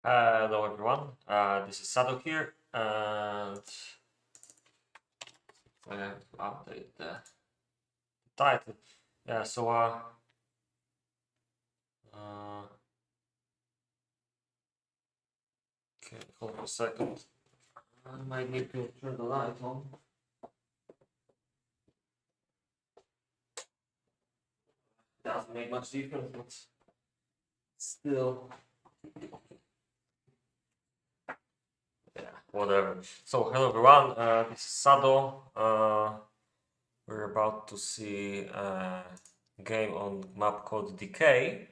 Hello everyone, this is Sado here, and I have to update the title. Yeah, so okay, hold on a second. I might need to turn the light on. Doesn't make much difference, but still, yeah, whatever. So hello everyone, this is Sado. We're about to see a game on map called Decay.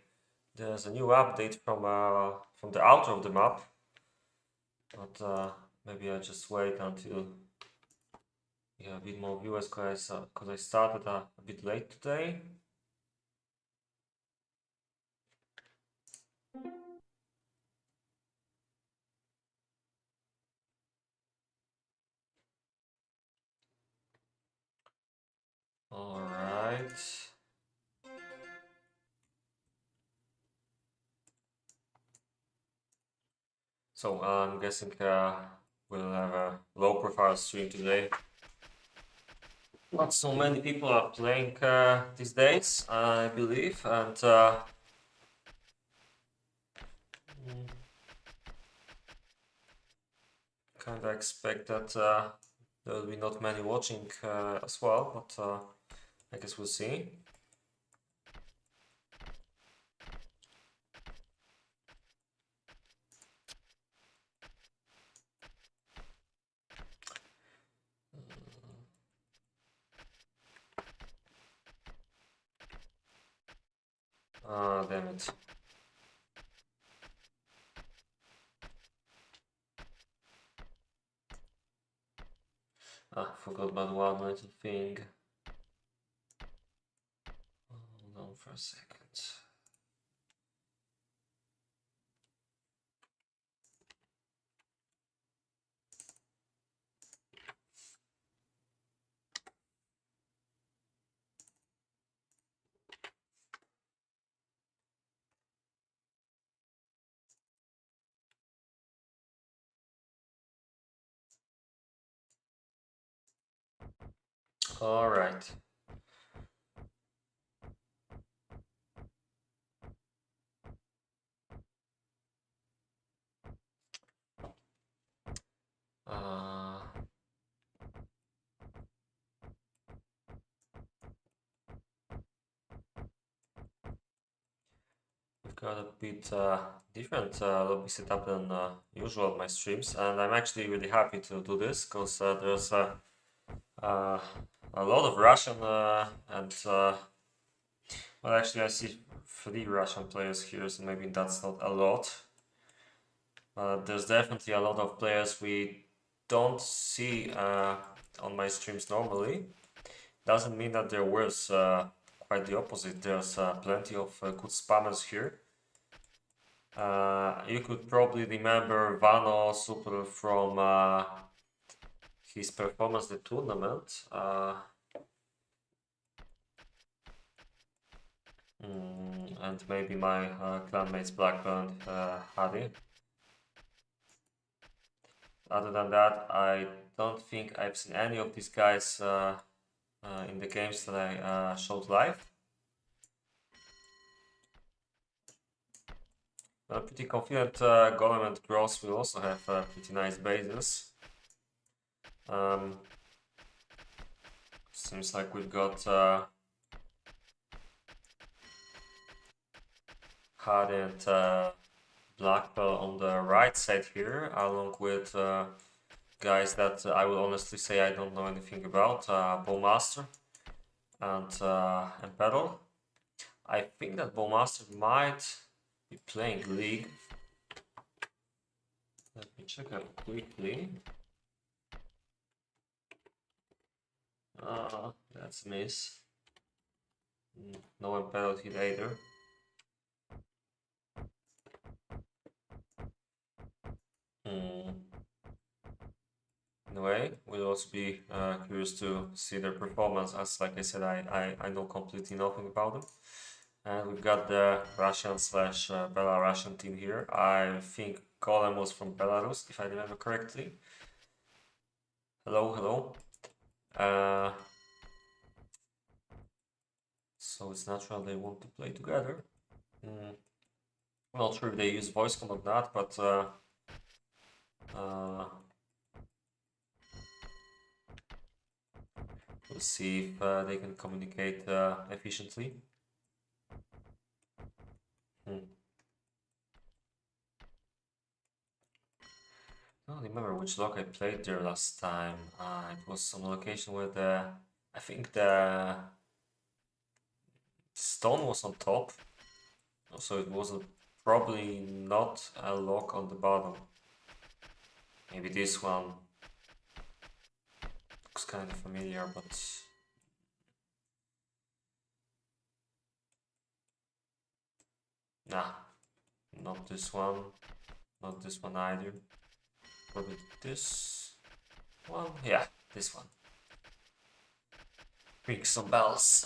There's a new update from the outer of the map, but maybe I just wait until we have a bit more viewers because I started a bit late today. All right. So I'm guessing we'll have a low profile stream today. Not so many people are playing these days, I believe, and kind of expect that there will be not many watching as well, but I guess we'll see. Ah, damn it. Forgot about one little thing. Hold on for a second. All right. We've got a bit different lobby setup than usual on my streams, and I'm actually really happy to do this because there's a lot of Russian and well, actually I see 3 Russian players here, so maybe that's not a lot. There's definitely a lot of players we don't see on my streams normally. Doesn't mean that they're worse, quite the opposite. There's plenty of good spammers here. You could probably remember Vano Super from his performance at the tournament. And maybe my clanmates Blackburn Hardy. Other than that, I don't think I've seen any of these guys in the games that I showed live. I'm pretty confident Golem and Gross will also have pretty nice bases. Seems like we've got Hardy and Blackpearl on the right side here, along with guys that I will honestly say I don't know anything about, Bowmaster and Pedal. I think that Bowmaster might be playing League. Let me check out quickly. That's a miss. No one pedaled hit either. Anyway, we'll also be curious to see their performance, as like I said, I know completely nothing about them. And we've got the Russian slash Belarusian team here. I think Golem was from Belarus, if I remember correctly. Hello, hello. So it's natural they want to play together. I'm not sure if they use voice command or not, but we'll see if they can communicate efficiently. I don't remember which lock I played there last time. It was some location where I think the stone was on top, so it was probably not a lock on the bottom. Maybe this one looks kind of familiar, but nah, not this one, not this one either. Probably this one, yeah, this one. Ring some bells.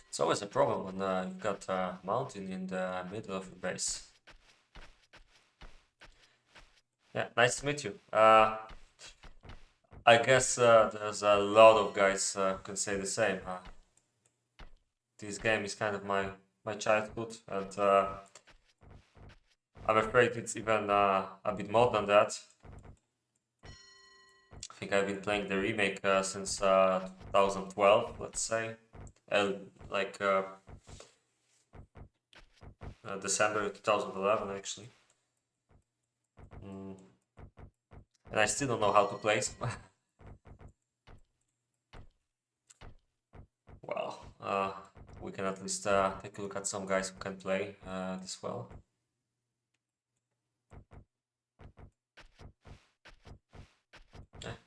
It's always a problem when you've got a mountain in the middle of your base. Yeah, nice to meet you. I guess there's a lot of guys who can say the same. This game is kind of my childhood, and I'm afraid it's even a bit more than that. I think I've been playing the remake since 2012, let's say. Like December 2011, actually. And I still don't know how to play. Well, we can at least take a look at some guys who can play this well.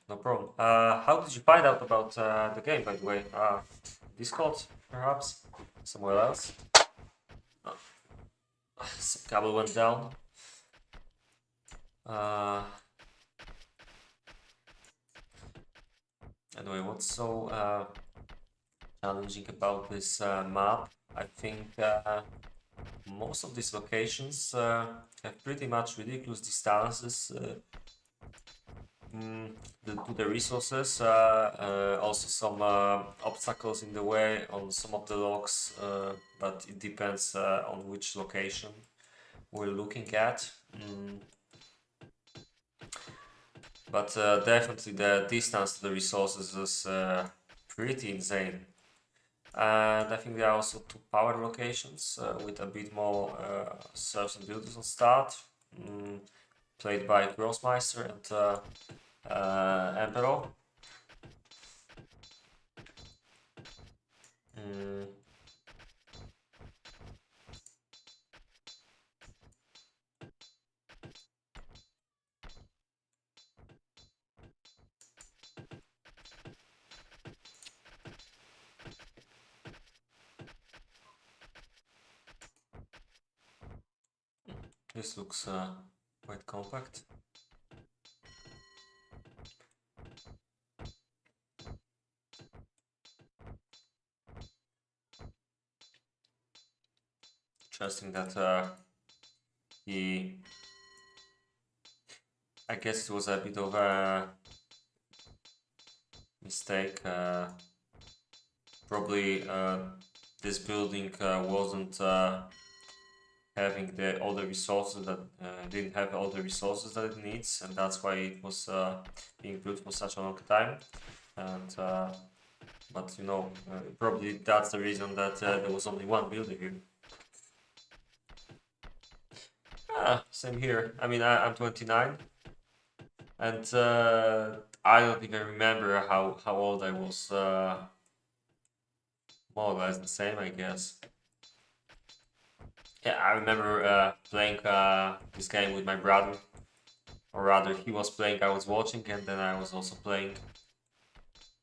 No problem. How did you find out about the game, by the way? Discord, perhaps? Somewhere else? Oh. Some cable went down. Anyway, what's so challenging about this map? I think most of these locations have pretty much ridiculous distances to the resources, also some obstacles in the way on some of the locks, but it depends on which location we're looking at. But definitely the distance to the resources is pretty insane. And I think there are also two power locations with a bit more serfs and builders on start, played by Grossmeister and Emperor. This looks quite compact. Interesting that I guess it was a bit of a mistake. Probably this building wasn't having all the resources that didn't have all the resources that it needs, and that's why it was being built for such a long time. And but you know, probably that's the reason that there was only one builder here. Same here. I mean, I'm 29, and I don't even remember how old I was. More or less the same, I guess. Yeah, I remember playing this game with my brother, or rather, he was playing, I was watching, and then I was also playing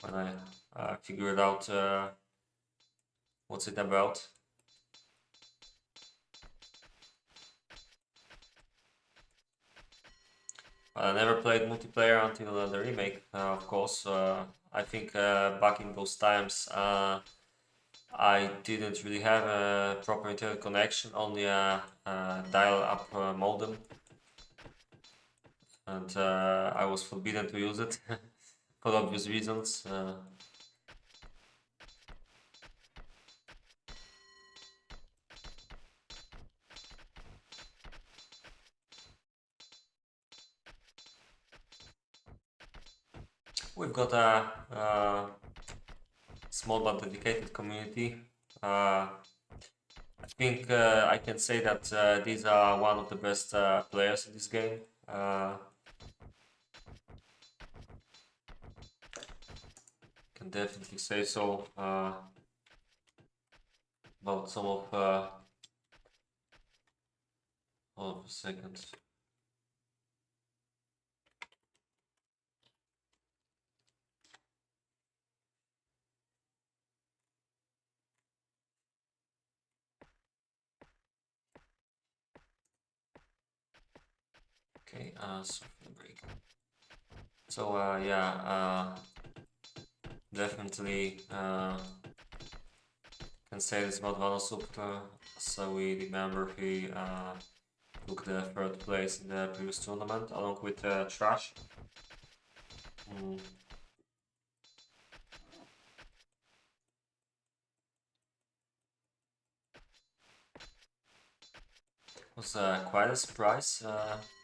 when I figured out what's it about. I never played multiplayer until the remake, of course. I think back in those times I didn't really have a proper internet connection, only a dial-up modem, and I was forbidden to use it for obvious reasons. We've got a small but dedicated community. I think I can say that these are one of the best players in this game. Can definitely say so about some of. Hold on a second. Okay, software break. So yeah, definitely can say this about Vanosoup. So we remember he took the third place in the previous tournament along with Trash. It was quite a surprise,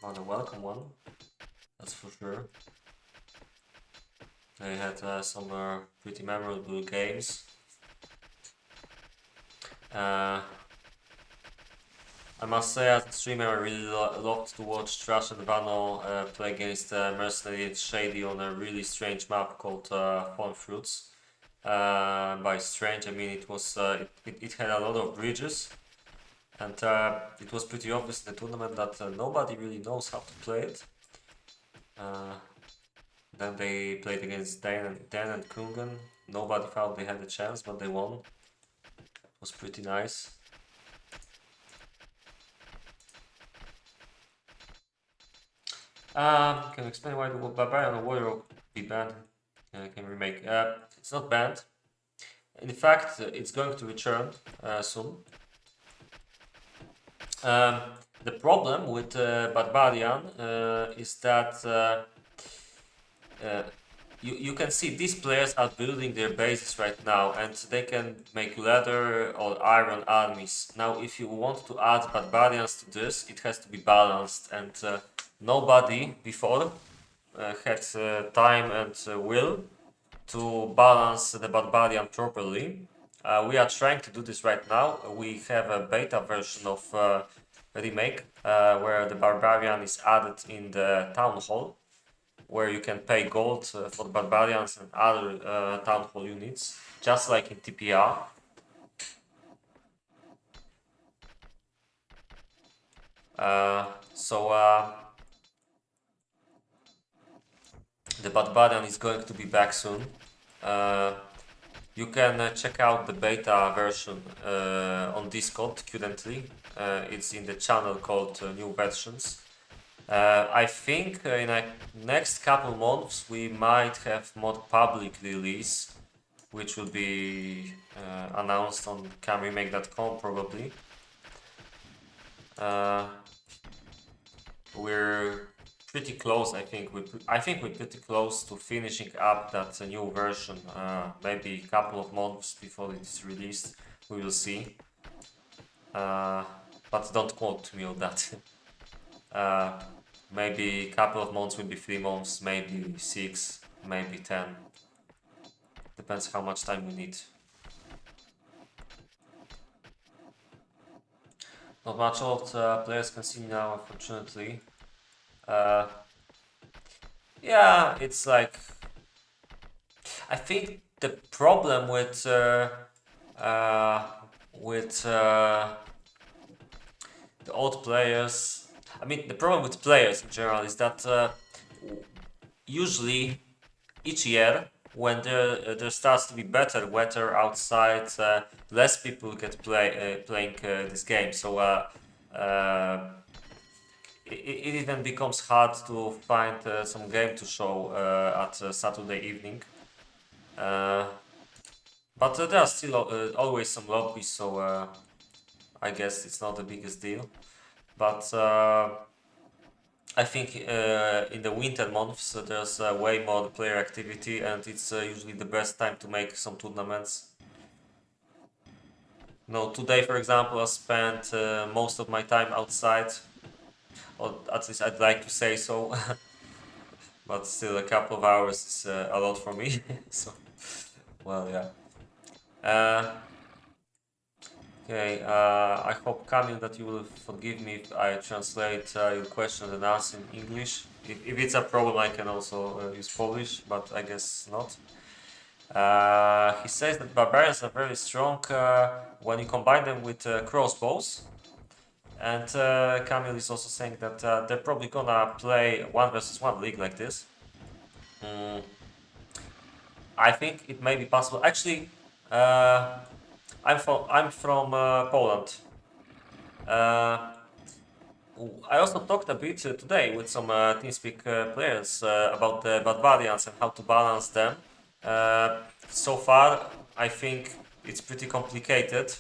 but a welcome one, that's for sure. They had some pretty memorable games. I must say, as a streamer, I really loved to watch Trash and Vano play against Mercenary and Shady on a really strange map called Fallen Fruits. By strange, I mean it was it had a lot of bridges, and it was pretty obvious in the tournament that nobody really knows how to play it. Then they played against Dan and Kungen. Nobody thought they had a chance, but they won. It was pretty nice. Can you explain why the Barbarian Warrior be banned? KaM Remake. It's not banned. In fact, it's going to return soon. The problem with Barbarian is that you can see these players are building their bases right now, and they can make leather or iron armies. Now, if you want to add Barbarians to this, it has to be balanced, and nobody before had time and will to balance the Barbarian properly. We are trying to do this right now. We have a beta version of Remake where the Barbarian is added in the Town Hall, where you can pay gold for the Barbarians and other Town Hall units, just like in TPR. The Barbarian is going to be back soon. You can check out the beta version on Discord currently. It's in the channel called New Versions. I think in the next couple months we might have more public release, which will be announced on KaMRemake.com probably. We're pretty close, I think. We're pretty close to finishing up that new version. Maybe a couple of months before it's released, we will see. But don't quote me on that. Maybe a couple of months will be 3 months, maybe 6, maybe 10. Depends how much time we need. Not much old players can see now, unfortunately. Yeah, it's like, I think the problem with the old players, I mean the problem with players in general is that usually each year when there starts to be better weather outside, less people get playing this game. So it even becomes hard to find some game to show at Saturday evening. But there are still always some lobbies, so I guess it's not the biggest deal. But I think in the winter months there's way more player activity, and it's usually the best time to make some tournaments. No, today, for example, I spent most of my time outside, or at least I'd like to say so. But still, a couple of hours is a lot for me. So, well, yeah. Okay, I hope, Kamil, that you will forgive me if I translate your question and answer in English. If it's a problem, I can also use Polish, but I guess not. He says that barbarians are very strong when you combine them with crossbows. And Kamil is also saying that they're probably gonna play 1 versus 1 league like this. I think it may be possible. Actually, I'm from Poland. I also talked a bit today with some TeamSpeak players about the barbarians and how to balance them. So far, I think it's pretty complicated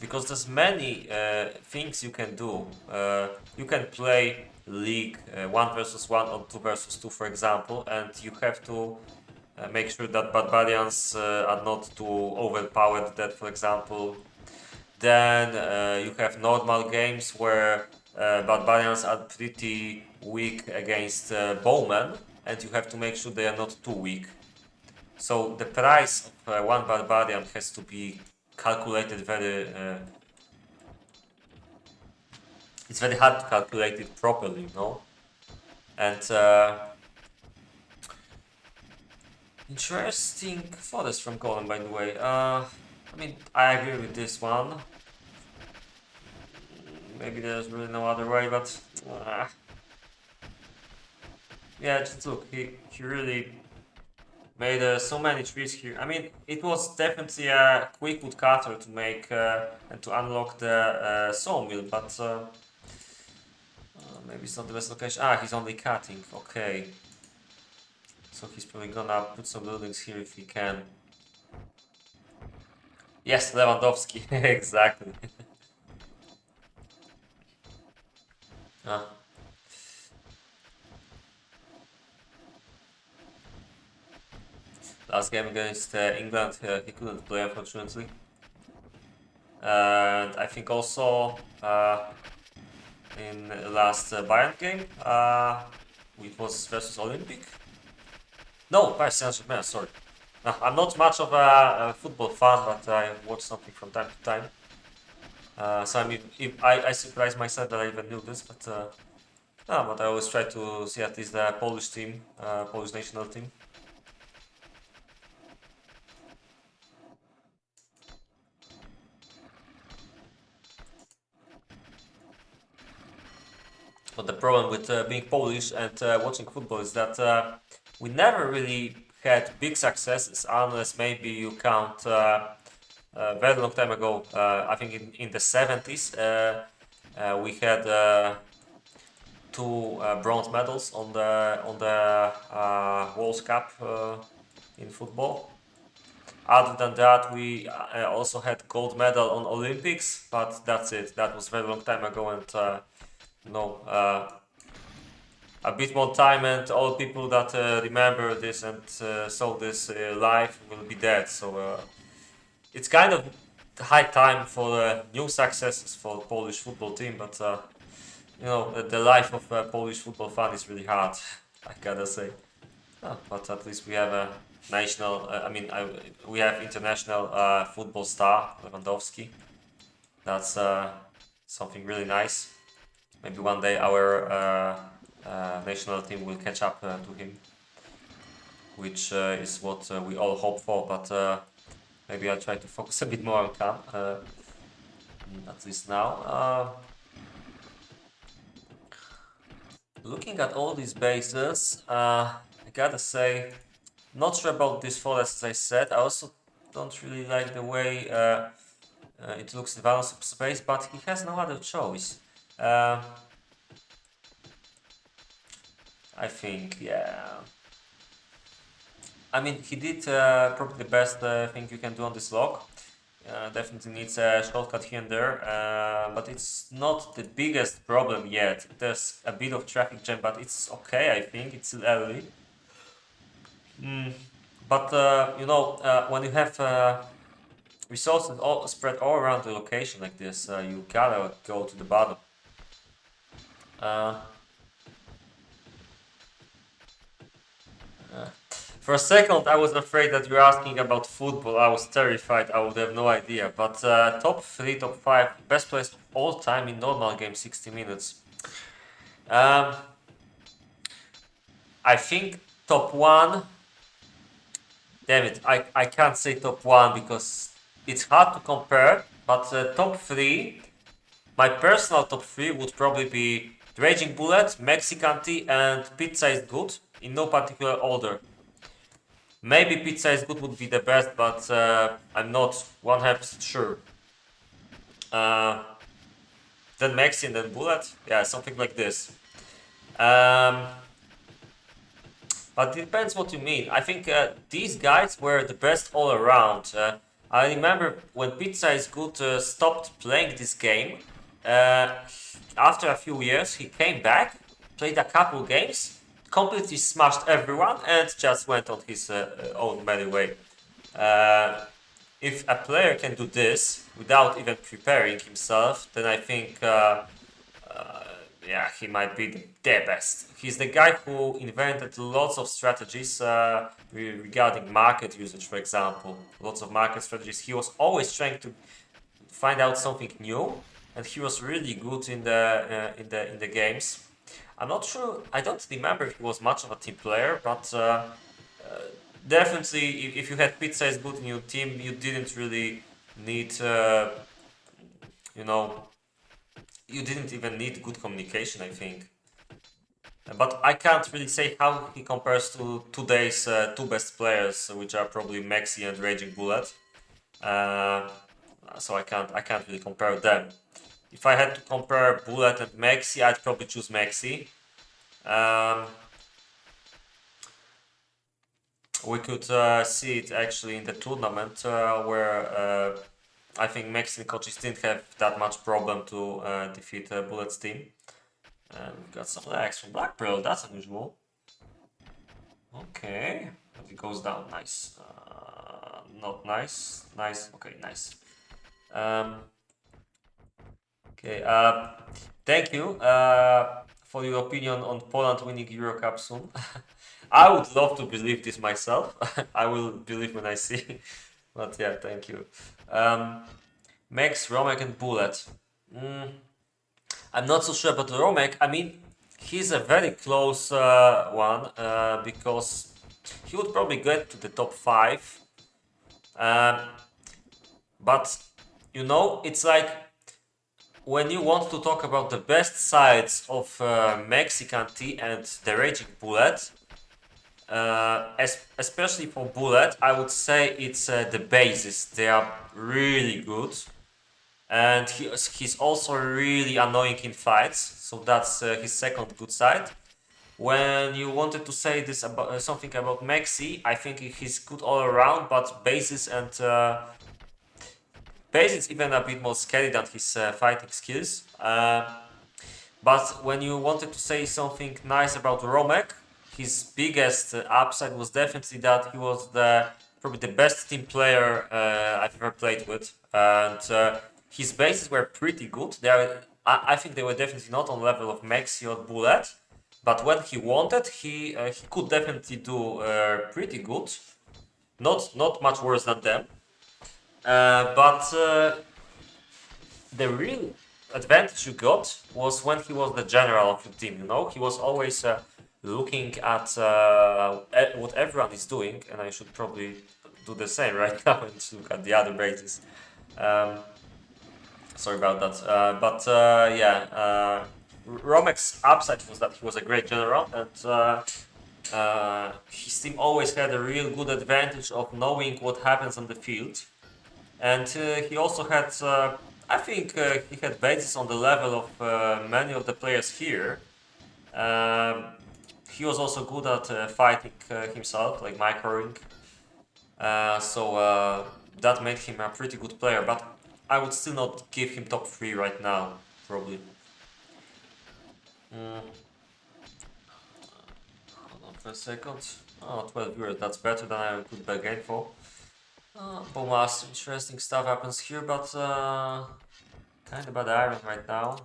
because there's many things you can do. You can play league 1 versus 1 or 2 versus 2, for example, and you have to make sure that barbarians are not too overpowered. That, for example, then you have normal games where barbarians are pretty weak against bowmen, and you have to make sure they are not too weak. So the price of 1 barbarian has to be calculated very. It's very hard to calculate it properly, you know. And interesting photos from Colin, by the way. I mean, I agree with this one. Maybe there's really no other way, but yeah, just look, he really made so many trees here. I mean, it was definitely a quick woodcutter to make and to unlock the sawmill, but maybe it's not the best location. Ah, he's only cutting. Okay, so he's probably gonna put some buildings here if he can. Yes, Lewandowski, exactly. Ah. Last game against England, he couldn't play, unfortunately. And I think also in last Bayern game, it was versus Olympic. No, Paris Saint-Germain, sorry. I'm not much of a football fan, but I watch something from time to time. So I mean, if I surprised myself that I even knew this, but but I always try to see at least the Polish team, Polish national team. But the problem with being Polish and watching football is that we never really had big successes unless maybe you count very long time ago. I think in the 70s we had 2 bronze medals on the World Cup in football. Other than that, we also had gold medal on Olympics, but that's it. That was very long time ago, and no, a bit more time, and all people that remember this and saw this live will be dead. So it's kind of high time for new successes for Polish football team, but you know, the life of a Polish football fan is really hard, I gotta say. But at least we have a national, we have international football star, Lewandowski. That's something really nice. Maybe one day our national team will catch up to him, which is what we all hope for, but maybe I'll try to focus a bit more on KaM, at least now. Looking at all these bases, I gotta say, not sure about this forest, as I said. I also don't really like the way it looks in balance of space, but he has no other choice. I think, yeah. I mean, he did probably the best thing you can do on this log. Definitely needs a shortcut here and there, but it's not the biggest problem yet. There's a bit of traffic jam, but it's okay, I think. It's still early. But you know, when you have resources all spread all around the location like this, you gotta go to the bottom. For a second, I was afraid that you're asking about football. I was terrified. I would have no idea. But top 3, top 5, best players of all time in normal game, 60 minutes. I think top 1. Damn it, I can't say top 1 because it's hard to compare. But top 3, my personal top 3 would probably be Raging Bullet, Mexican Tea, and Pizza is Good, in no particular order. Maybe Pizza is Good would be the best, but I'm not 100% sure. Then Maxi and then Bullet, yeah, something like this. But it depends what you mean. I think these guys were the best all around. I remember when Pizza is Good stopped playing this game. After a few years, he came back, played a couple games, completely smashed everyone, and just went on his own merry way. If a player can do this without even preparing himself, then I think yeah, he might be the best. He's the guy who invented lots of strategies regarding market usage, for example. Lots of market strategies. He was always trying to find out something new, and he was really good in the games. I'm not sure. I don't remember if he was much of a team player, but definitely, if you had Pizza is Good in your team, you didn't really need, you know, you didn't even need good communication, I think. But I can't really say how he compares to today's two best players, which are probably Maxi and Raging Bullet. So I can't really compare them. If I had to compare Bullet and Maxi, I'd probably choose Maxi. We could see it actually in the tournament where I think Mexican coaches didn't have that much problem to defeat Bullet's team. And we got some lags from Black Pearl, that's unusual. Okay, but it goes down, nice. Not nice, nice, okay, nice. Okay, thank you for your opinion on Poland winning Euro Cup soon. I would love to believe this myself. I will believe when I see. But yeah, thank you. Max, Romek, and Bullet. I'm not so sure about Romek. I mean, he's a very close one because he would probably get to the top 5. But you know, it's like when you want to talk about the best sides of Mexican Tea and the Raging Bullet, especially for Bullet, I would say it's the bases. They are really good, and he's also really annoying in fights. So that's his second good side. When you wanted to say this about something about Maxi, I think he's good all around, but bases and bases even a bit more scary than his fighting skills. But when you wanted to say something nice about Romek, his biggest upside was definitely that he was probably the best team player I've ever played with, and his bases were pretty good. I think they were definitely not on level of Maxi or Bullet, but when he wanted, he could definitely do pretty good. Not much worse than them, but the real advantage you got was when he was the general of your team. You know, he was always looking at what everyone is doing, and I should probably do the same right now and look at the other bases. Sorry about that. But yeah, Romek's upside was that he was a great general, and his team always had a real good advantage of knowing what happens on the field. And he also had, I think he had bases on the level of many of the players here. he was also good at fighting himself, like microing. So that made him a pretty good player, but I would still not give him top 3 right now, probably. Hold on for a second. Oh, 12 viewers, that's better than I could bargain for. Bomas, interesting stuff happens here, but kind of bad iron right now.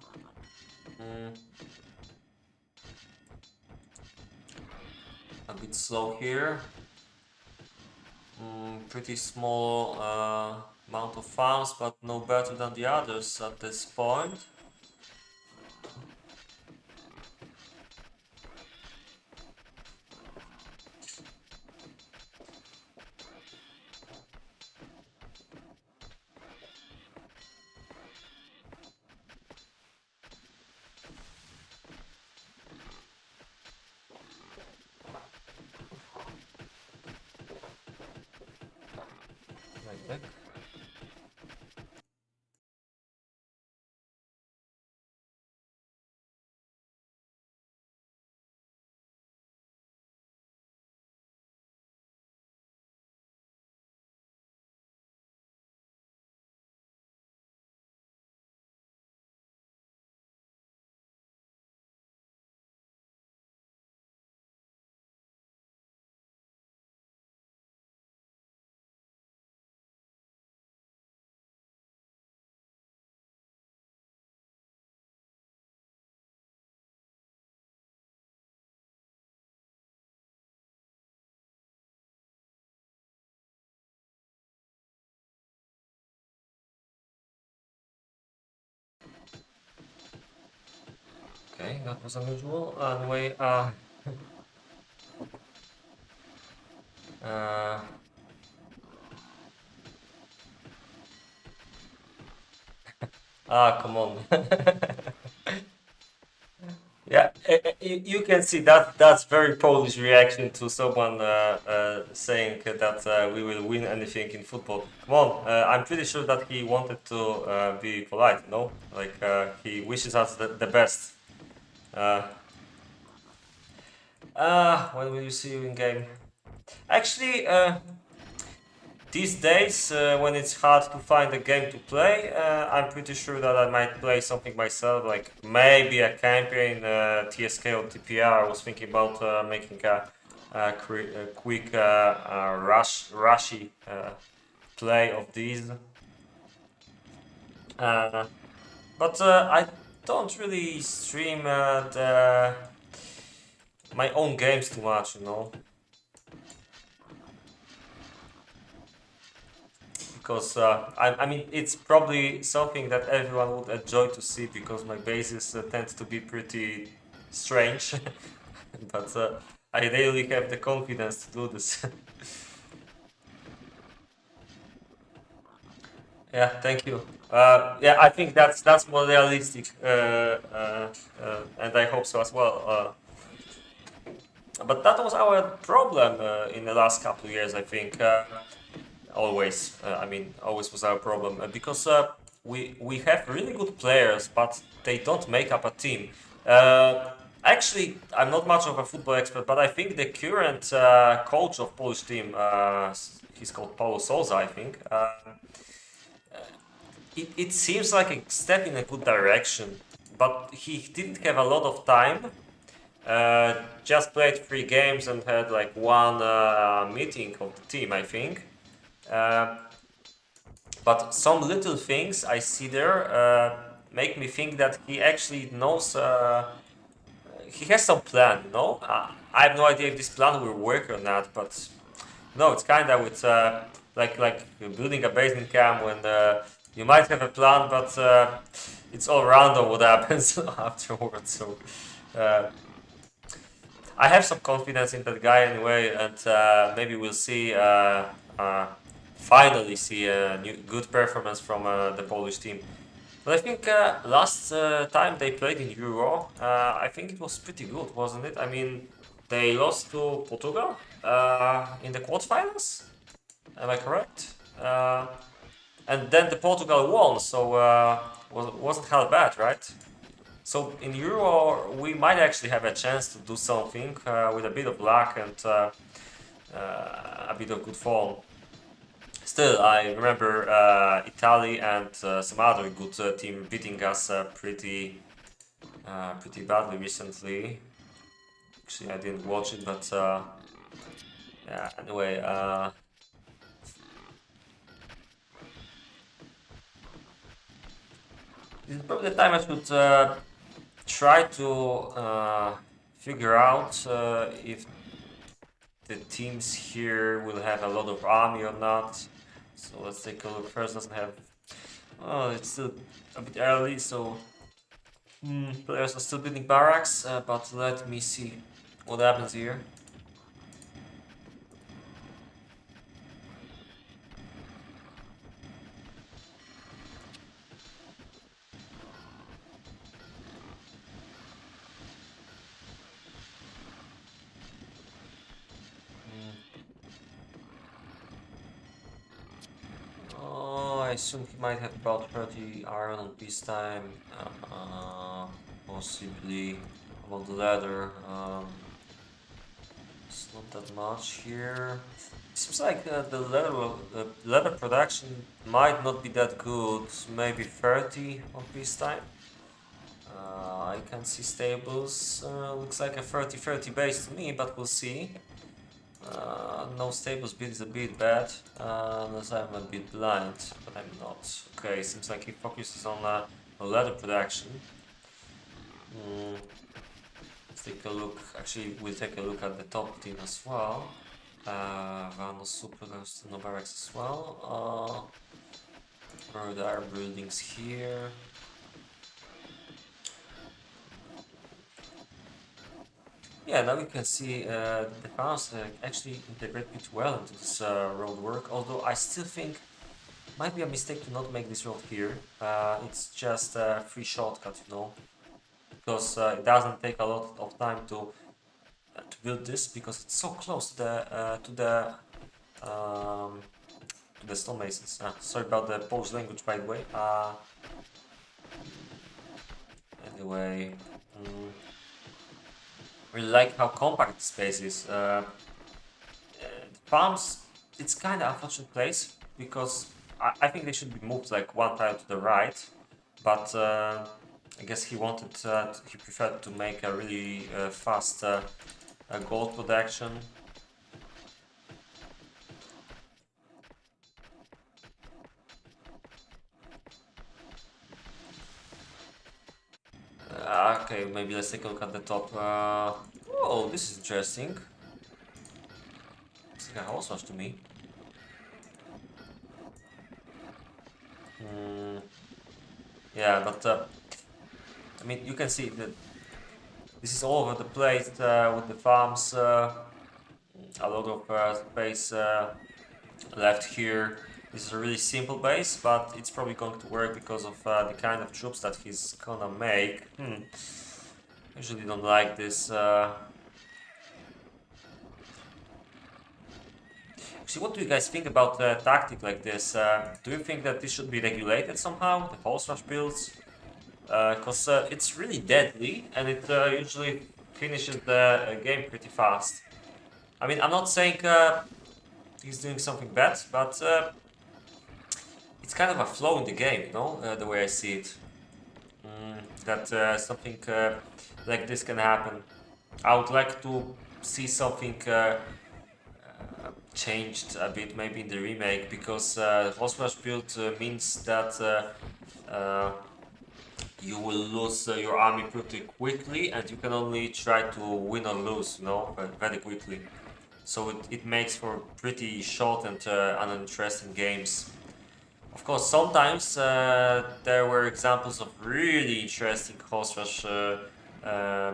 A bit slow here. Pretty small amount of farms, but no better than the others at this point. Like that. Okay, that was unusual. Anyway, uh, come on. Yeah, you can see that that's very Polish reaction to someone saying that we will win anything in football. Come on, I'm pretty sure that he wanted to be polite, no? Like he wishes us the best. When will you see you in game? Actually, these days, when it's hard to find a game to play, I'm pretty sure that I might play something myself, like maybe a campaign, TSK or TPR. I was thinking about making a quick rushy play of these. But I don't really stream my own games too much, you know. Because I mean it's probably something that everyone would enjoy to see because my bases tend to be pretty strange, but I really have the confidence to do this. Yeah, thank you. Yeah, I think that's more realistic, and I hope so as well. But that was our problem in the last couple of years, I think. Always, I mean, always was our problem because we have really good players, but they don't make up a team. Actually, I'm not much of a football expert, but I think the current coach of Polish team, he's called Paulo Souza, I think. It seems like a step in a good direction, but he didn't have a lot of time. Just played 3 games and had like one meeting of the team, I think. But some little things I see there make me think that he actually knows. He has some plan, no? I have no idea if this plan will work or not, but no, it's kind of with like building a base in KaM when you might have a plan, but it's all random what happens afterwards. So I have some confidence in that guy anyway, and maybe we'll see. Finally see a good performance from the Polish team. But I think last time they played in Euro, I think it was pretty good, wasn't it? I mean, they lost to Portugal in the quarterfinals. Am I correct? And then the Portugal won, so wasn't hell bad, right? So in Euro, we might actually have a chance to do something with a bit of luck and a bit of good form. Still, I remember Italy and some other good team beating us pretty badly recently. Actually, I didn't watch it, but yeah. Anyway, this is probably the time I should try to figure out if the teams here will have a lot of army or not. So let's take a look. First, doesn't have. Oh, it's still a bit early, so players are still building barracks. But let me see what happens here. Oh, I assume he might have about 30 iron on peacetime, possibly about the ladder. It's not that much here. Seems like the leather production might not be that good. Maybe 30 on peacetime. I can see stables. Looks like a 30-30 base to me, but we'll see. No stables bid is a bit bad, unless I'm a bit blind, but I'm not. Okay, seems like he focuses on leather production. Let's take a look. Actually, we'll take a look at the top team as well. Vano Super goes to no barracks as well. Where there are buildings here. Yeah, now we can see the farms actually integrate pretty well into this road work, although I still think might be a mistake to not make this road here. It's just a free shortcut, you know, because it doesn't take a lot of time to build this because it's so close to the stonemasons. Sorry about the Polish language, by the way. Anyway. Really like how compact the space is. The farms, it's kind of unfortunate place because I think they should be moved like one tile to the right, but I guess he preferred to make a really fast gold production. Okay, maybe let's take a look at the top. Oh, this is interesting. It's like a house rush to me. Yeah, but I mean, you can see that this is all over the place with the farms. A lot of space left here. This is a really simple base, but it's probably going to work because of the kind of troops that he's gonna make. Usually don't like this. Actually, what do you guys think about a tactic like this? Do you think that this should be regulated somehow, the pulse rush builds? Because it's really deadly and it usually finishes the game pretty fast. I mean, I'm not saying he's doing something bad, but it's kind of a flow in the game, you know, the way I see it. That something like this can happen. I would like to see something changed a bit, maybe in the remake, because Horse Rush build means that you will lose your army pretty quickly, and you can only try to win or lose, you know, very quickly. So it makes for pretty short and uninteresting games. Of course, sometimes there were examples of really interesting horse rush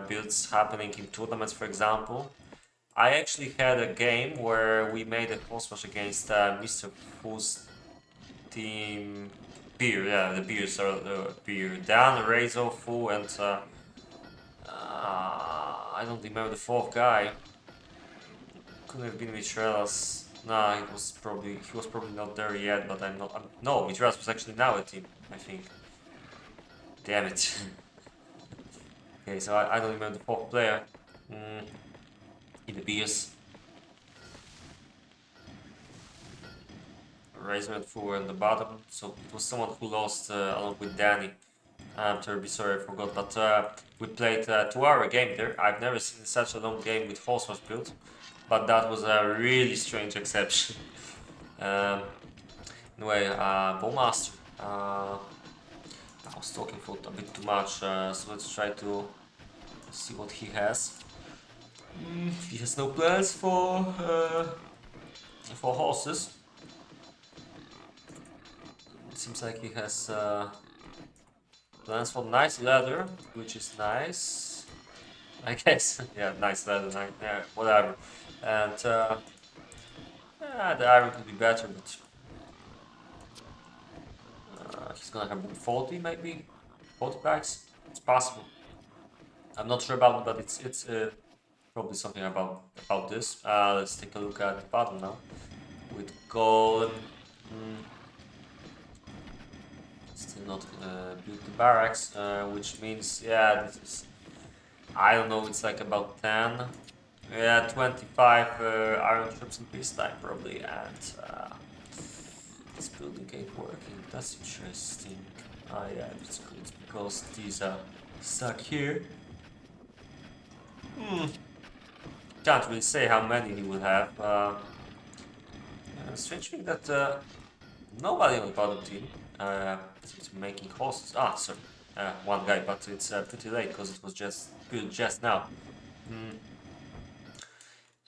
builds happening in tournaments, for example. I actually had a game where we made a horse rush against Mr. Fu's team. Beer, yeah, the Beers are the Beer. Dan, Razor, Fu, and I don't remember the fourth guy. Couldn't have been Mitralas. Nah, he was probably not there yet, but no, Mitralas was actually now a team, I think. Damn it. Okay, so I don't remember the fourth player. In the BS. Razor and Fu were in the bottom, so it was someone who lost along with Danny. I'm terribly sorry I forgot, but we played a 2-hour game there. I've never seen such a long game with horse was built, but that was a really strange exception. Anyway, Bowmaster. I was talking for a bit too much, so let's try to see what he has. He has no plans for horses. It seems like he has plans for nice leather, which is nice, I guess. Yeah, nice leather, yeah, whatever. And yeah, the iron could be better, but he's gonna have 40 maybe, 40 packs. It's possible. I'm not sure about it, but it's probably something about this. Let's take a look at the bottom now with gold. Still not built the barracks, which means yeah, this is, I don't know, it's like about 10. Yeah, 25 iron troops in peacetime probably, and this building ain't working. That's interesting. Ah yeah, it's good because these are stuck here. Can't really say how many he will have. Strange thing that nobody on the bottom team is making horses. Ah, sorry, one guy, but it's pretty late because it was just built just now.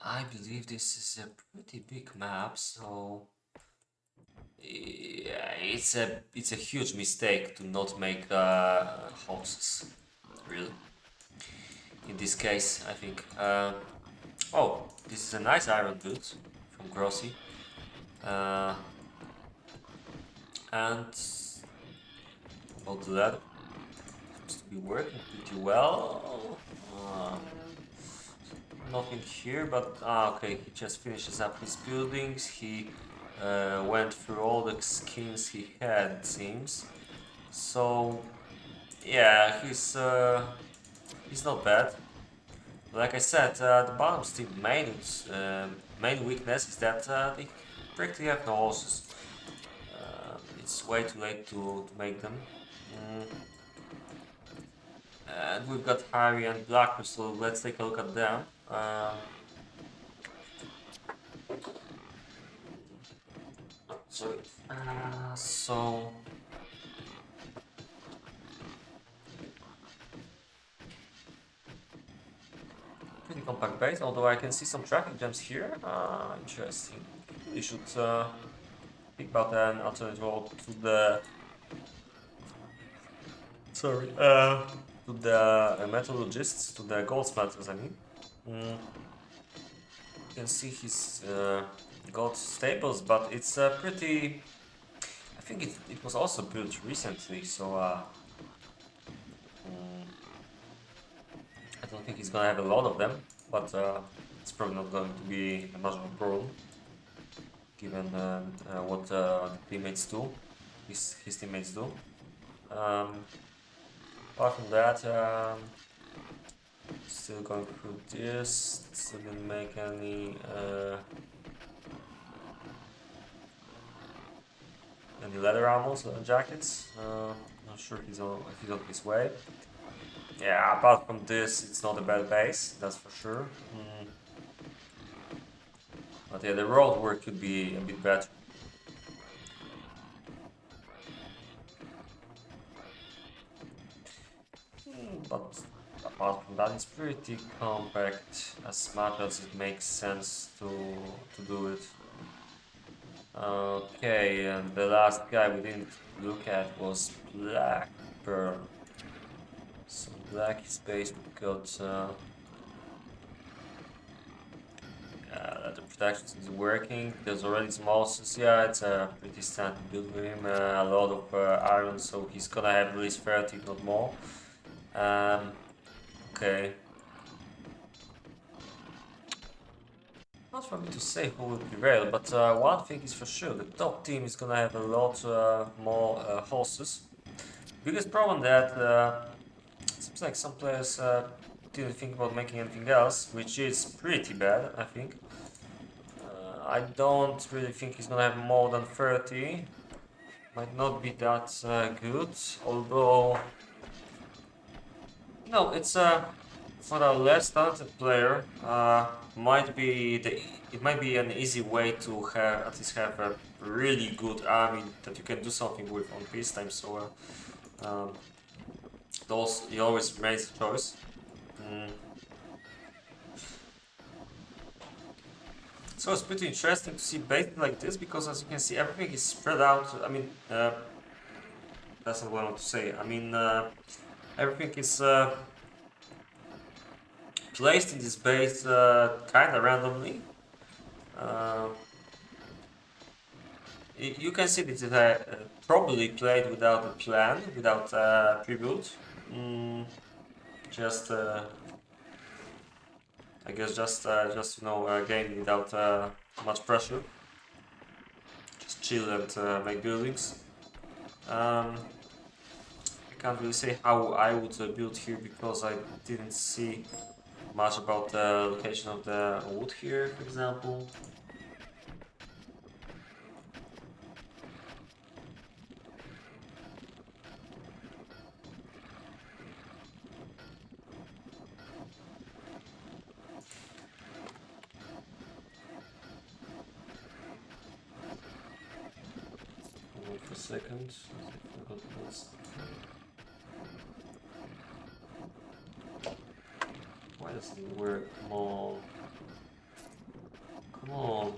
I believe this is a pretty big map, so yeah, it's a huge mistake to not make horses. Really, in this case, I think. Oh, this is a nice iron build from Grossi. And about the ladder, seems to be working pretty well. Nothing here, but okay, he just finishes up his buildings. He went through all the skins he had, it seems. So yeah, he's not bad. Like I said, the bottom team main weakness is that they practically have no horses. It's way too late to make them. And we've got Harry and Black Crystal. Let's take a look at them. Sorry. So pretty compact base, although I can see some traffic jams here. Interesting. We should think about an alternate road to the to the metallurgists, to the goldsmiths, I mean. You can see he's got stables, but it's pretty. I think it was also built recently, so I don't think he's gonna have a lot of them, but it's probably not going to be much of a problem, given what teammates do, his teammates do. Apart from that, still going through this, still didn't make any leather armors, jackets. Not sure if he's on his way. Yeah, apart from this, it's not a bad base, that's for sure. But yeah, the road work could be a bit better. But apart from that, it's pretty compact, as much as it makes sense to do it. Okay, and the last guy we didn't look at was Black Pearl. So Black is based, got the protection is working. There's already some horses. Yeah, it's a pretty standard build with him. A lot of iron, so he's gonna have at least 30, if not more. Okay. Not for me to say who will prevail, but one thing is for sure, the top team is gonna have a lot more horses. Biggest problem that seems like some players didn't think about making anything else, which is pretty bad, I think. I don't really think he's gonna have more than 30. Might not be that good, although... No, it's for a less talented player, it might be an easy way to have at least have a really good army that you can do something with on peacetime. So those he always remains a choice. So it's pretty interesting to see bases like this because, as you can see, everything is spread out. I mean, that's not what I want to say. I mean, everything is placed in this base kind of randomly. You can see that it probably played without a plan, without pre-build. Just, I guess, just you know, game without much pressure. Just chill and make buildings. I can't really say how I would build here because I didn't see much about the location of the wood here, for example. Wait for a second. Why doesn't it work? Come on. Come on.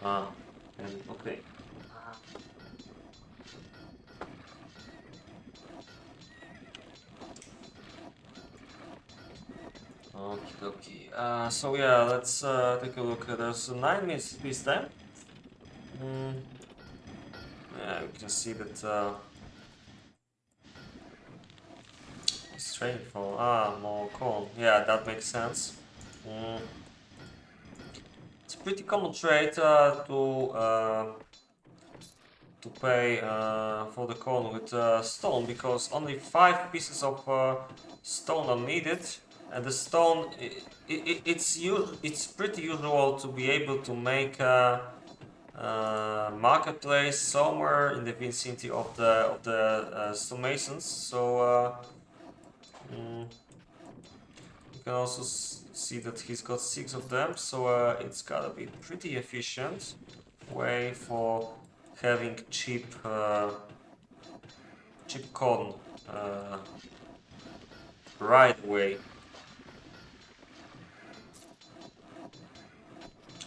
Ah, and okay. Okay. So yeah, let's take a look. There's 9 minutes this time. Yeah, you can see that it's rainfall. More corn. Yeah, that makes sense. It's a pretty common trait to pay for the corn with stone because only 5 pieces of stone are needed, and the stone it's pretty usual to be able to make a marketplace somewhere in the vicinity of the stonemasons. So you can also see that he's got 6 of them, so it's gotta be pretty efficient way for having cheap corn right away.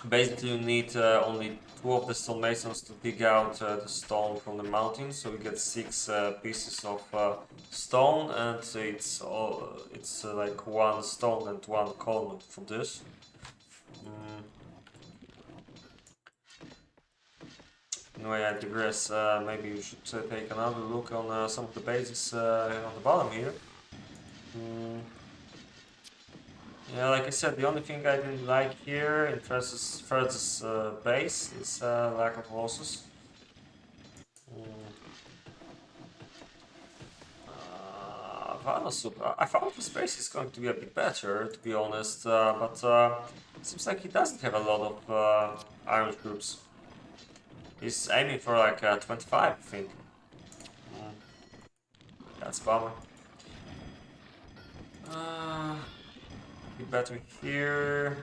Basically, you need only 2 of the stonemasons to dig out the stone from the mountain, so you get 6 pieces of stone, and it's like 1 stone and 1 corn for this. Anyway, I digress. Maybe you should take another look on some of the bases on the bottom here. Yeah, like I said, the only thing I didn't like here in Furth's base is lack of horses. I thought his base is going to be a bit better, to be honest, but it seems like he doesn't have a lot of iron troops. He's aiming for like 25, I think. That's a bummer. Be better here.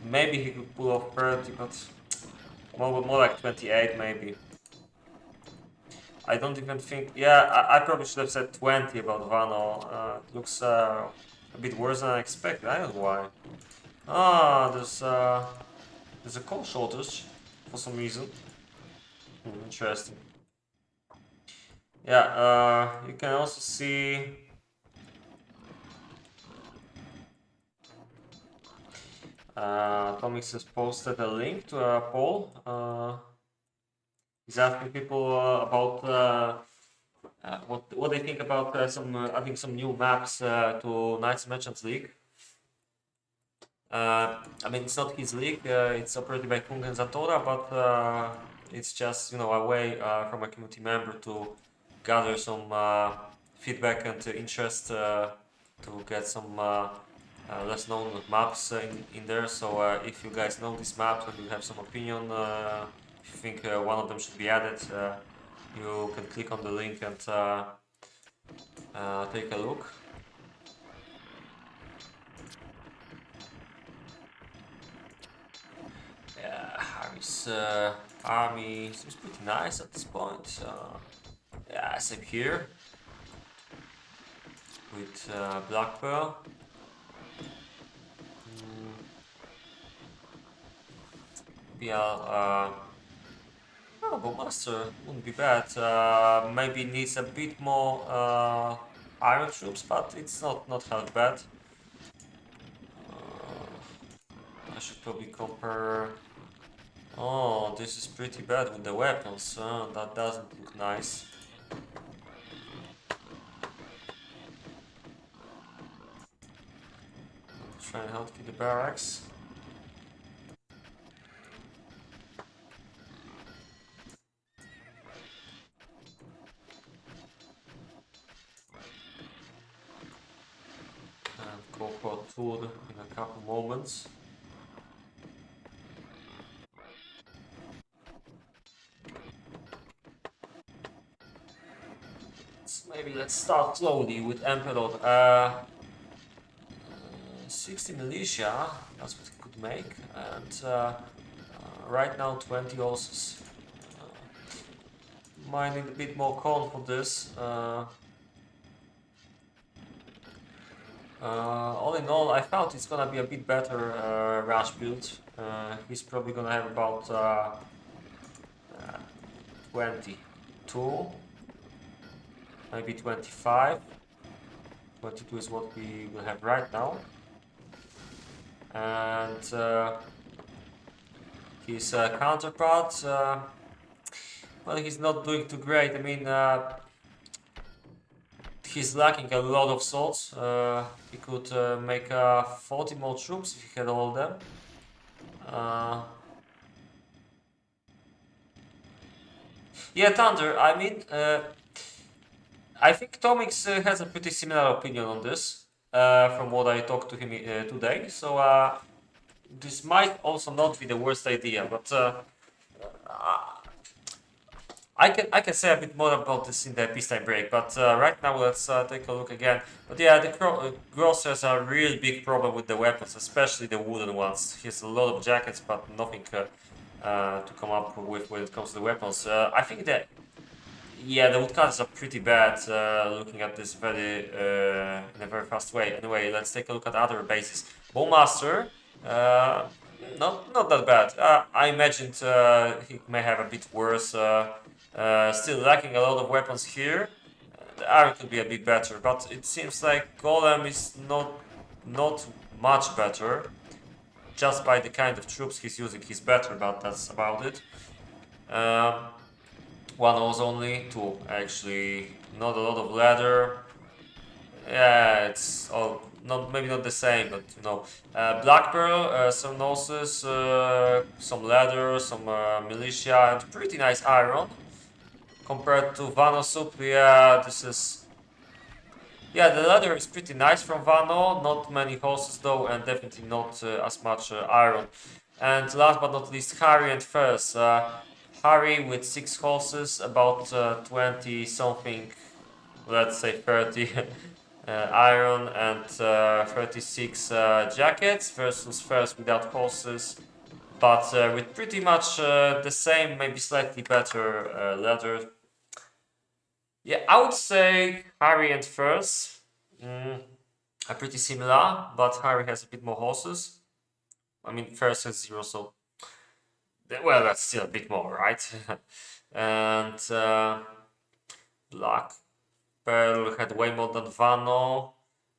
Maybe he could pull off 30, but more like 28 maybe. I don't even think... Yeah, I probably should have said 20 about Vano. It looks a bit worse than I expected. I don't know why. There's a coal shortage for some reason. Interesting. Yeah, you can also see... Tomix has posted a link to a poll. He's asking people about what they think about some new maps to Knights Merchants League. I mean, it's not his league, it's operated by Kung and Zatora, but It's just, you know, a way from a community member to gather some feedback and interest to get some less known maps in there. So if you guys know these maps and you have some opinion, if you think one of them should be added, you can click on the link and take a look. Yeah, Harry's army seems pretty nice at this point. Yeah, same here with Black Pearl. Yeah, oh, Bowmaster wouldn't be bad. Maybe needs a bit more iron troops, but it's not half bad. I should probably compare. Oh, this is pretty bad with the weapons. That doesn't look nice. Try and help the barracks. And go for a tour in a couple moments. So maybe let's start slowly with Emperor. 60 militia, that's what he could make, and right now 20 horses. Might need a bit more corn for this. All in all, I thought it's gonna be a bit better rush build. He's probably gonna have about 22, maybe 25. 22 is what we will have right now. And his counterpart, well, he's not doing too great. I mean, he's lacking a lot of swords. He could make 40 more troops if he had all of them. Yeah, Thunder, I mean, I think Tomix has a pretty similar opinion on this, from what I talked to him today. So this might also not be the worst idea, but I can say a bit more about this in the peacetime break. But right now let's take a look again. But yeah, the Gross has a really big problem with the weapons, especially the wooden ones. He has a lot of jackets, but nothing to come up with when it comes to the weapons. I think that yeah, the woodcutters are pretty bad. Looking at this very in a very fast way. Anyway, let's take a look at other bases. Bowmaster, not that bad. I imagined he may have a bit worse. Still lacking a lot of weapons here. The iron could be a bit better, but it seems like Golem is not much better. Just by the kind of troops he's using, he's better, but that's about it. One horse only, two actually, not a lot of leather. Yeah, it's all not maybe not the same, but you know, Black Pearl, some horses, some leather, some militia, and pretty nice iron. Compared to Vano Soup, yeah, this is yeah, the leather is pretty nice from Vano. Not many horses though, and definitely not as much iron. And last but not least, Harry and First. Harry with 6 horses, about 20 something, let's say 30 iron and 36 jackets versus First without horses, but with pretty much the same, maybe slightly better leather. Yeah, I would say Harry and First are pretty similar, but Harry has a bit more horses. I mean, First has 0, so well, that's still a bit more, right? And Black Pearl had way more than Vano.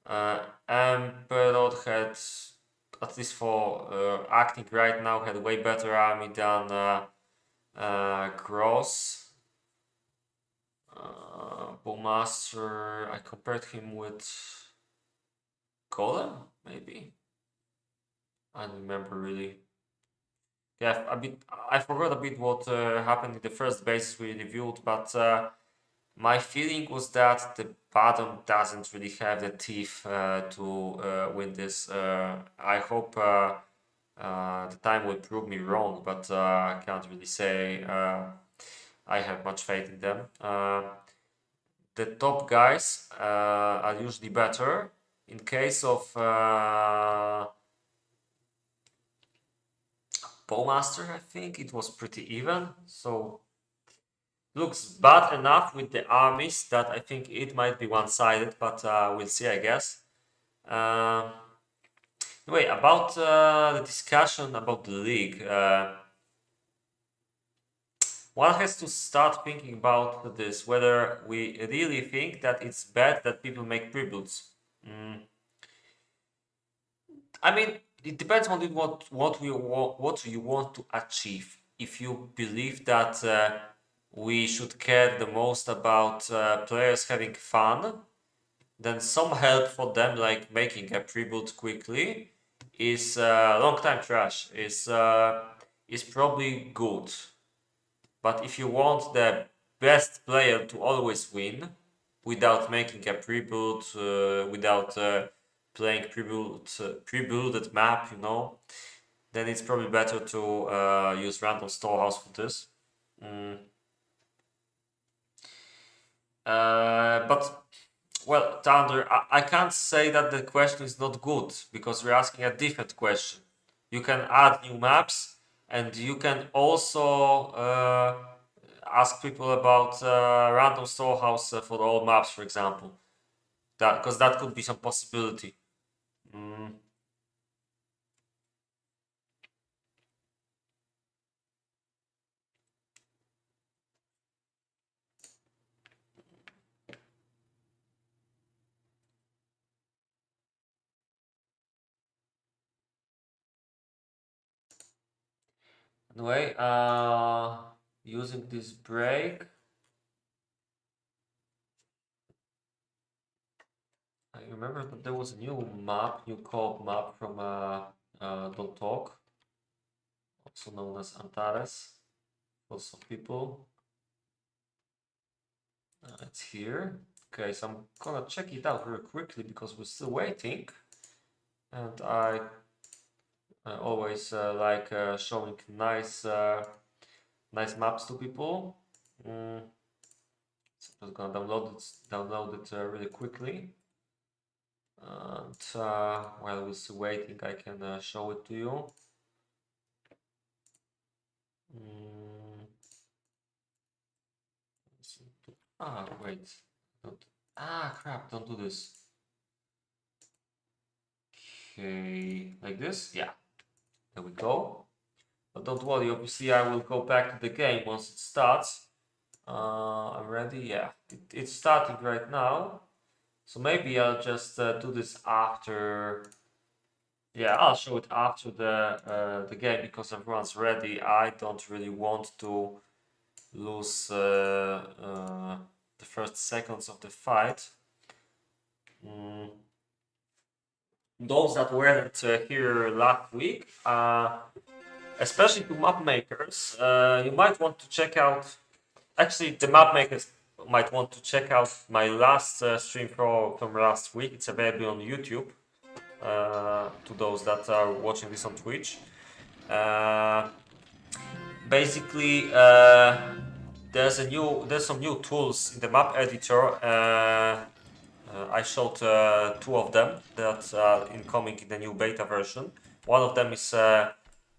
Emperor had, at least for acting right now, had way better army than Gross. Bowmaster, I compared him with Golem, maybe? I don't remember really. Yeah, I forgot a bit what happened in the first base we reviewed, but my feeling was that the bottom doesn't really have the teeth to win this. I hope the time will prove me wrong, but I can't really say I have much faith in them. The top guys are usually better. In case of Bowmaster, I think it was pretty even. So looks bad enough with the armies that I think it might be one-sided, but we'll see, I guess. Anyway, about the discussion about the league, one has to start thinking about this, whether we really think that it's bad that people make pre-builds. I mean, it depends on what you want to achieve. If you believe that we should care the most about players having fun, then some help for them, like making a pre-build quickly, is long time trash. Is probably good. But if you want the best player to always win, without making a pre-build, without playing pre-builded map, then it's probably better to use random storehouse for this. But well, Thunder, I can't say that the question is not good because we're asking a different question. You can add new maps, and you can also ask people about random storehouse for the old maps, for example. That because that could be some possibility. Mm. Anyway, using this break, I remember that there was a new map, new co-op map from Don't Talk, also known as Antares for some people. It's here. Okay, so I'm gonna check it out very quickly because we're still waiting, and I always like showing nice maps to people. So I'm just gonna download it really quickly. And while we're still waiting, I can show it to you. Wait. Crap, don't do this. Okay, like this? Yeah, there we go. But don't worry, obviously I will go back to the game once it starts. I'm ready, yeah. It's starting right now. So maybe I'll just do this after. Yeah, I'll show it after the game because everyone's ready. I don't really want to lose the first seconds of the fight. Those that weren't here last week, especially to map makers, you might want to check out. Actually, the map makers might want to check out my last stream from last week. It's available on YouTube. To those that are watching this on Twitch, basically, there's some new tools in the map editor. I showed two of them that are incoming in the new beta version. One of them is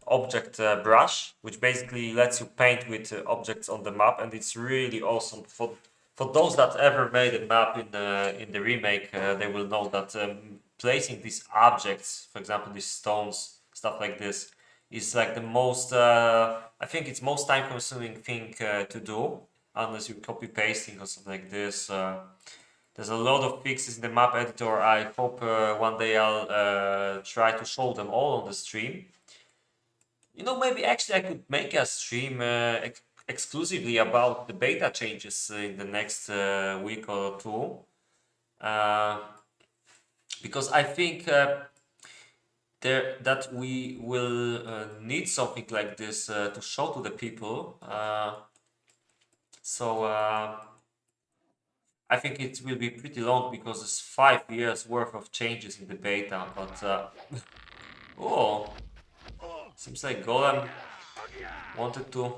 object brush, which basically lets you paint with objects on the map, and it's really awesome. For those that ever made a map in the remake, they will know that placing these objects, for example, these stones, stuff like this, is like the most. I think it's most time-consuming thing to do, unless you're copy pasting or something like this. There's a lot of fixes in the map editor. I hope one day I'll try to show them all on the stream. Maybe actually I could make a stream exclusively about the beta changes in the next week or two. Because I think that we will need something like this to show to the people. So I think it will be pretty long because it's 5 years worth of changes in the beta. But oh, seems like Golem wanted to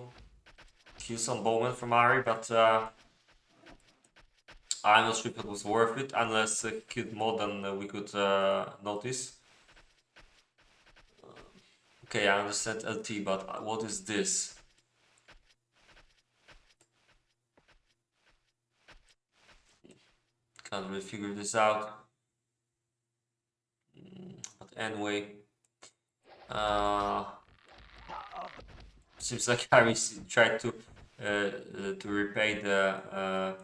kill some bowmen from Ari, but I'm not sure if it was worth it unless he killed more than we could notice. Okay, I understand LT, but what is this? Can't really figure this out. But anyway, seems like Harry tried to repay the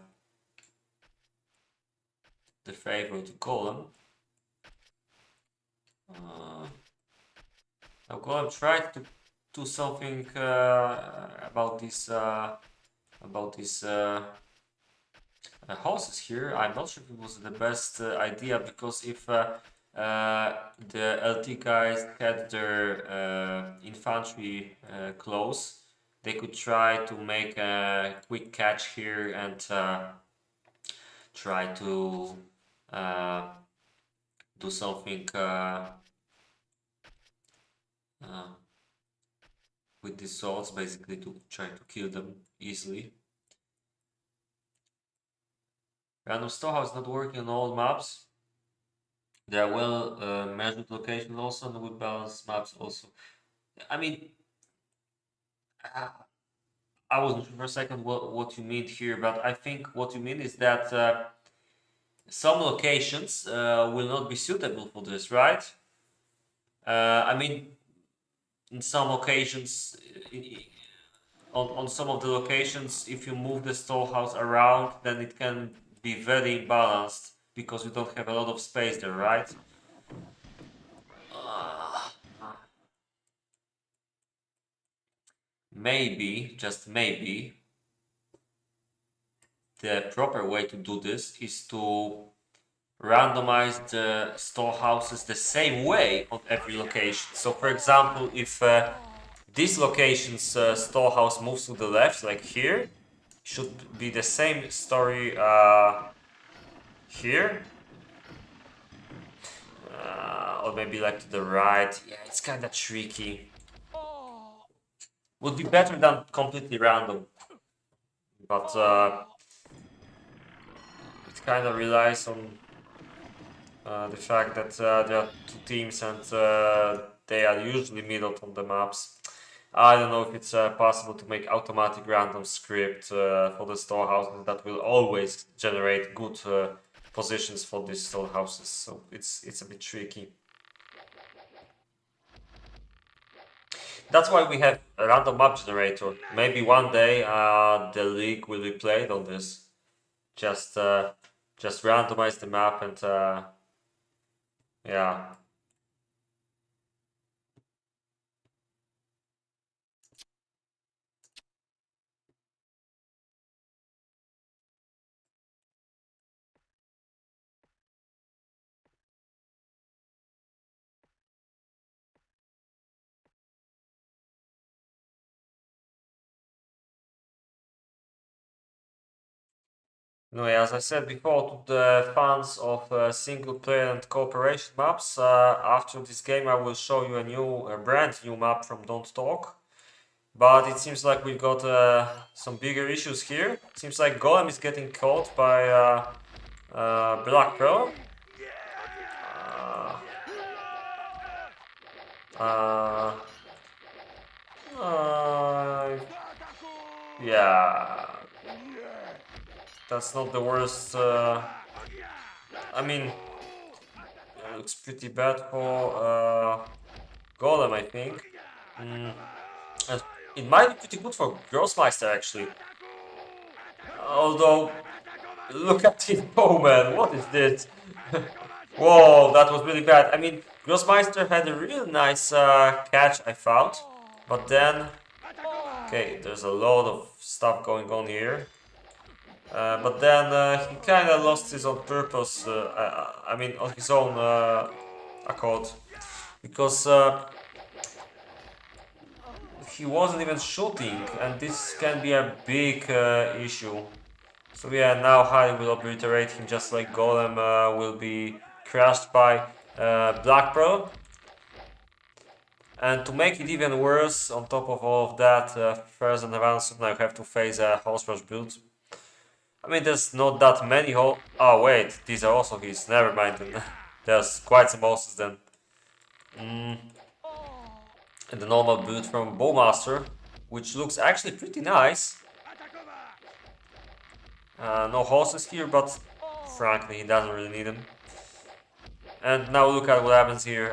favor to Golem. Now Golem tried to do something about these houses here. I'm not sure if it was the best idea, because if the LT guys had their infantry close, they could try to make a quick catch here and try to do something with these swords, basically to try to kill them easily. Random storehouse not working on all maps. There are well measured locations also, and with balanced maps also. I mean, I wasn't sure for a second what you mean here, but I think what you mean is that some locations will not be suitable for this, right? I mean, in some occasions, on some of the locations, if you move the storehouse around, then it can be very imbalanced because you don't have a lot of space there, right? Maybe, just maybe, the proper way to do this is to randomize the storehouses the same way on every location. So for example, if this location's storehouse moves to the left, like here, should be the same story here. Or maybe like to the right. Yeah, it's kind of tricky. Would be better than completely random. But it kind of relies on the fact that there are two teams and they are usually middled on the maps. I don't know if it's possible to make automatic random script for the storehouses that will always generate good positions for these storehouses. So it's a bit tricky. That's why we have a random map generator. Maybe one day the league will be played on this. Just randomize the map and yeah. No, yeah, as I said before, to the fans of single player and cooperation maps, after this game I will show you a brand new map from Don't Talk. But it seems like we've got some bigger issues here. It seems like Golem is getting caught by Black Pearl. Yeah, that's not the worst. I mean, it looks pretty bad for Golem, I think. And it might be pretty good for Grossmeister, actually. Although, look at this bowman, what is this? Whoa, that was really bad. I mean, Grossmeister had a really nice catch, I thought. But then, okay, there's a lot of stuff going on here. But then he kind of lost his own purpose, I mean, on his own accord. because he wasn't even shooting, and this can be a big issue. So yeah, now Harry will obliterate him just like Golem will be crushed by Black Pearl. And to make it even worse, on top of all of that, first and advanced now have to face a Horse Rush build. I mean, there's not that many Oh wait, these are also his, never mind then. There's quite some horses then. And the normal build from Bowmaster, which looks actually pretty nice. No horses here, but frankly, he doesn't really need them. And now look at what happens here.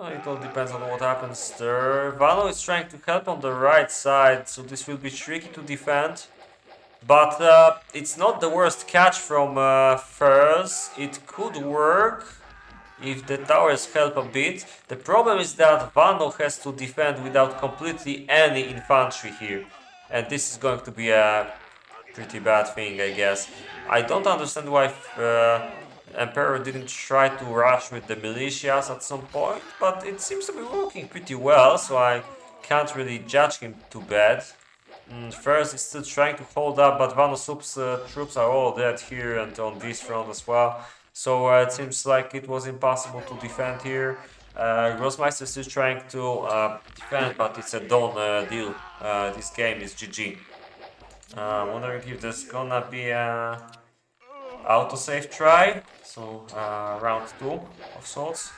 It all depends on what happens there. Vano is trying to help on the right side, so this will be tricky to defend. But it's not the worst catch from Furs. It could work if the towers help a bit. The problem is that Vano has to defend without completely any infantry here. And this is going to be a pretty bad thing, I guess. I don't understand why Emperor didn't try to rush with the militias at some point, but it seems to be working pretty well, so I can't really judge him too bad. First, he's still trying to hold up, but Vanosup's troops are all dead here and on this front as well. So it seems like it was impossible to defend here. Grossmeister is still trying to defend, but it's a done deal. This game is GG. Wondering if there's gonna be a autosave try, so round 2 of sorts.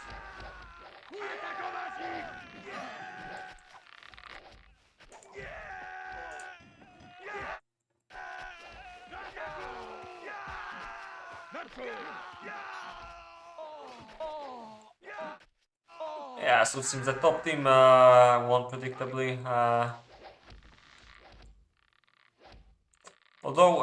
Yeah, so it seems the top team won predictably. Although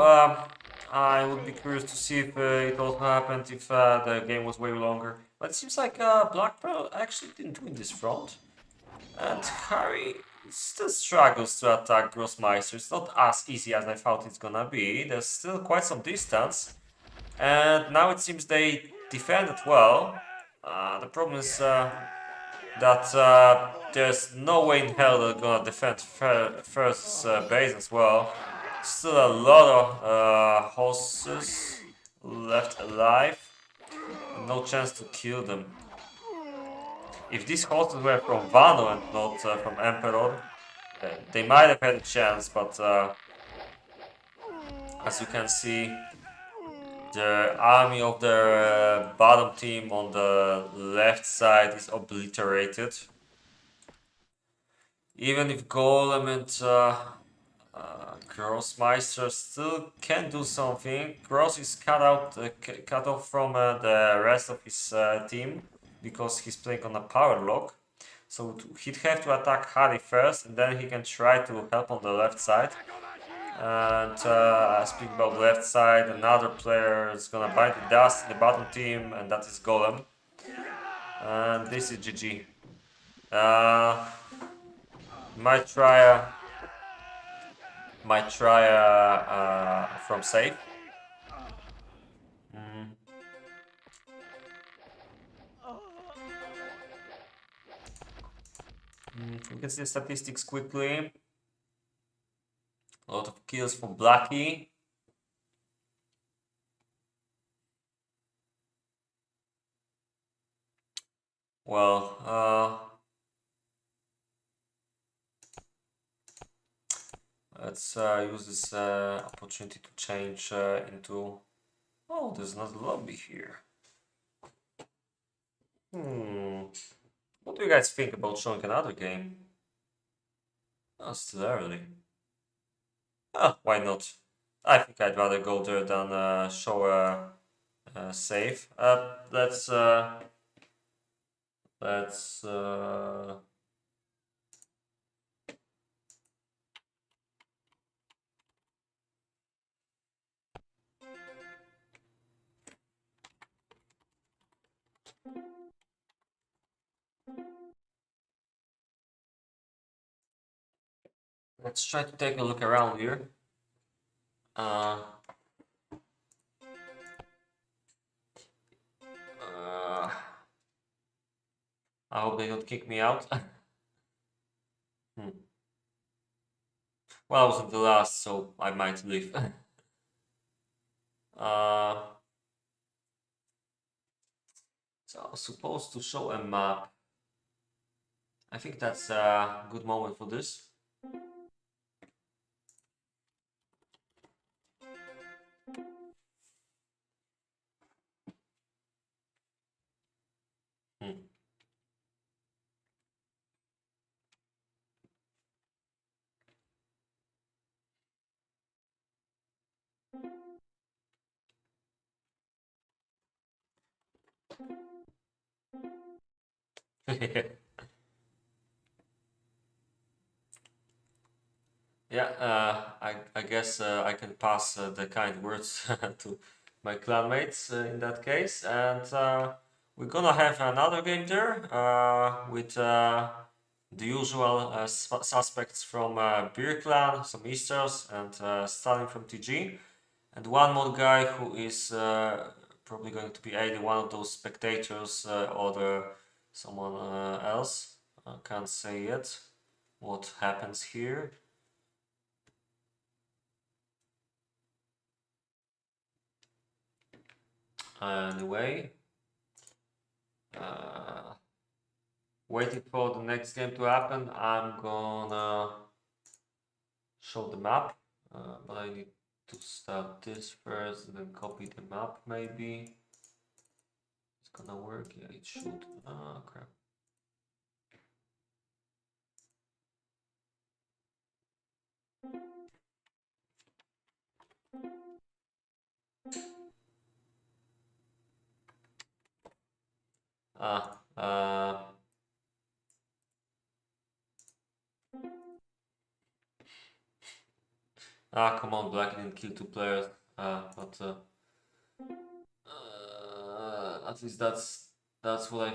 I would be curious to see if it also happened if the game was way longer. But it seems like Black Pearl actually didn't win this front. And Harry still struggles to attack Grossmeister. It's not as easy as I thought it's gonna be. There's still quite some distance. And now it seems they defended well. The problem is that there's no way in hell they're gonna defend first base as well. Still a lot of horses left alive. No chance to kill them. If these horses were from Vano and not from Emperor, they might have had a chance, but as you can see, the army of the bottom team on the left side is obliterated. Even if Golem and Grossmeister still can do something, Gross is cut off from the rest of his team because he's playing on a power lock. So he'd have to attack Harry first, and then he can try to help on the left side. And speaking about the left side, another player is gonna bite the dust in the bottom team, and that is Golem. And this is GG. Might try from safe. We can see the statistics quickly. A lot of kills for Blackie. Well, let's use this opportunity to change into... Oh, there's another lobby here. What do you guys think about showing another game? Oh, still early. Why not? I think I'd rather go there than show a save. Let's try to take a look around here. I hope they don't kick me out. Well, I wasn't the last, so I might leave. So I was supposed to show a map. I think that's a good moment for this. Hmm. Yeah, I guess I can pass the kind words to my clanmates in that case, and we're gonna have another game there with the usual suspects from Beer Clan, some Easters, and Stalin from TG, and one more guy who is probably going to be either one of those spectators or someone else. I can't say yet what happens here. Anyway, uh, waiting for the next game to happen. I'm gonna show the map, but I need to start this first and then copy the map maybe. It's gonna work, yeah, it should. Ah, crap. Ah, come on, Black didn't kill two players. But at least that's what I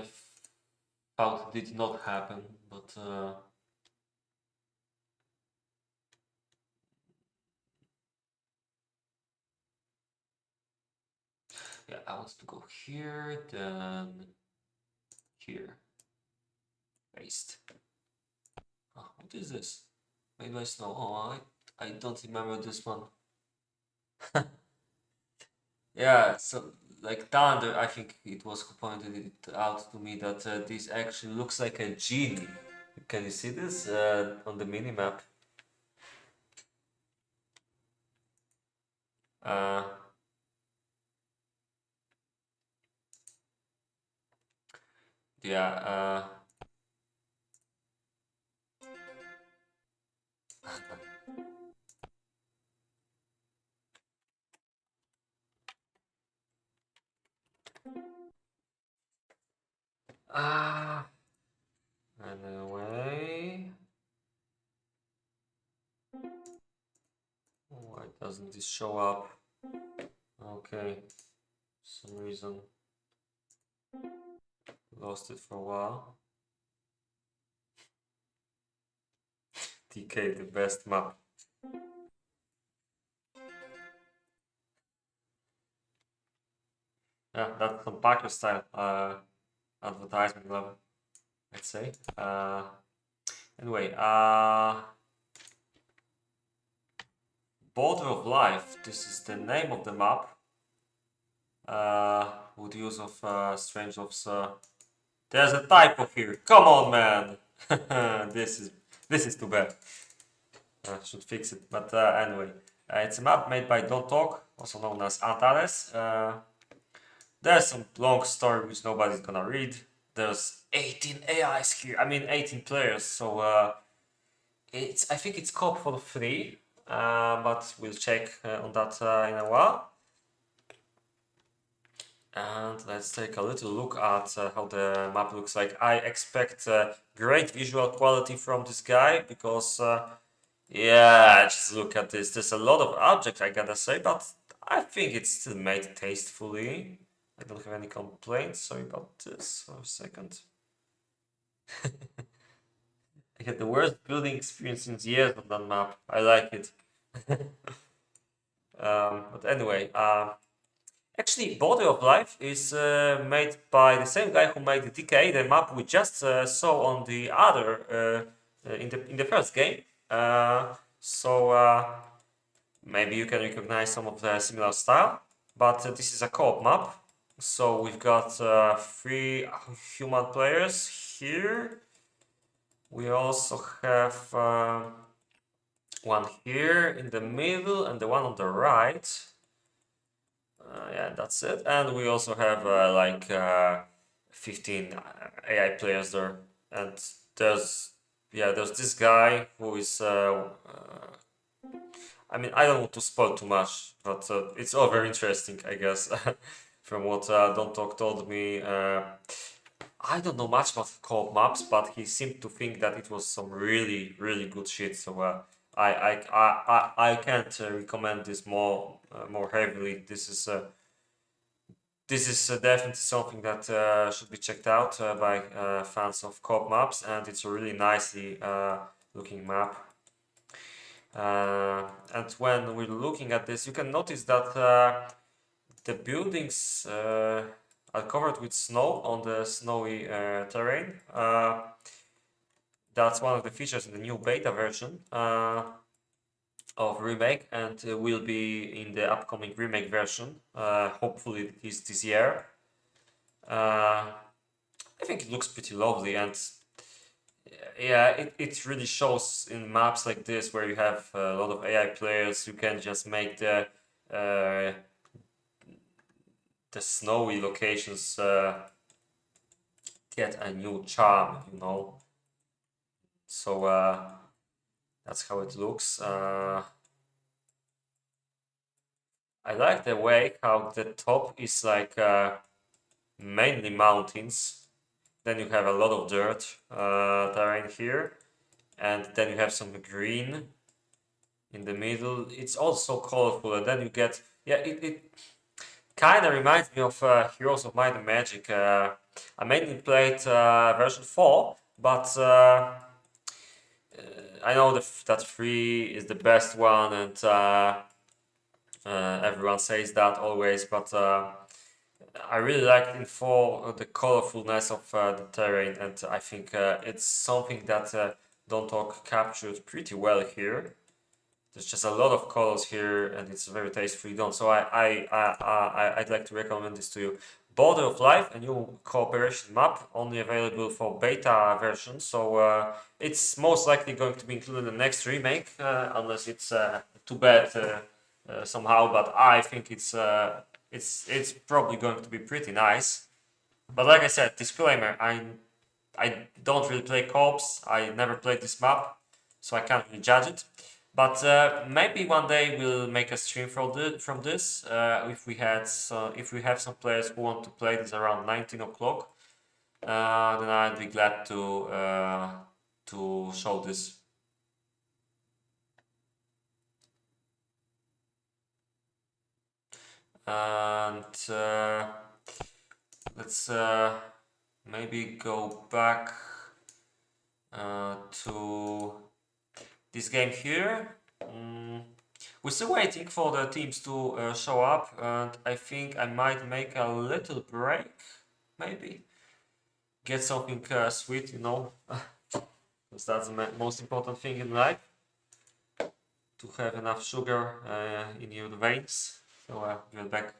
thought did not happen. But yeah, I want to go here, then here. Paste. Oh, what is this? Maybe I snow. Oh, I don't remember this one. Yeah, so like Thunder, I think it was who pointed it out to me that this actually looks like a genie. Can you see this on the minimap? Uh, yeah. Ah. Anyway. Why doesn't this show up? Okay. For some reason lost it for a while. Decay, the best map. Yeah, that's some Packer style advertisement level, I'd say. Anyway, Border of Life, this is the name of the map. With use of Strange Ops. There's a typo here. Come on, man. This is too bad. I should fix it. But anyway, it's a map made by Don't Talk, also known as Antares. There's some long story which nobody's gonna read. There's 18 AIs here. I mean 18 players. So I think it's co-op for free. But we'll check on that in a while. And let's take a little look at how the map looks like. I expect great visual quality from this guy because, yeah, just look at this. There's a lot of objects, I gotta say, but I think it's still made tastefully. I don't have any complaints. Sorry about this for a second. I had the worst building experience in years on that map. I like it. But anyway, Actually, Body of Life is made by the same guy who made the Decay, the map we just saw on the other in the first game. So maybe you can recognize some of the similar style, but this is a co-op map. So we've got 3 human players here. We also have one here in the middle and the one on the right. Yeah, that's it. And we also have 15 AI players there. And there's there's this guy who is I mean, I don't want to spoil too much, but it's all very interesting, I guess, from what Don't Talk told me. I don't know much about co-op maps, but he seemed to think that it was some really, really good shit. So I can't recommend this more heavily. This is definitely something that should be checked out by fans of co-op maps, and it's a really nicely looking map. And when we're looking at this, you can notice that the buildings are covered with snow on the snowy terrain. That's one of the features in the new beta version of Remake, and will be in the upcoming Remake version, hopefully this year. I think it looks pretty lovely, and yeah, it really shows in maps like this where you have a lot of AI players. You can just make uh, the snowy locations get a new charm, you know. So that's how it looks. I like the way how the top is like mainly mountains. Then you have a lot of dirt terrain here, and then you have some green in the middle. It's also colorful, and then you get it kind of reminds me of Heroes of Might and Magic. I mainly played version 4, but I know that 3 is the best one, and everyone says that always, but I really liked in 4 the colorfulness of the terrain, and I think it's something that Don't Talk captured pretty well here. There's just a lot of colors here, and it's very tastefully done. So I'd like to recommend this to you. Border of Life, a new cooperation map, only available for beta version. So it's most likely going to be included in the next remake, unless it's too bad somehow. But I think it's probably going to be pretty nice. But like I said, disclaimer: I don't really play co-ops. I never played this map, so I can't really judge it. But maybe one day we'll make a stream from this. If we have some players who want to play this around 19 o'clock, then I'd be glad to show this. And let's maybe go back to this game here. We're still waiting for the teams to show up, and I think I might make a little break, maybe. Get something sweet, you know, because that's the most important thing in life, to have enough sugar in your veins. So get back.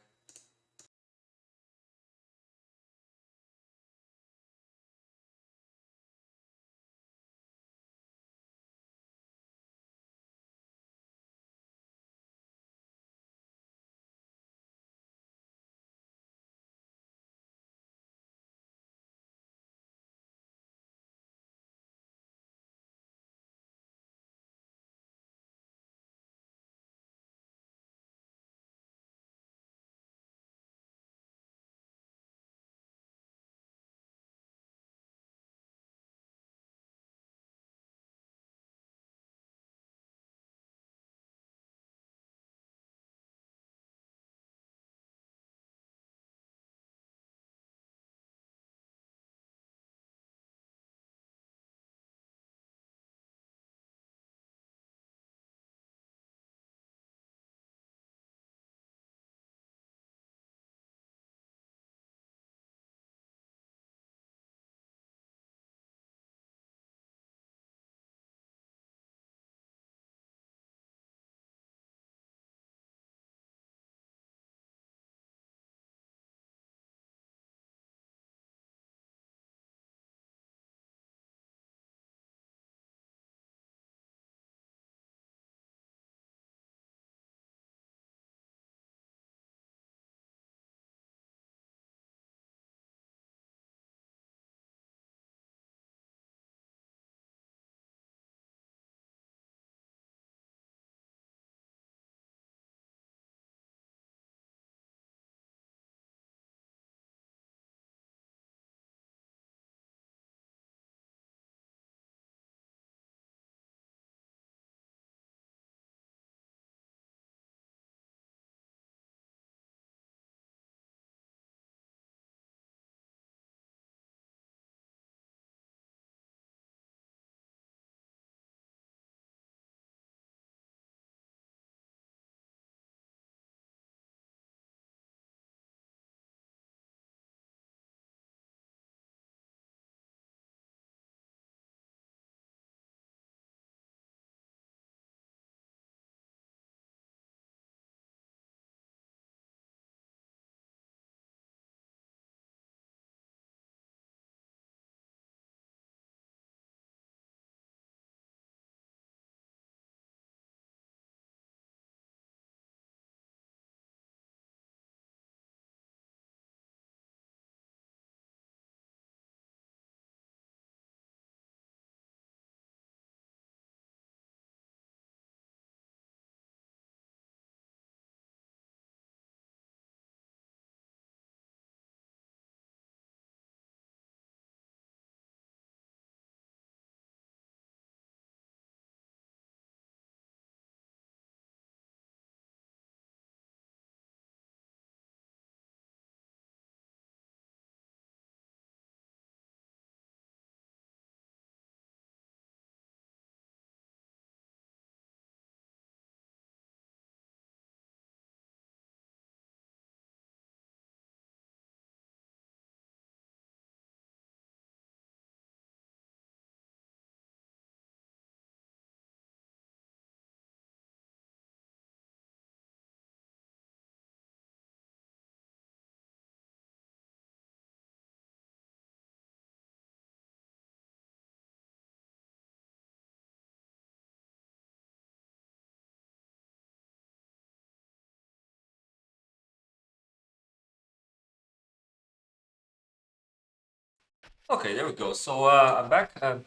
Okay, there we go. So I'm back and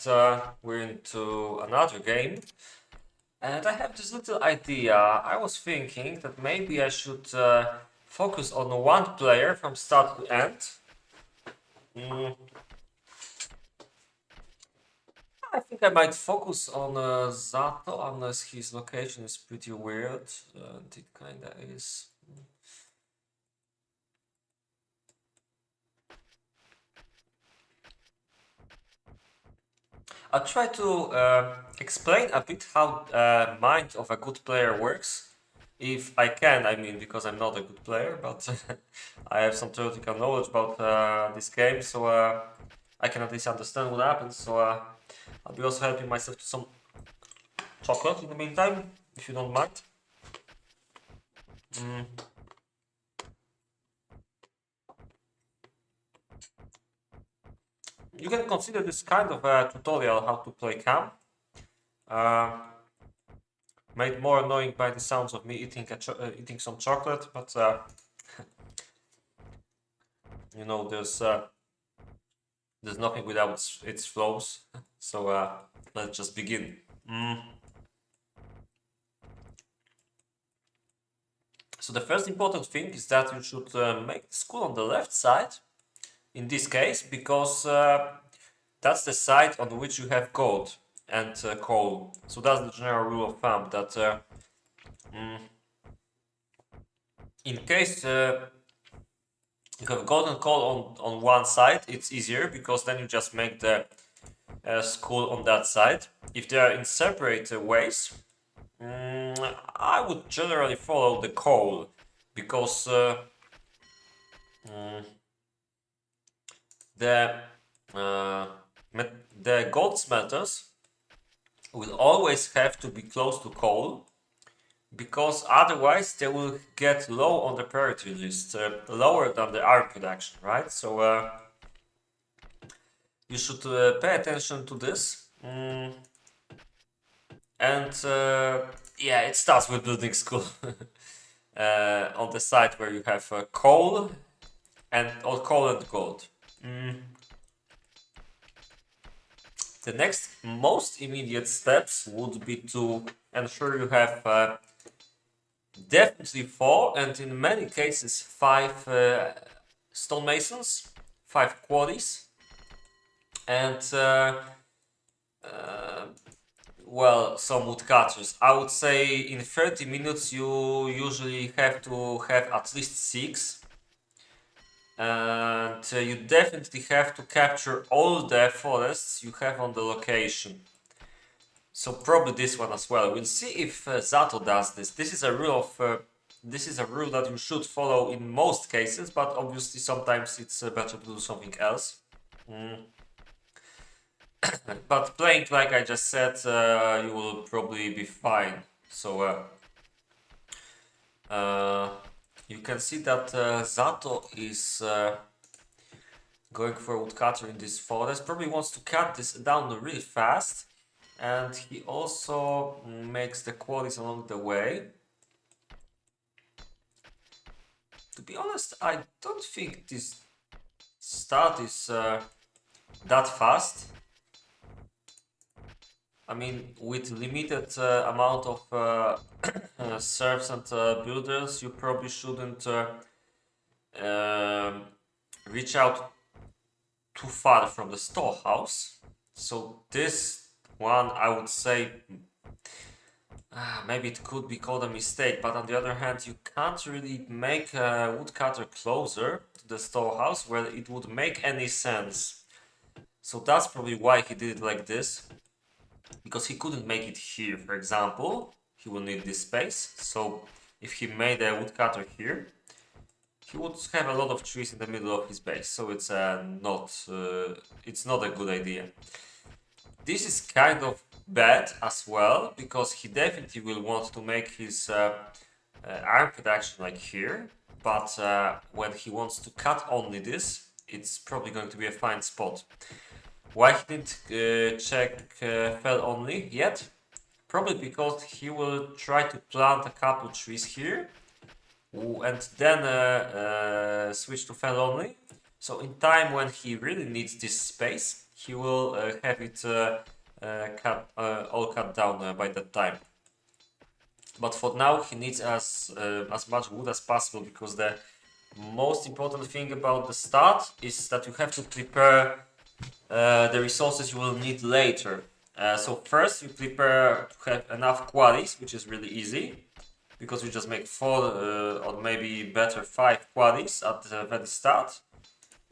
we're into another game. And I have this little idea. I was thinking that maybe I should focus on one player from start to end. Mm, I think I might focus on Zato, unless his location is pretty weird. And it kinda is. I'll try to explain a bit how mind of a good player works. If I can, I mean, because I'm not a good player, but I have some theoretical knowledge about this game, so I can at least understand what happens. So I'll be also helping myself to some chocolate in the meantime, if you don't mind. Mm. You can consider this kind of a tutorial how to play KaM. Uh, Made more annoying by the sounds of me eating some chocolate, but you know, there's nothing without its flaws. So let's just begin. Mm. So the first important thing is that you should make the school on the left side, in this case, because that's the side on which you have gold and coal. So that's the general rule of thumb, that mm, in case you have gold and coal on one side, it's easier because then you just make the school on that side. If they are in separate ways, I would generally follow the coal because mm, the uh, the gold smelters will always have to be close to coal, because otherwise they will get low on the priority list, lower than the iron production, right? So you should pay attention to this. And yeah, it starts with building school on the side where you have coal or coal and gold. The next most immediate steps would be to ensure you have definitely 4, and in many cases 5 stonemasons, 5 quarries, and well, some woodcutters. I would say in 30 minutes you usually have to have at least 6. And you definitely have to capture all the forests you have on the location. So probably this one as well. We'll see if Zato does this. This is a rule of this is a rule that you should follow in most cases, but obviously sometimes it's better to do something else. But playing like I just said, you will probably be fine. So you can see that Zato is going for a woodcutter in this forest. Probably wants to cut this down really fast. And he also makes the quarries along the way. To be honest, I don't think this start is that fast. I mean, with limited amount of serfs and builders, you probably shouldn't reach out too far from the storehouse. So this one, I would say, maybe it could be called a mistake, but on the other hand, you can't really make a woodcutter closer to the storehouse where it would make any sense. So that's probably why he did it like this, because he couldn't make it here, for example. He will need this space. So if he made a woodcutter here, he would have a lot of trees in the middle of his base. So it's not a good idea. This is kind of bad as well, because he definitely will want to make his iron production like here, but when he wants to cut only this, it's probably going to be a fine spot. Why he didn't check fell only yet? Probably because he will try to plant a couple trees here and then switch to fell only. So in time when he really needs this space, he will have it all cut down by that time. But for now, he needs as much wood as possible, because the most important thing about the start is that you have to prepare the resources you will need later. So first you prepare to have enough quarries, which is really easy, because you just make 4 or maybe better 5 quarries at the very start.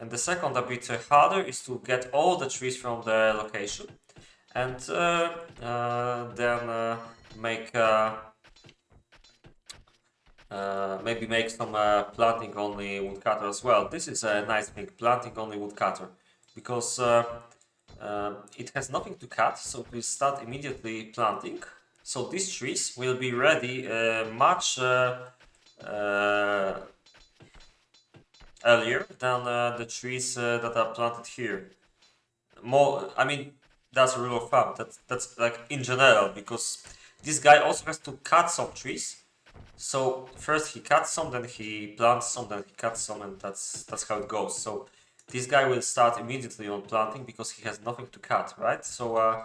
And the second, a bit harder, is to get all the trees from the location, and then make maybe make some planting only woodcutter as well. This is a nice thing, planting only woodcutter, because it has nothing to cut, so we start immediately planting. So these trees will be ready much earlier than the trees that are planted here. More, I mean, that's a rule of thumb. That's like in general, because this guy also has to cut some trees. So first he cuts some, then he plants some, then he cuts some, and that's how it goes. So this guy will start immediately on planting because he has nothing to cut, right? So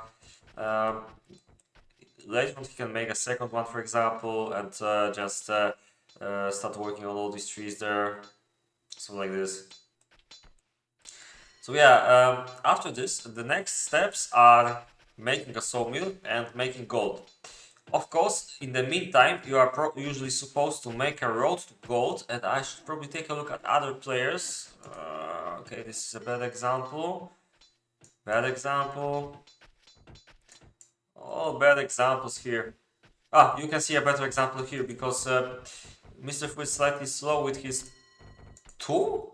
later on he can make a second one, for example, and just start working on all these trees there, something like this. So yeah, after this, the next steps are making a sawmill and making gold. Of course, in the meantime, you are usually supposed to make a road to gold, and I should probably take a look at other players. Okay, this is a bad example. Bad example. All bad examples here. Ah, you can see a better example here, because Mr. Fu is slightly slow with his two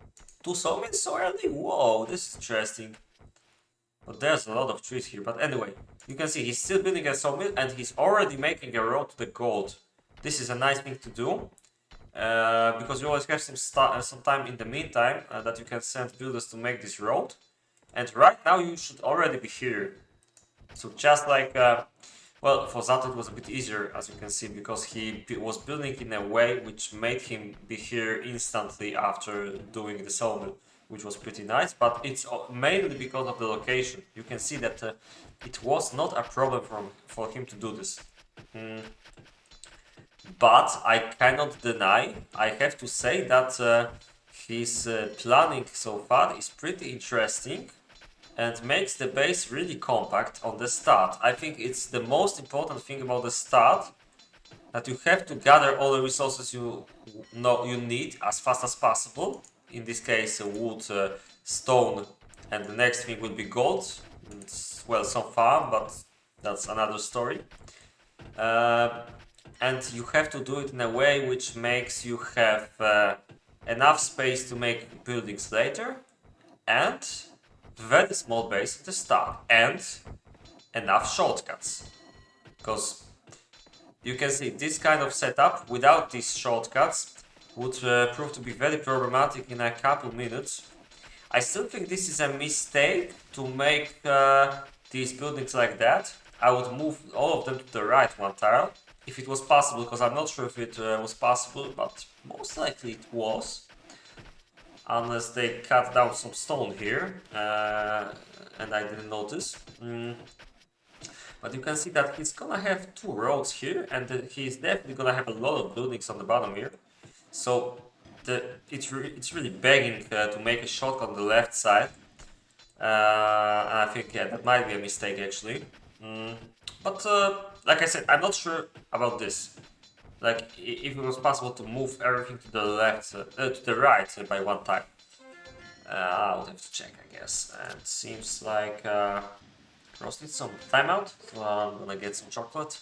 sawmills so early. Whoa, this is interesting. But there's a lot of trees here. But anyway, you can see he's still building a sawmill, and he's already making a road to the gold. This is a nice thing to do, because you always have some time in the meantime that you can send builders to make this road. And right now you should already be here. So just like, well, for Zato it was a bit easier, as you can see, because he was building in a way which made him be here instantly after doing the sawmill, which was pretty nice. But it's mainly because of the location. You can see that it was not a problem for him to do this. But I cannot deny, I have to say that his planning so far is pretty interesting and makes the base really compact on the start. I think it's the most important thing about the start, that you have to gather all the resources you need as fast as possible. In this case, wood, stone, and the next thing will be gold. Well, some farm, but that's another story. And you have to do it in a way which makes you have enough space to make buildings later, and very small base at the start, and enough shortcuts. Because you can see this kind of setup without these shortcuts would prove to be very problematic in a couple minutes. I still think this is a mistake to make these buildings like that. I would move all of them to the right one tile, if it was possible, because I'm not sure if it was possible, but most likely it was. Unless they cut down some stone here, and I didn't notice. But you can see that he's gonna have 2 roads here, and he's definitely gonna have a lot of buildings on the bottom here. So it's really begging to make a shortcut on the left side. And I think, yeah, that might be a mistake actually. But like I said, I'm not sure about this. Like, if it was possible to move everything to the left, to the right by one time. I would have to check, I guess. And seems like Cross needs some timeout, so I'm gonna get some chocolate.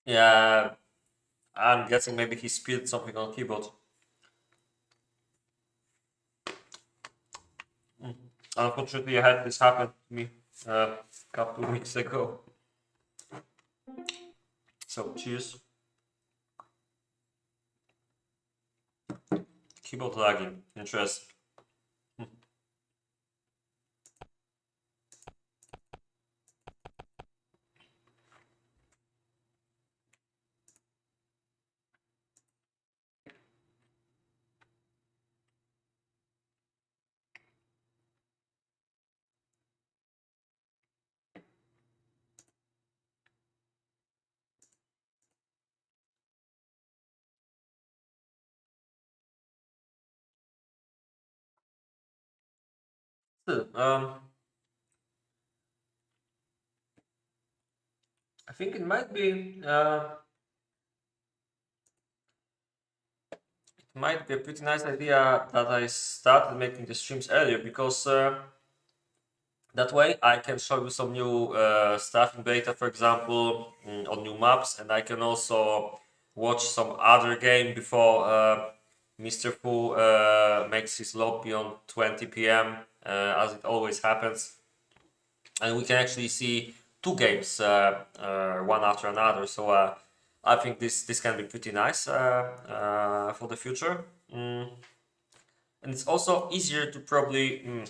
Yeah, I'm guessing maybe he spilled something on keyboard. Unfortunately, I had this happen to me a couple of weeks ago. So, cheers. Keyboard lagging. Interesting. Still, I think it might be a pretty nice idea that I started making the streams earlier, because that way I can show you some new stuff in beta, for example, on new maps, and I can also watch some other game before Mr. Fu makes his lobby on 20 p.m. As it always happens, and we can actually see two games one after another. So I think this can be pretty nice for the future. And it's also easier to probably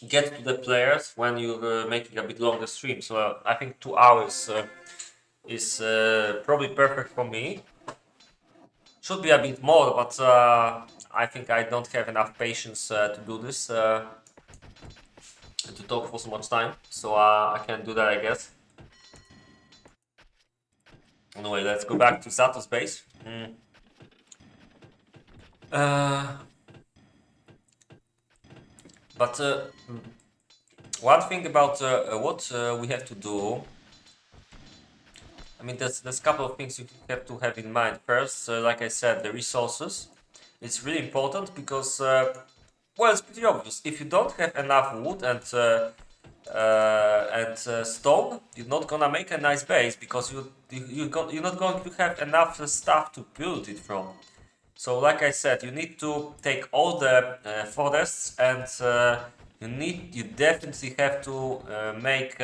get to the players when you're making a bit longer stream. So I think 2 hours is probably perfect for me. Should be a bit more, but I think I don't have enough patience to do this, to talk for so much time. So I can do that, I guess. Anyway, let's go back to Sato's base. But one thing about what we have to do, I mean, there's a couple of things you have to have in mind. First, like I said, the resources. It's really important because, well, it's pretty obvious. If you don't have enough wood and stone, you're not gonna make a nice base, because you're not going to have enough stuff to build it from. So, like I said, you need to take all the forests, and you definitely have to make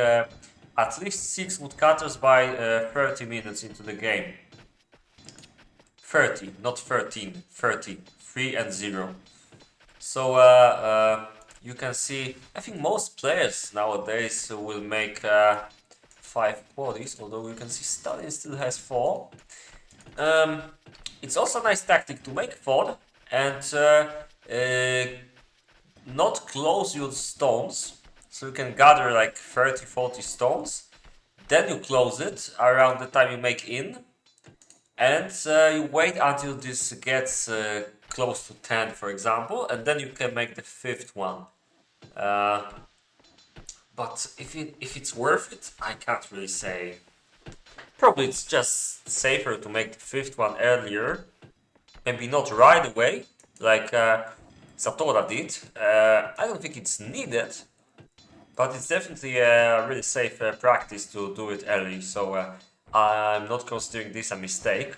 at least 6 woodcutters by 30 minutes into the game. 30, not 13, 30, 3 and 0. So you can see, I think most players nowadays will make 5 quarries, although you can see Stalin still has 4. It's also a nice tactic to make 4 and not close your stones, so you can gather like 30-40 stones, then you close it around the time you make in, and you wait until this gets close to 10, for example, and then you can make the 5th one. But if it's worth it, I can't really say. Probably it's just safer to make the 5th one earlier, maybe not right away, like Satora did. I don't think it's needed, but it's definitely a really safe practice to do it early, so I'm not considering this a mistake.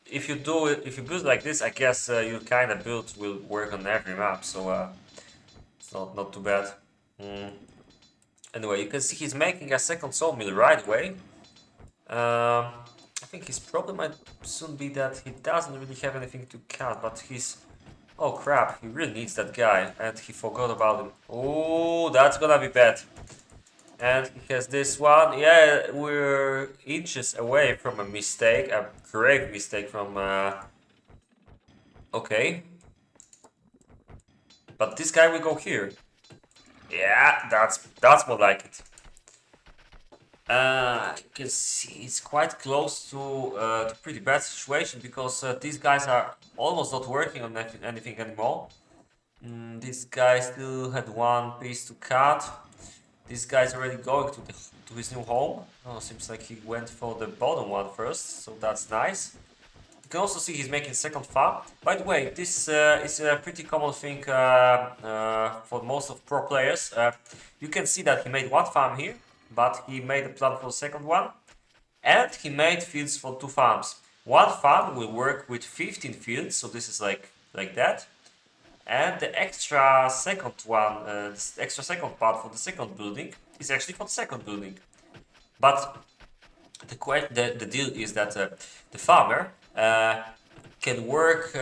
If you build like this, I guess your kind of build will work on every map, so it's not too bad. Anyway, you can see he's making a second sawmill right away. I think his problem might soon be that he doesn't really have anything to cut, but he's... Oh crap, he really needs that guy, and he forgot about him. Oh, that's gonna be bad. And he has this one. Yeah, we're inches away from a mistake, a grave mistake from... Okay. But this guy will go here. Yeah, that's more like it. You can see it's quite close to a pretty bad situation, because these guys are almost not working on anything anymore. This guy still had one piece to cut. This guy's already going to his new home. Oh, seems like he went for the bottom one first, so that's nice. You can also see he's making second farm. By the way, this is a pretty common thing for most of pro players. You can see that he made one farm here, but he made a plan for the second one, and he made fields for 2 farms. One farm will work with 15 fields, so this is like that. and the extra second one, this extra second part for the second building is actually for the second building. But the deal is that the farmer can work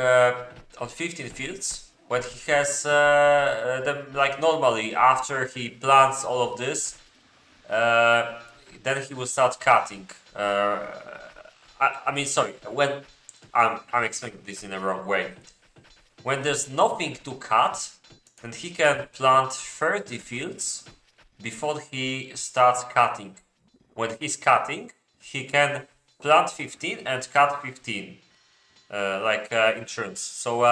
on 15 fields when he has them like normally. After he plants all of this, then he will start cutting. I mean, sorry, when I'm explaining this in the wrong way. When there's nothing to cut, then he can plant 30 fields before he starts cutting. When he's cutting, he can plant 15 and cut 15, like in turns. So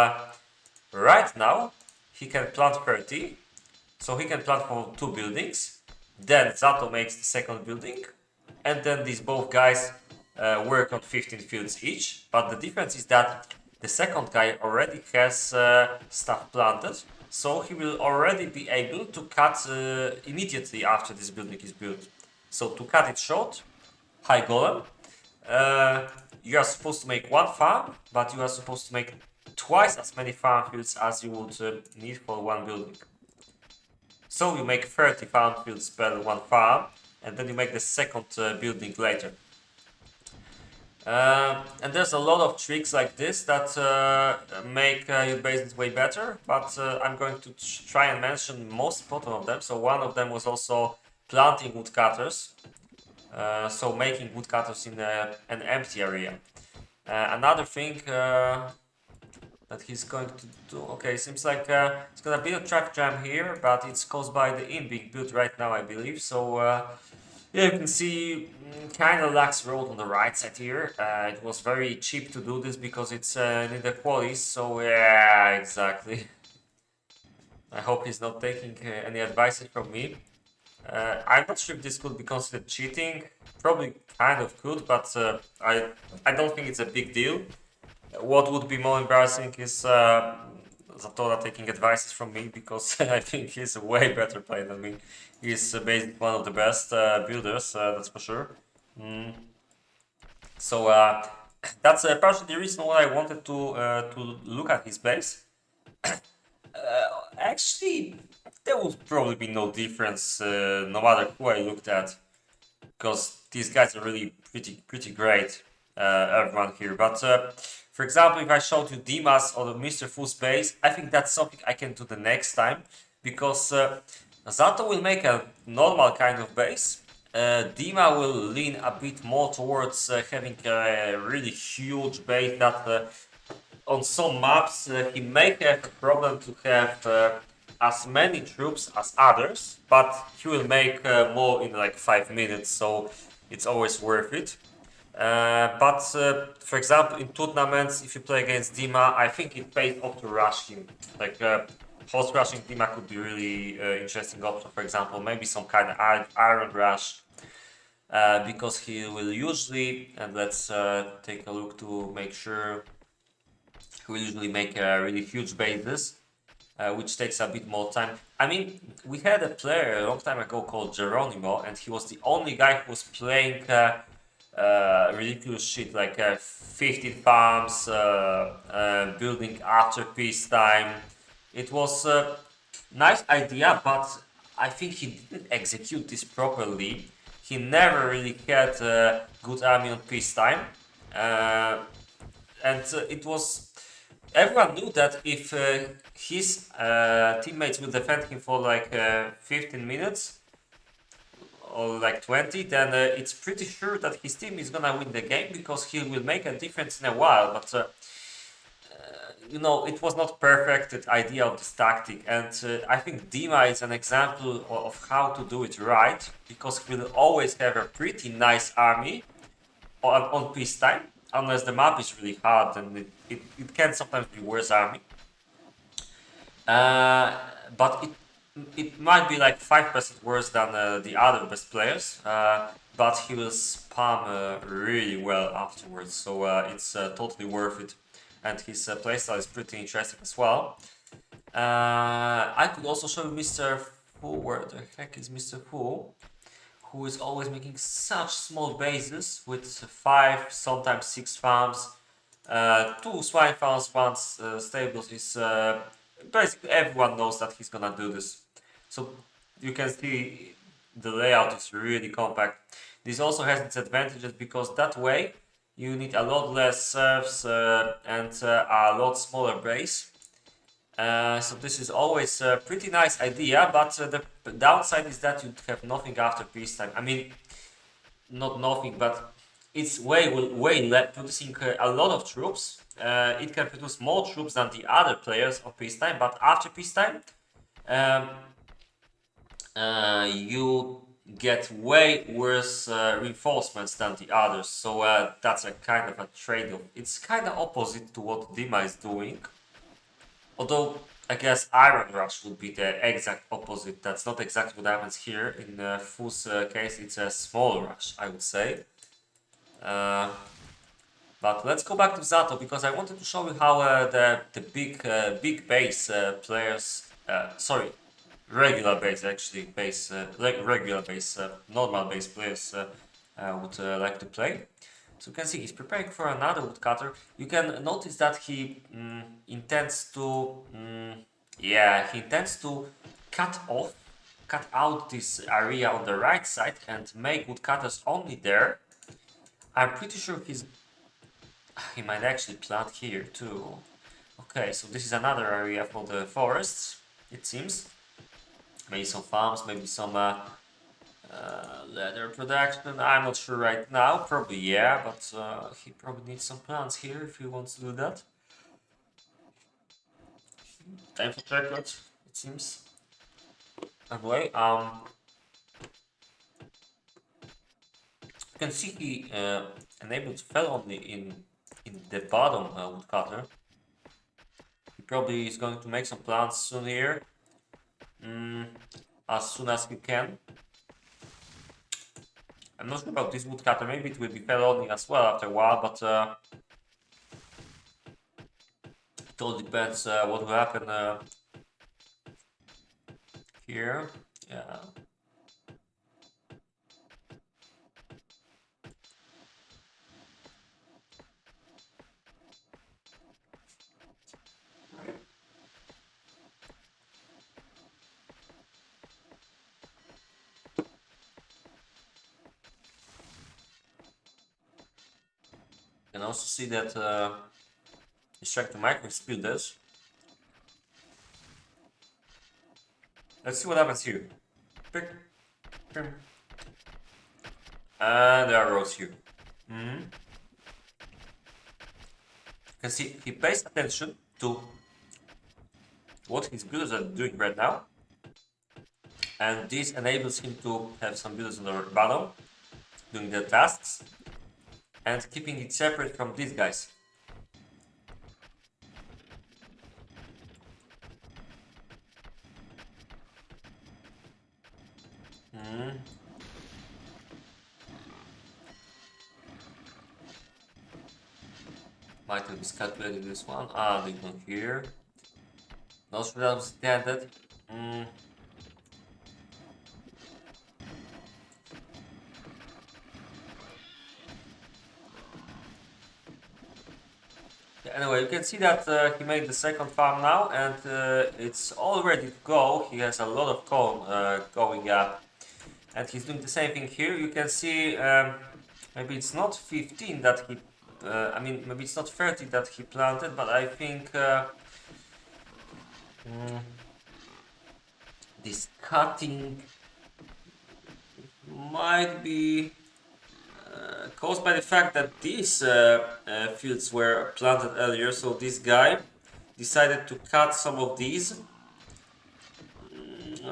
right now, he can plant 30, so he can plant for 2 buildings. Then Zato makes the second building, and then these both guys work on 15 fields each. But the difference is that the second guy already has stuff planted, so he will already be able to cut immediately after this building is built. So to cut it short, hi Golem, you are supposed to make 1 farm, but you are supposed to make twice as many farm fields as you would need for 1 building. So you make 30 farm fields per 1 farm, and then you make the second building later. And there's a lot of tricks like this that make your bases way better, but I'm going to try and mention most important of them. So one of them was also planting woodcutters, so making woodcutters in an empty area. Another thing that he's going to do, okay, seems like it's gonna be a traffic jam here, but it's caused by the inn being built right now, I believe. So yeah, you can see kind of lax road on the right side here. It was very cheap to do this because it's in the quarries, so yeah, exactly. I hope he's not taking any advices from me. I'm not sure if this could be considered cheating. Probably kind of could, but I don't think it's a big deal. What would be more embarrassing is Zatora taking advices from me, because I think he's a way better player than me. He's basically one of the best builders, that's for sure. So that's partially the reason why I wanted to look at his base. Actually, there would probably be no difference no matter who I looked at, because these guys are really pretty great, everyone here. But for example, if I showed you Dimas or Mr. Fu's base, I think that's something I can do the next time, because Zato will make a normal kind of base. Dima will lean a bit more towards having a really huge base that on some maps he may have a problem to have as many troops as others, but he will make more in like 5 minutes, so it's always worth it. But for example, in tournaments, if you play against Dima, I think it pays off to rush him. Like horse rushing Dima could be really interesting option. For example, maybe some kind of iron rush, because he will usually, and let's take a look to make sure, he will usually make really huge bases, which takes a bit more time. I mean, we had a player a long time ago called Geronimo, and he was the only guy who was playing ridiculous shit like 15 farms, building after peacetime. It was a nice idea, but I think he didn't execute this properly. He never really had a good army on peacetime, and it was, everyone knew that if his teammates will defend him for like 15 minutes or like 20, then it's pretty sure that his team is gonna win the game, because he will make a difference in a while. But you know, it was not perfect, the idea of this tactic, and I think Dima is an example of how to do it right, because he will always have a pretty nice army on peacetime, unless the map is really hard, and it can sometimes be worse army. But it might be like 5% worse than the other best players, but he will spam really well afterwards, so it's totally worth it. And his playstyle is pretty interesting as well. I could also show you Mr. Fu. Where the heck is Mr. Fu? Who is always making such small bases with 5, sometimes 6 farms, 2 swine farms, 1 stables is basically everyone knows that he's gonna do this. So you can see the layout is really compact. This also has its advantages because that way you need a lot less serves and a lot smaller base. So this is always a pretty nice idea, but the downside is that you have nothing after peacetime. I mean, not nothing, but it's way producing a lot of troops. It can produce more troops than the other players of peacetime, but after peacetime, um, you get way worse reinforcements than the others. So that's a kind of a trade-off. It's kind of opposite to what Dima is doing. Although I guess Iron Rush would be the exact opposite. That's not exactly what happens here. In Fu's case, it's a small rush, I would say. But let's go back to Zato because I wanted to show you how the big base players, sorry, regular base actually base like regular base normal base players would like to play. So you can see he's preparing for another woodcutter. You can notice that he intends to he intends to cut out this area on the right side and make woodcutters only there. I'm pretty sure he might actually plant here too. Okay, so this is another area for the forests, it seems. Maybe some farms, maybe some leather production. I'm not sure right now. Probably yeah, but he probably needs some plants here if he wants to do that. Time for chocolate, it seems. Anyway, you can see he enabled fell only in the bottom woodcutter. He probably is going to make some plants soon here. As soon as he can. I'm not sure about this woodcutter, maybe it will be fell only as well after a while, but it all depends what will happen here. Yeah. You can also see that he's trying to micro speed this. Let's see what happens here. Pick. And there are roads here. You can see he pays attention to what his builders are doing right now. And this enables him to have some builders on the bottom doing their tasks and keeping it separate from these guys. Might have miscalculated this one. Ah, they go here. Not sure that was intended. Yeah, anyway, you can see that he made the second farm now, and it's all ready to go. He has a lot of corn going up, and he's doing the same thing here. You can see maybe it's not 15 that he I mean, maybe it's not 30 that he planted, but I think this cutting might be caused by the fact that these fields were planted earlier, so this guy decided to cut some of these.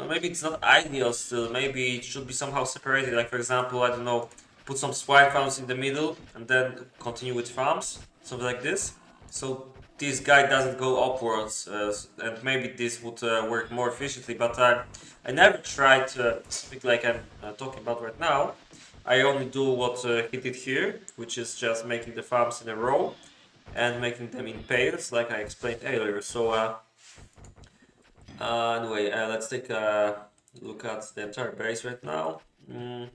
Maybe it's not ideal still, maybe it should be somehow separated, like for example, I don't know, put some swine farms in the middle and then continue with farms, something like this. So this guy doesn't go upwards, and maybe this would work more efficiently, but I never tried something like I'm talking about right now. I only do what he did here, which is just making the farms in a row and making them in pairs, like I explained earlier. So anyway, let's take a look at the entire base right now. You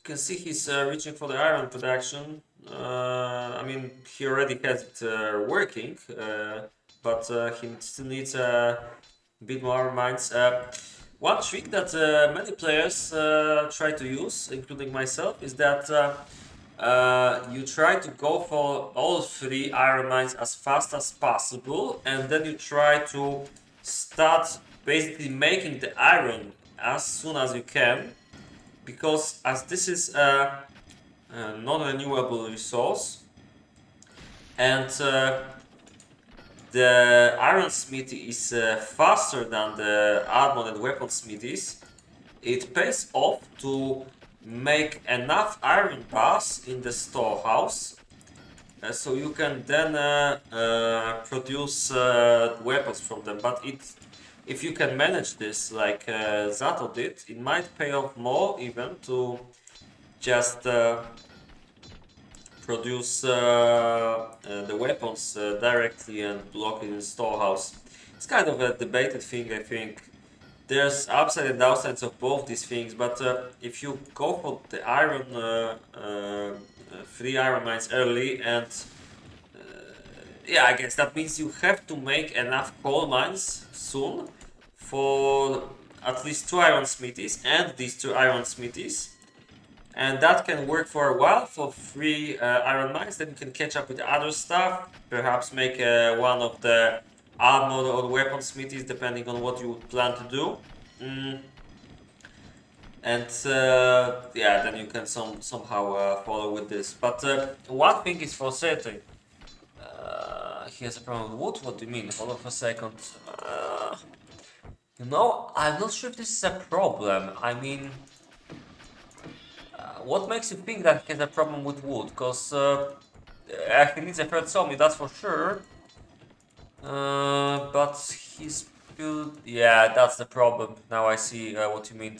can see he's reaching for the iron production. I mean, he already has it working. but he still needs a bit more iron mines. One trick that many players try to use, including myself, is that you try to go for all 3 iron mines as fast as possible, and then you try to start basically making the iron as soon as you can, because as this is a non-renewable resource, and the iron smithy is faster than the armor and weapon smithies, it pays off to make enough iron bars in the storehouse, so you can then produce weapons from them. But if you can manage this like Zato did, it might pay off more even to just produce the weapons directly and block it in the storehouse. It's kind of a debated thing, I think. There's upside and downsides of both these things, but if you go for the iron, 3 iron mines early, and yeah, I guess that means you have to make enough coal mines soon for at least 2 iron smithies and these 2 iron smithies. And that can work for a while for 3 iron mines. Then you can catch up with other stuff. Perhaps make one of the armor or weapon smithies, depending on what you plan to do. And yeah, then you can somehow follow with this. But one thing is for certain. He has a problem with wood? What do you mean? Hold on for a second. You know, I'm not sure if this is a problem. I mean, what makes you think that he has a problem with wood? Because he needs a third sawmill, that's for sure. But he's build. Yeah, that's the problem. Now I see what you mean.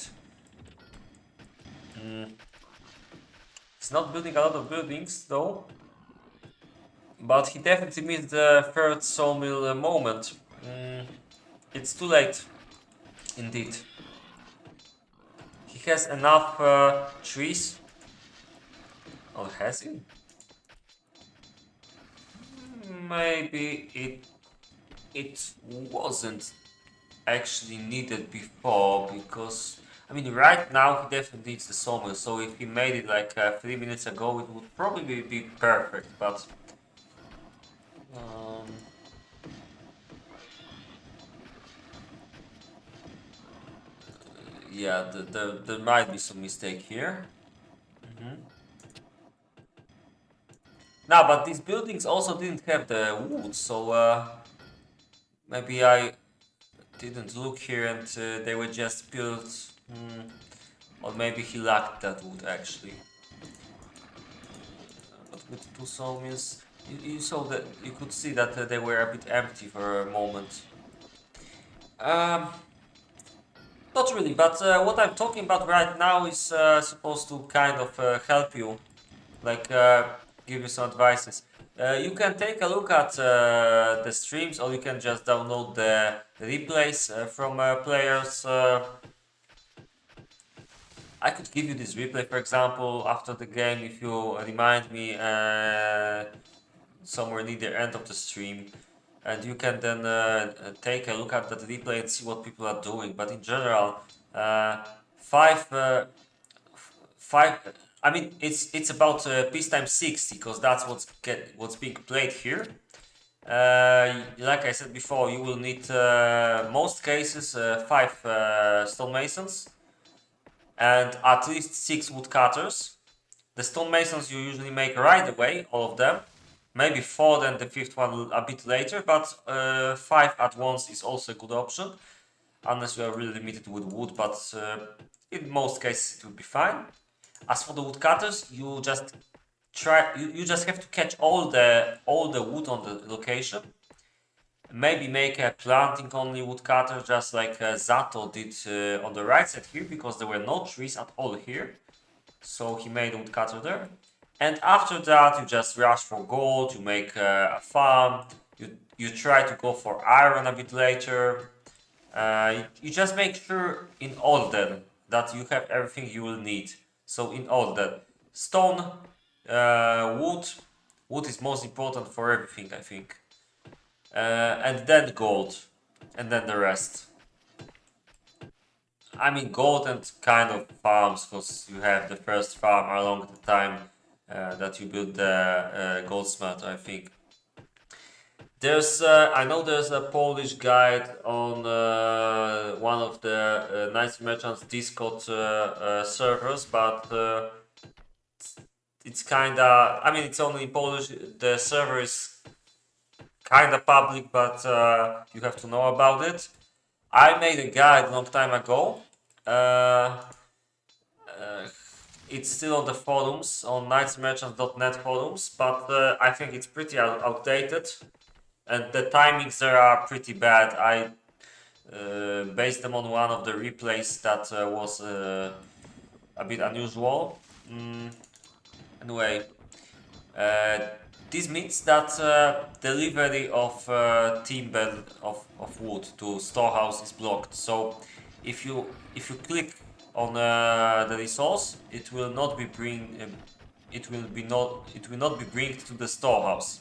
He's not building a lot of buildings though. But he definitely missed the third sawmill moment. It's too late, indeed. He has enough trees. Or has he? Maybe it wasn't actually needed before, because I mean right now he definitely needs the sawmill. So if he made it like 3 minutes ago, it would probably be perfect. But yeah, there might be some mistake here. No, but these buildings also didn't have the wood, so maybe I didn't look here and they were just built. Or maybe he lacked that wood actually. But with 2 sawmills, you saw that you could see that they were a bit empty for a moment. Not really, but what I'm talking about right now is supposed to kind of help you, like give you some advices. You can take a look at the streams, or you can just download the replays from players. I could give you this replay, for example, after the game if you remind me somewhere near the end of the stream. And you can then take a look at that replay and see what people are doing. But in general, five. I mean, it's about peacetime 60, because that's what's being played here. Like I said before, you will need most cases 5 stonemasons and at least 6 woodcutters. The stonemasons you usually make right away, all of them. Maybe 4, then the 5th one a bit later, but 5 at once is also a good option, unless you are really limited with wood, but in most cases it will be fine. As for the woodcutters, you just you just have to catch all the wood on the location. Maybe make a planting only woodcutter, just like Zato did on the right side here, because there were no trees at all here. So he made a woodcutter there. And after that, you just rush for gold, you make a farm, you try to go for iron a bit later. You just make sure in Olden that you have everything you will need. So in Olden, stone, wood is most important for everything, I think. and then gold, and then the rest. I mean gold and kind of farms, because you have the first farm along the time that you build the gold smelter, I think. There's, I know there's a Polish guide on one of the Knights Merchants Discord servers, but it's kinda, I mean, it's only in Polish. The server is kinda public, but you have to know about it. I made a guide a long time ago. It's still on the forums, on knightsmerchants.net forums, but I think it's pretty outdated. And the timings there are pretty bad. I based them on one of the replays that was a bit unusual. Anyway, this means that delivery of timber of wood to storehouse is blocked. So if you click on the resource, it will not be it will not be bring to the storehouse.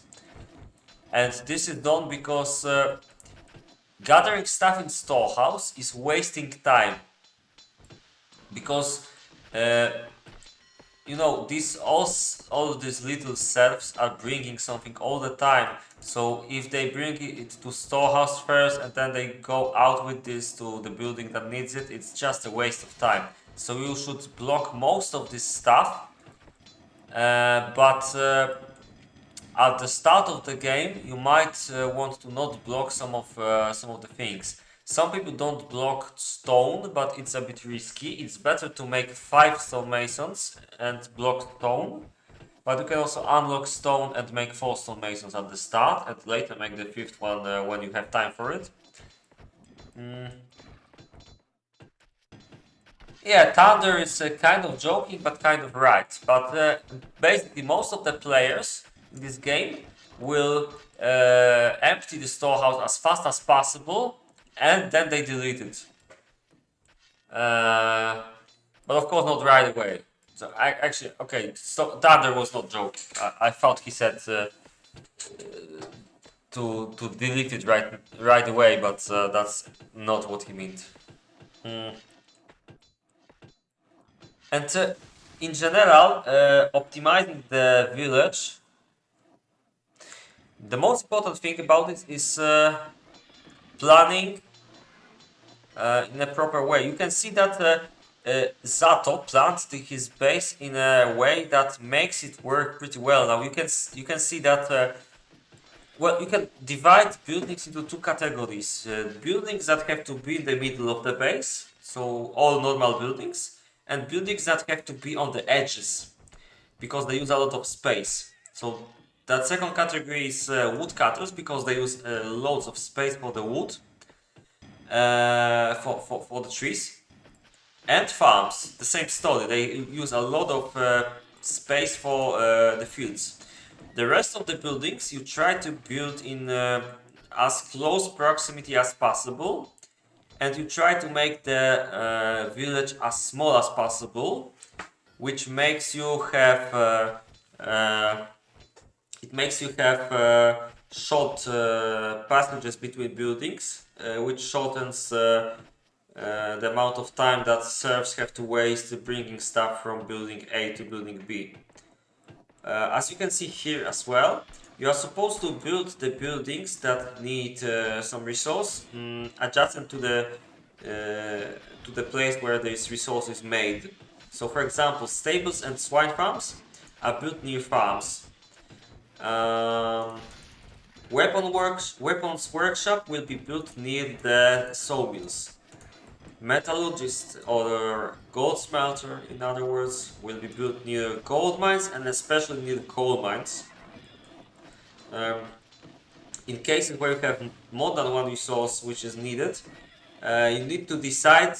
And this is done because gathering stuff in storehouse is wasting time. Because you know, all these little serfs are bringing something all the time. So if they bring it to storehouse first and then they go out with this to the building that needs it, it's just a waste of time. So you should block most of this stuff. But at the start of the game, you might want to not block some of the things. Some people don't block stone, but it's a bit risky. It's better to make 5 stonemasons and block stone. But you can also unlock stone and make 4 stonemasons at the start, and later make the 5th one when you have time for it. Yeah, Thunder is kind of joking, but kind of right. But basically, most of the players in this game will empty the storehouse as fast as possible, and then they delete it. But of course, not right away. So actually, okay, so Thunder was not joking. I thought he said to delete it right away, but that's not what he meant. And in general, optimizing the village, the most important thing about it is planning in a proper way. You can see that Zato planned his base in a way that makes it work pretty well. Now you can see that well, you can divide buildings into 2 categories. Buildings that have to be in the middle of the base, so all normal buildings, and buildings that have to be on the edges, because they use a lot of space. So that second category is woodcutters, because they use loads of space for the wood, for the trees. And farms, the same story, they use a lot of space for the fields. The rest of the buildings you try to build in as close proximity as possible, and you try to make the village as small as possible, which makes you have short passages between buildings, which shortens the amount of time that serfs have to waste bringing stuff from building A to building B. As you can see here as well, you are supposed to build the buildings that need some resource adjacent to the place where this resource is made. So for example, stables and swine farms are built near farms. Weapons workshop will be built near the sawmills. Metallurgist or gold smelter, in other words, will be built near gold mines and especially near coal mines. In cases where you have more than one resource which is needed, you need to decide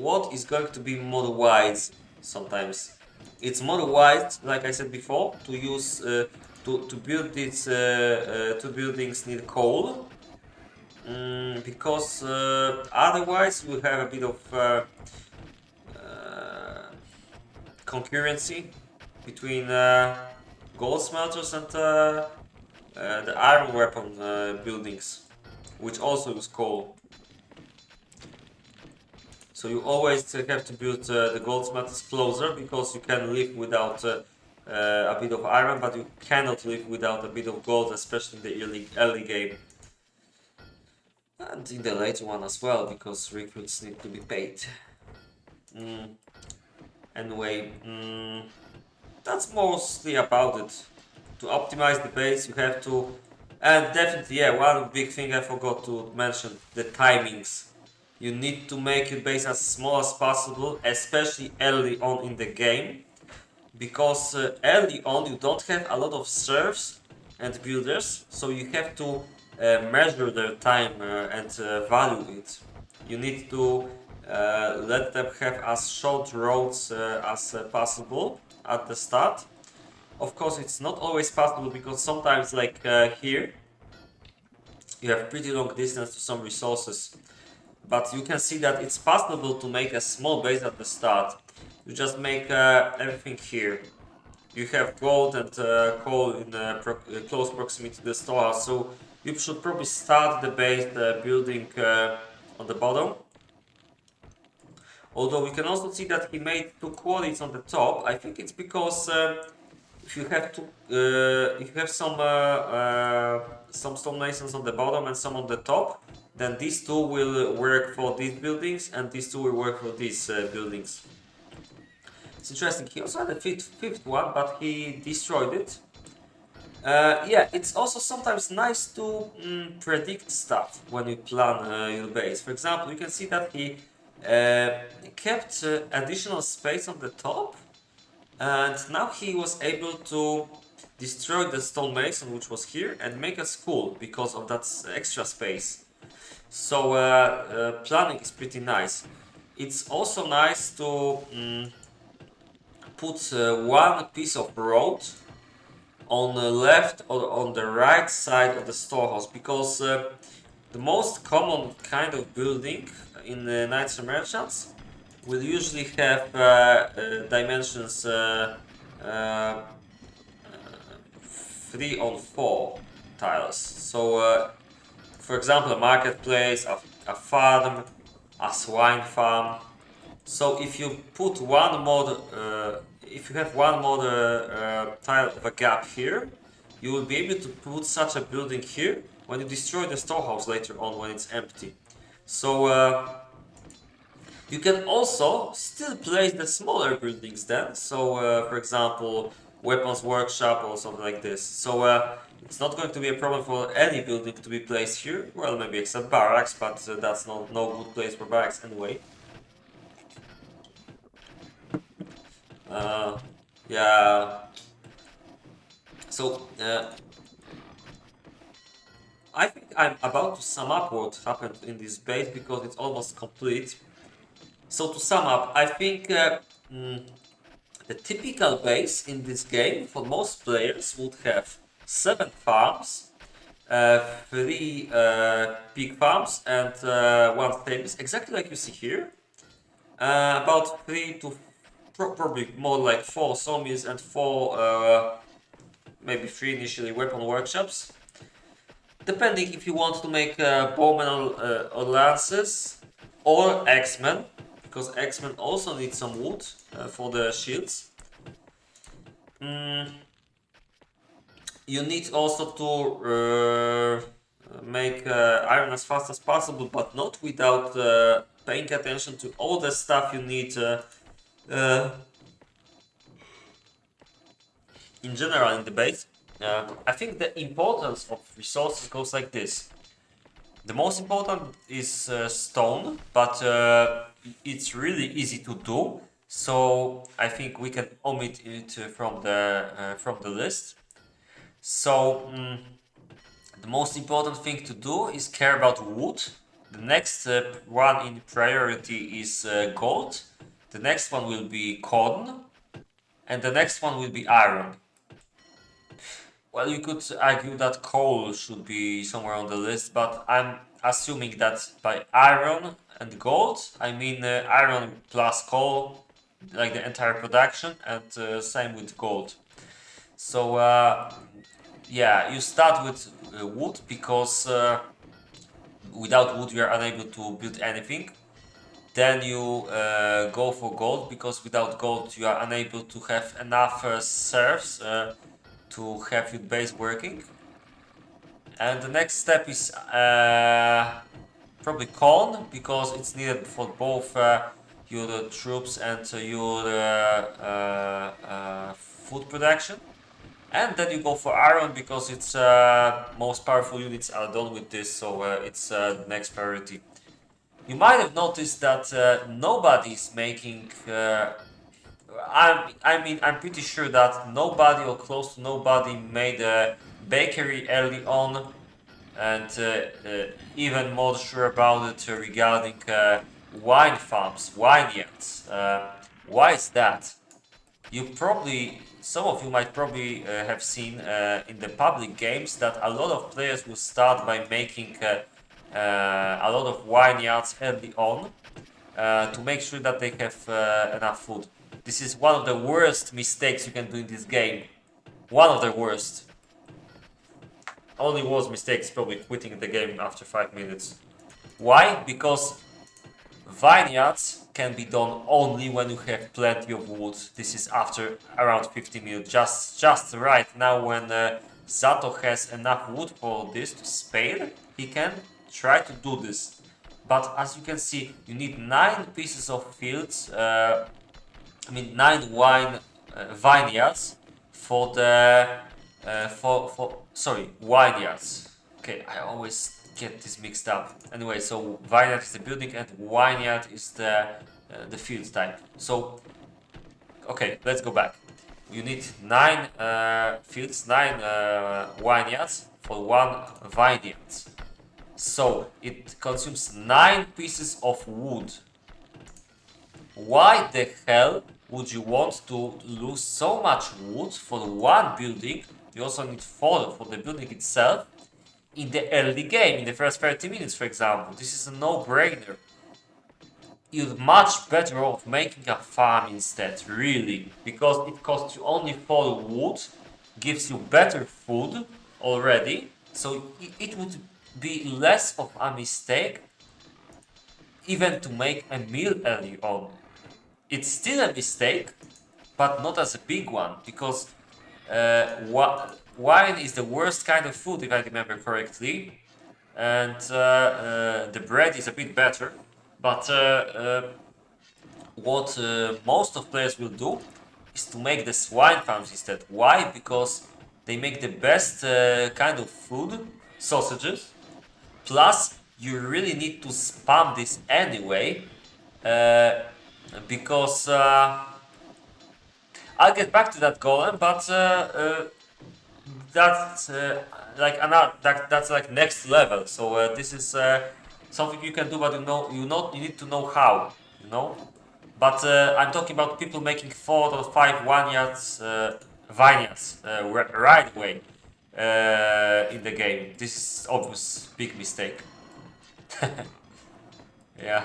what is going to be more wise. Sometimes it's more wise, like I said before, to use to build these 2 buildings near coal. Because otherwise we'll have a bit of concurrency between gold smelters and the iron weapon buildings, which also use coal. So you always have to build the goldsmiths closer, because you can live without a bit of iron, but you cannot live without a bit of gold, especially in the early game. And in the later one as well, because recruits need to be paid. Anyway, that's mostly about it. To optimize the base, you have to... And definitely, yeah, one big thing I forgot to mention, the timings. You need to make your base as small as possible, especially early on in the game. Because early on you don't have a lot of serfs and builders, so you have to measure their time and value it. You need to let them have as short roads as possible at the start. Of course, it's not always possible, because sometimes, like here, you have pretty long distance to some resources. But you can see that it's possible to make a small base at the start. You just make everything here. You have gold and coal in close proximity to the storehouse, so you should probably start the base building on the bottom. Although we can also see that he made 2 quarries on the top. I think it's because if you have some stonemasons on the bottom and some on the top, then these 2 will work for these buildings and these 2 will work for these buildings. It's interesting, he also had a fifth one, but he destroyed it. Yeah, it's also sometimes nice to predict stuff when you plan your base. For example, you can see that he kept additional space on the top, and now he was able to destroy the stonemason which was here and make a school because of that extra space. So planning is pretty nice. It's also nice to put one piece of road on the left or on the right side of the storehouse, because the most common kind of building in the Knights and Merchants will usually have dimensions 3 on 4 tiles. So for example, a marketplace, a farm, a swine farm. So if you put one more, if you have one more tile of a gap here, you will be able to put such a building here when you destroy the storehouse later on when it's empty. So you can also still place the smaller buildings then. So for example, weapons workshop or something like this. So it's not going to be a problem for any building to be placed here. Well, maybe except barracks, but that's no good place for barracks anyway. Yeah. So I think I'm about to sum up what happened in this base because it's almost complete. So to sum up, I think the typical base in this game for most players would have 7 farms, 3 pig farms and 1 stables, exactly like you see here. About 3 to probably more like 4 sawmills and 4, maybe 3 initially weapon workshops. Depending if you want to make bowmen or lances or axemen, because axemen also need some wood for the shields. You need also to make iron as fast as possible, but not without paying attention to all the stuff you need in general in the base. I think the importance of resources goes like this. The most important is stone, but it's really easy to do. So I think we can omit it from the list. So the most important thing to do is care about wood. The next one in priority is gold. The next one will be corn, and the next one will be iron. Well, you could argue that coal should be somewhere on the list, but I'm assuming that by iron and gold, I mean iron plus coal, like the entire production, and same with gold. So yeah, you start with wood because without wood you are unable to build anything. Then you go for gold because without gold you are unable to have enough serfs to have your base working. And the next step is probably corn because it's needed for both your troops and your food production. And then you go for iron because it's most powerful units are done with this, so it's the next priority. You might have noticed that nobody's making. I'm pretty sure that nobody or close to nobody made a bakery early on, and even more sure about it regarding wine farms, vineyards. Why is that? Some of you might probably have seen in the public games that a lot of players will start by making a lot of vineyards early on to make sure that they have enough food. This is one of the worst mistakes you can do in this game. One of the worst. Only worst mistake is probably quitting the game after 5 minutes. Why? Because vineyards can be done only when you have plenty of wood. This is after around 50 minutes. Just right now when Zato has enough wood for this to spare, he can try to do this. But as you can see, you need 9 pieces of fields, 9 vineyards for the vineyards. Okay, I always get this mixed up. Anyway, so vineyard is the building and vineyard is the field type. So okay, let's go back. You need 9 fields, 9 vineyards for 1 vineyard. So it consumes 9 pieces of wood. Why the hell would you want to lose so much wood for 1 building? You also need 4 for the building itself in the early game, in the first 30 minutes, for example. This is a no-brainer. You're much better off making a farm instead, really, because it costs you only 4 wood, gives you better food already, so it would be less of a mistake even to make a meal early on. It's still a mistake, but not as a big one, because wine is the worst kind of food, if I remember correctly, and the bread is a bit better. But what most of players will do is to make the swine farms instead. Why? Because they make the best kind of food, sausages. Plus, you really need to spam this anyway, because I'll get back to that golem, but that's that's like next level. So this is something you can do, but you need to know how, you know. But I'm talking about people making 4 or 5 vineyards right away in the game. This is obvious big mistake. Yeah,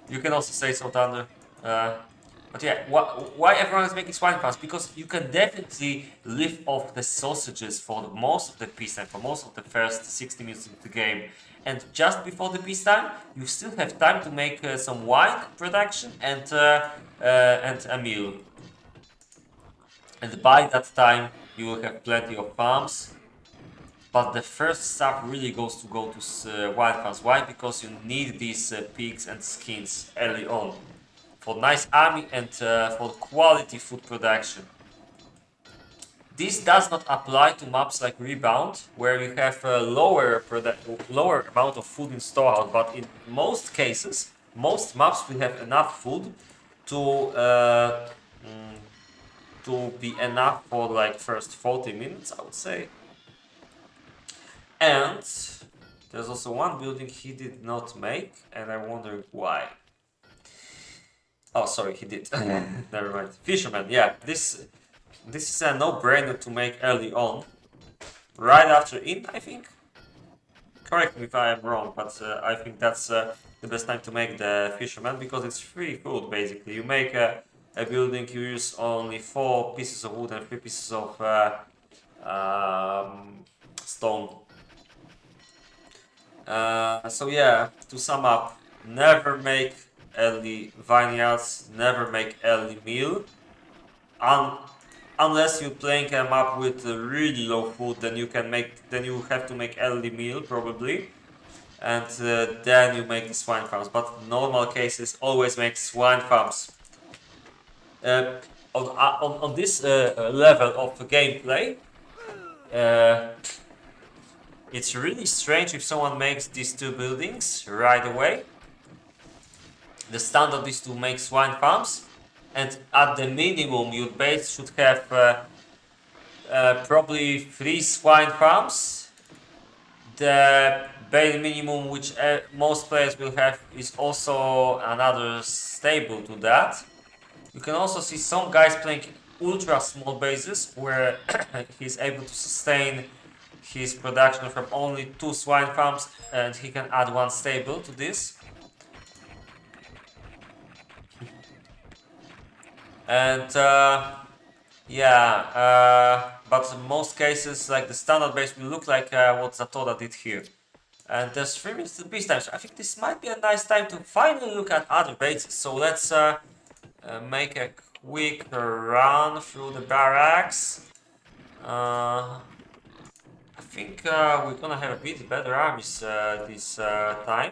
you can also say so, Thunder. But yeah, why everyone is making swine farms? Because you can definitely live off the sausages for most of the peacetime, for most of the first 60 minutes of the game. And just before the peacetime, you still have time to make some wine production and a meal. And by that time, you will have plenty of farms. But the first stuff really go to wild farms. Why? Because you need these pigs and skins early on for nice army and for quality food production. This does not apply to maps like Rebound, where you have a lower amount of food in storehouse. But in most cases, most maps will have enough food to be enough for like first 40 minutes, I would say. And there's also one building he did not make, and I wonder why. Oh, sorry, he did. Never mind. Fisherman, yeah. This is a no-brainer to make early on. Right after inn, I think. Correct me if I am wrong, but I think that's the best time to make the fisherman, because it's free food, basically. You make a building, you use only 4 pieces of wood and 3 pieces of stone. So yeah, to sum up, never make early vineyards, never make early meal. Unless you're playing a map with really low food, then you have to make early meal probably, and then you make the swine farms. But normal cases always make swine farms. Uh, on this level of gameplay, uh, it's really strange if someone makes these two buildings right away. The standard is to make swine farms, and at the minimum your base should have probably 3 swine farms. The bare minimum which most players will have is also another stable to that. You can also see some guys playing ultra small bases where he's able to sustain his production from only 2 swine farms, and he can add 1 stable to this. And but in most cases, like the standard base will look like what Zatoda did here. And there's 3 minutes to peace time, so I think this might be a nice time to finally look at other bases. So let's make a quick run through the barracks. I think we're gonna have a bit better armies this time.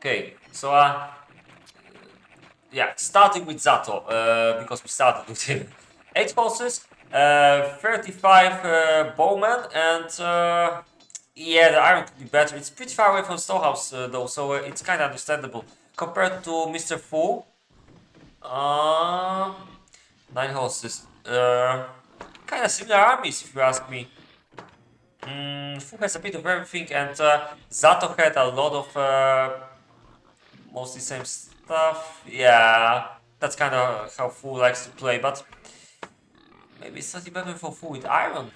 Okay, so yeah, starting with Zato, because we started with him. 8 horses, 35 bowmen, and yeah, the iron could be better. It's pretty far away from Storehouse though, so it's kind of understandable. Compared to Mr. Fu, 9 horses, kind of similar armies if you ask me. Fu has a bit of everything, and Zato had a lot of mostly same stuff. Yeah, that's kind of how Fu likes to play, but maybe it's slightly better for Fu with iron.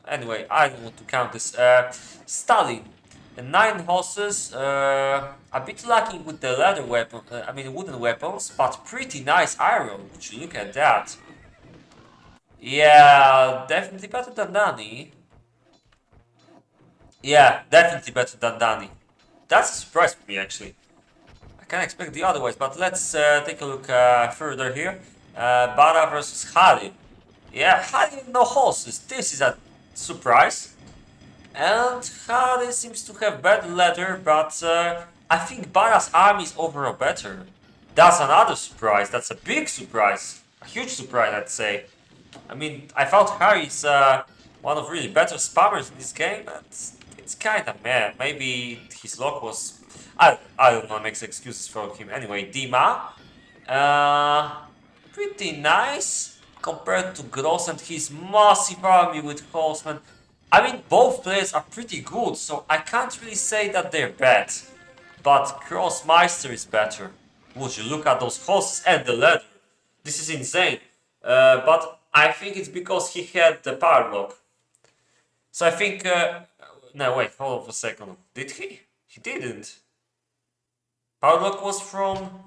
Anyway, I don't want to count this. Stalin, 9 horses, a bit lacking with the leather weapon, wooden weapons, but pretty nice iron. Would you look at that? Yeah, definitely better than Danny. Yeah, definitely better than Danny. That's a surprise for me, actually. I can't expect the otherwise, but let's take a look further here. Bara versus Hari. Yeah, Hari no horses. This is a surprise. And Hari seems to have better leather, but I think Bara's army is overall better. That's another surprise. That's a big surprise. A huge surprise, I'd say. I mean, I thought Harry's one of really better spammers in this game, and it's kind of meh. Maybe his luck was... I don't want to make excuses for him. Anyway, Dima. Pretty nice compared to Gross and his massive army with horsemen. I mean, both players are pretty good, so I can't really say that they're bad. But Crossmeister is better. Would you look at those horses and the leather? This is insane. But I think it's because he had the power block. So I think... no, wait, hold on a second. Did he? He didn't. Power block was from...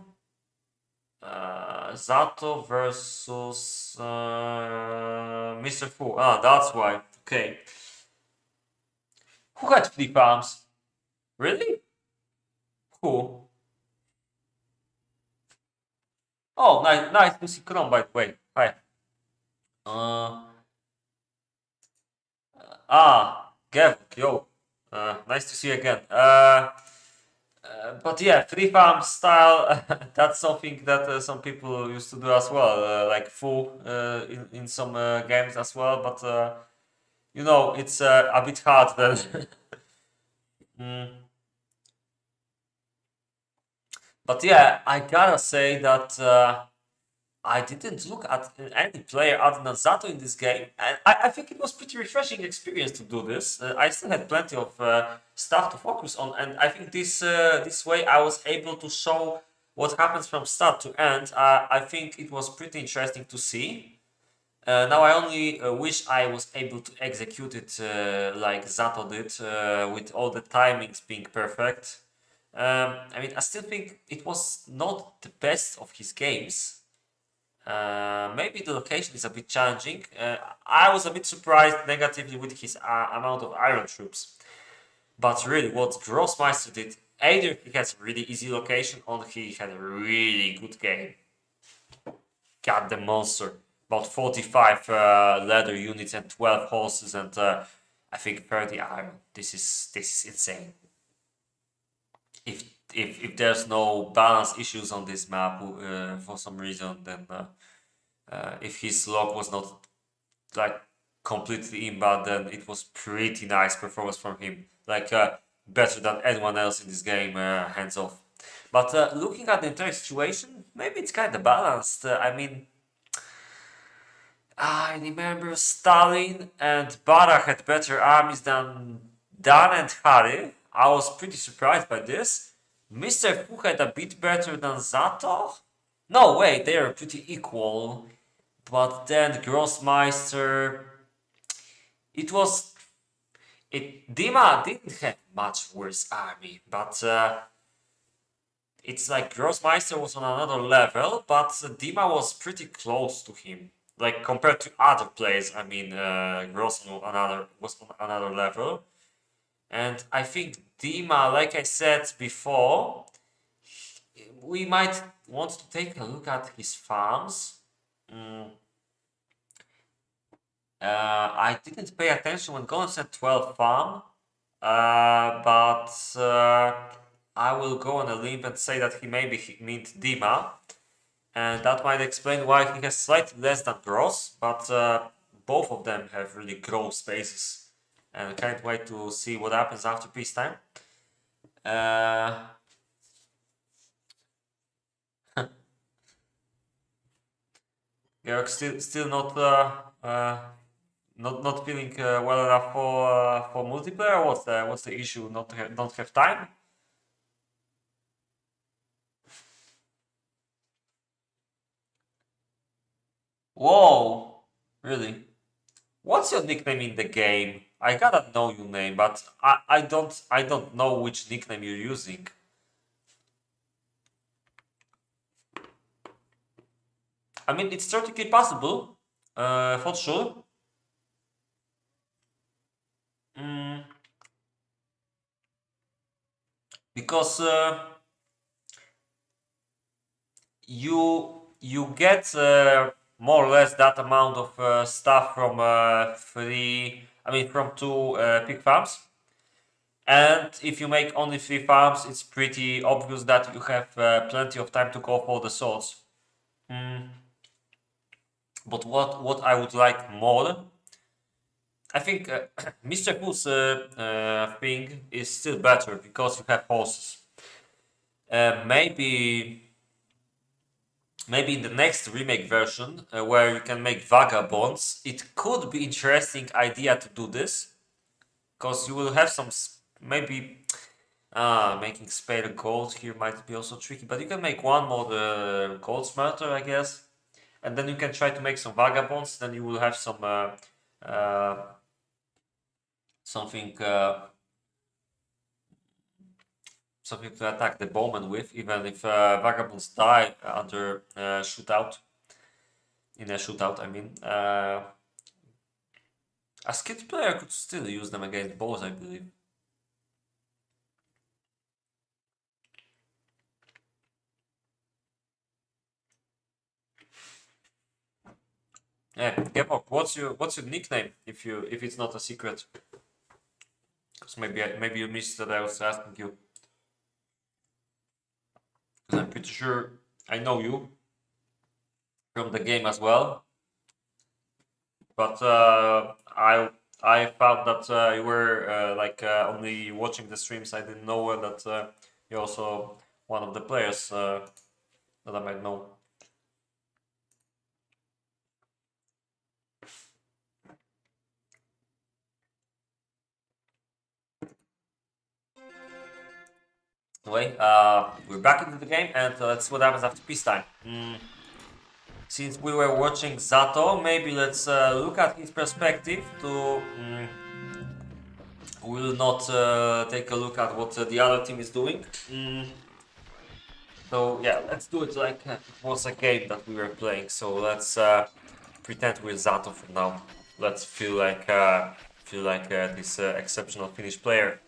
Zato versus Mr. Fu. Ah, that's why. Okay. Who had 3 farms? Really? Who? Oh, nice to see Chrome, by the way. Hi. Gav, yo. Nice to see you again. But yeah, 3 farm style, that's something that some people used to do as well, like full in some games as well, but you know, it's a bit hard then. Mm. But yeah, I gotta say that I didn't look at any player other than Zato in this game, and I think it was pretty refreshing experience to do this. I still had plenty of stuff to focus on, and I think this way I was able to show what happens from start to end, I think it was pretty interesting to see. Now I only wish I was able to execute it like Zato did, with all the timings being perfect. I mean, I still think it was not the best of his games. Maybe the location is a bit challenging. I was a bit surprised negatively with his amount of iron troops. But really, what Grossmeister did, either he has a really easy location or he had a really good game. God, the monster. About 45 leather units and 12 horses and I think 30 iron. This is insane. If there's no balance issues on this map for some reason, then if his log was not like completely inbound, then it was pretty nice performance from him. Like better than anyone else in this game, hands off. But looking at the entire situation, maybe it's kind of balanced. I mean, I remember Stalin and Bara had better armies than Dan and Harry. I was pretty surprised by this. Mr. Fu had a bit better than Zato? No way, they are pretty equal. But then Grossmeister, it was Dima didn't have much worse army, but it's like Grossmeister was on another level, but Dima was pretty close to him. Like compared to other players, I mean, Gross was on another level, and I think Dima, like I said before, we might want to take a look at his farms. I didn't pay attention when Golem said 12 farm, but I will go on a limb and say that he meant Dima, and that might explain why he has slightly less than Gross, but both of them have really gross spaces, and I can't wait to see what happens after peacetime. Georg still not feeling well enough for multiplayer. What's the issue? Don't have time? Whoa, really? What's your nickname in the game? I gotta know your name, but I don't know which nickname you're using. I mean, it's theoretically possible, for sure. Mm, because you get more or less that amount of stuff from from two pig farms. And if you make only 3 farms, it's pretty obvious that you have plenty of time to go for the swords. Mm. But what I would like more, I think Mr. Cool's thing is still better because you have horses. Maybe in the next remake version, where you can make vagabonds, it could be interesting idea to do this, because you will have some maybe making spare gold here might be also tricky, but you can make one more gold smelter, I guess, and then you can try to make some vagabonds. Then you will have some something something to attack the bowman with, even if vagabonds die under shootout. In a shootout, I mean. A skilled player could still use them against bows, I believe. Yeah, Gepok, what's your nickname if it's not a secret? Because maybe you missed that I was asking you. Because I'm pretty sure I know you from the game as well. But I found that you were only watching the streams. I didn't know that you're also one of the players that I might know. Anyway, we're back into the game, and let's see what happens after peacetime. Since we were watching Zato, maybe let's look at his perspective to... we'll not take a look at what the other team is doing. So yeah, let's do it like it was a game that we were playing. So let's pretend we're Zato for now. Let's feel like this exceptional Finnish player.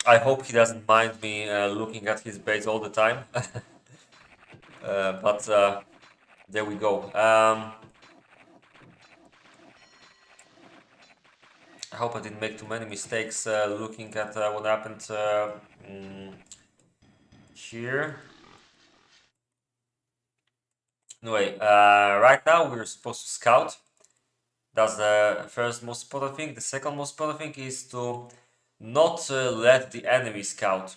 I hope he doesn't mind me looking at his base all the time. But there we go. I hope I didn't make too many mistakes looking at what happened here. Anyway, right now we're supposed to scout. That's the first most important thing. The second most important thing is to not let the enemy scout.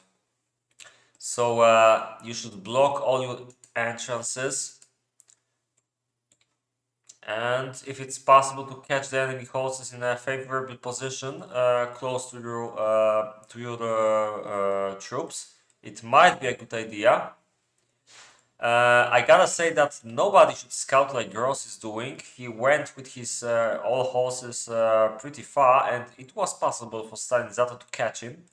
So you should block all your entrances. And if it's possible to catch the enemy horses in a favorable position close to your troops, it might be a good idea. I gotta say that nobody should scout like Gross is doing. He went with his all horses pretty far, and it was possible for Stalin Zato to catch him,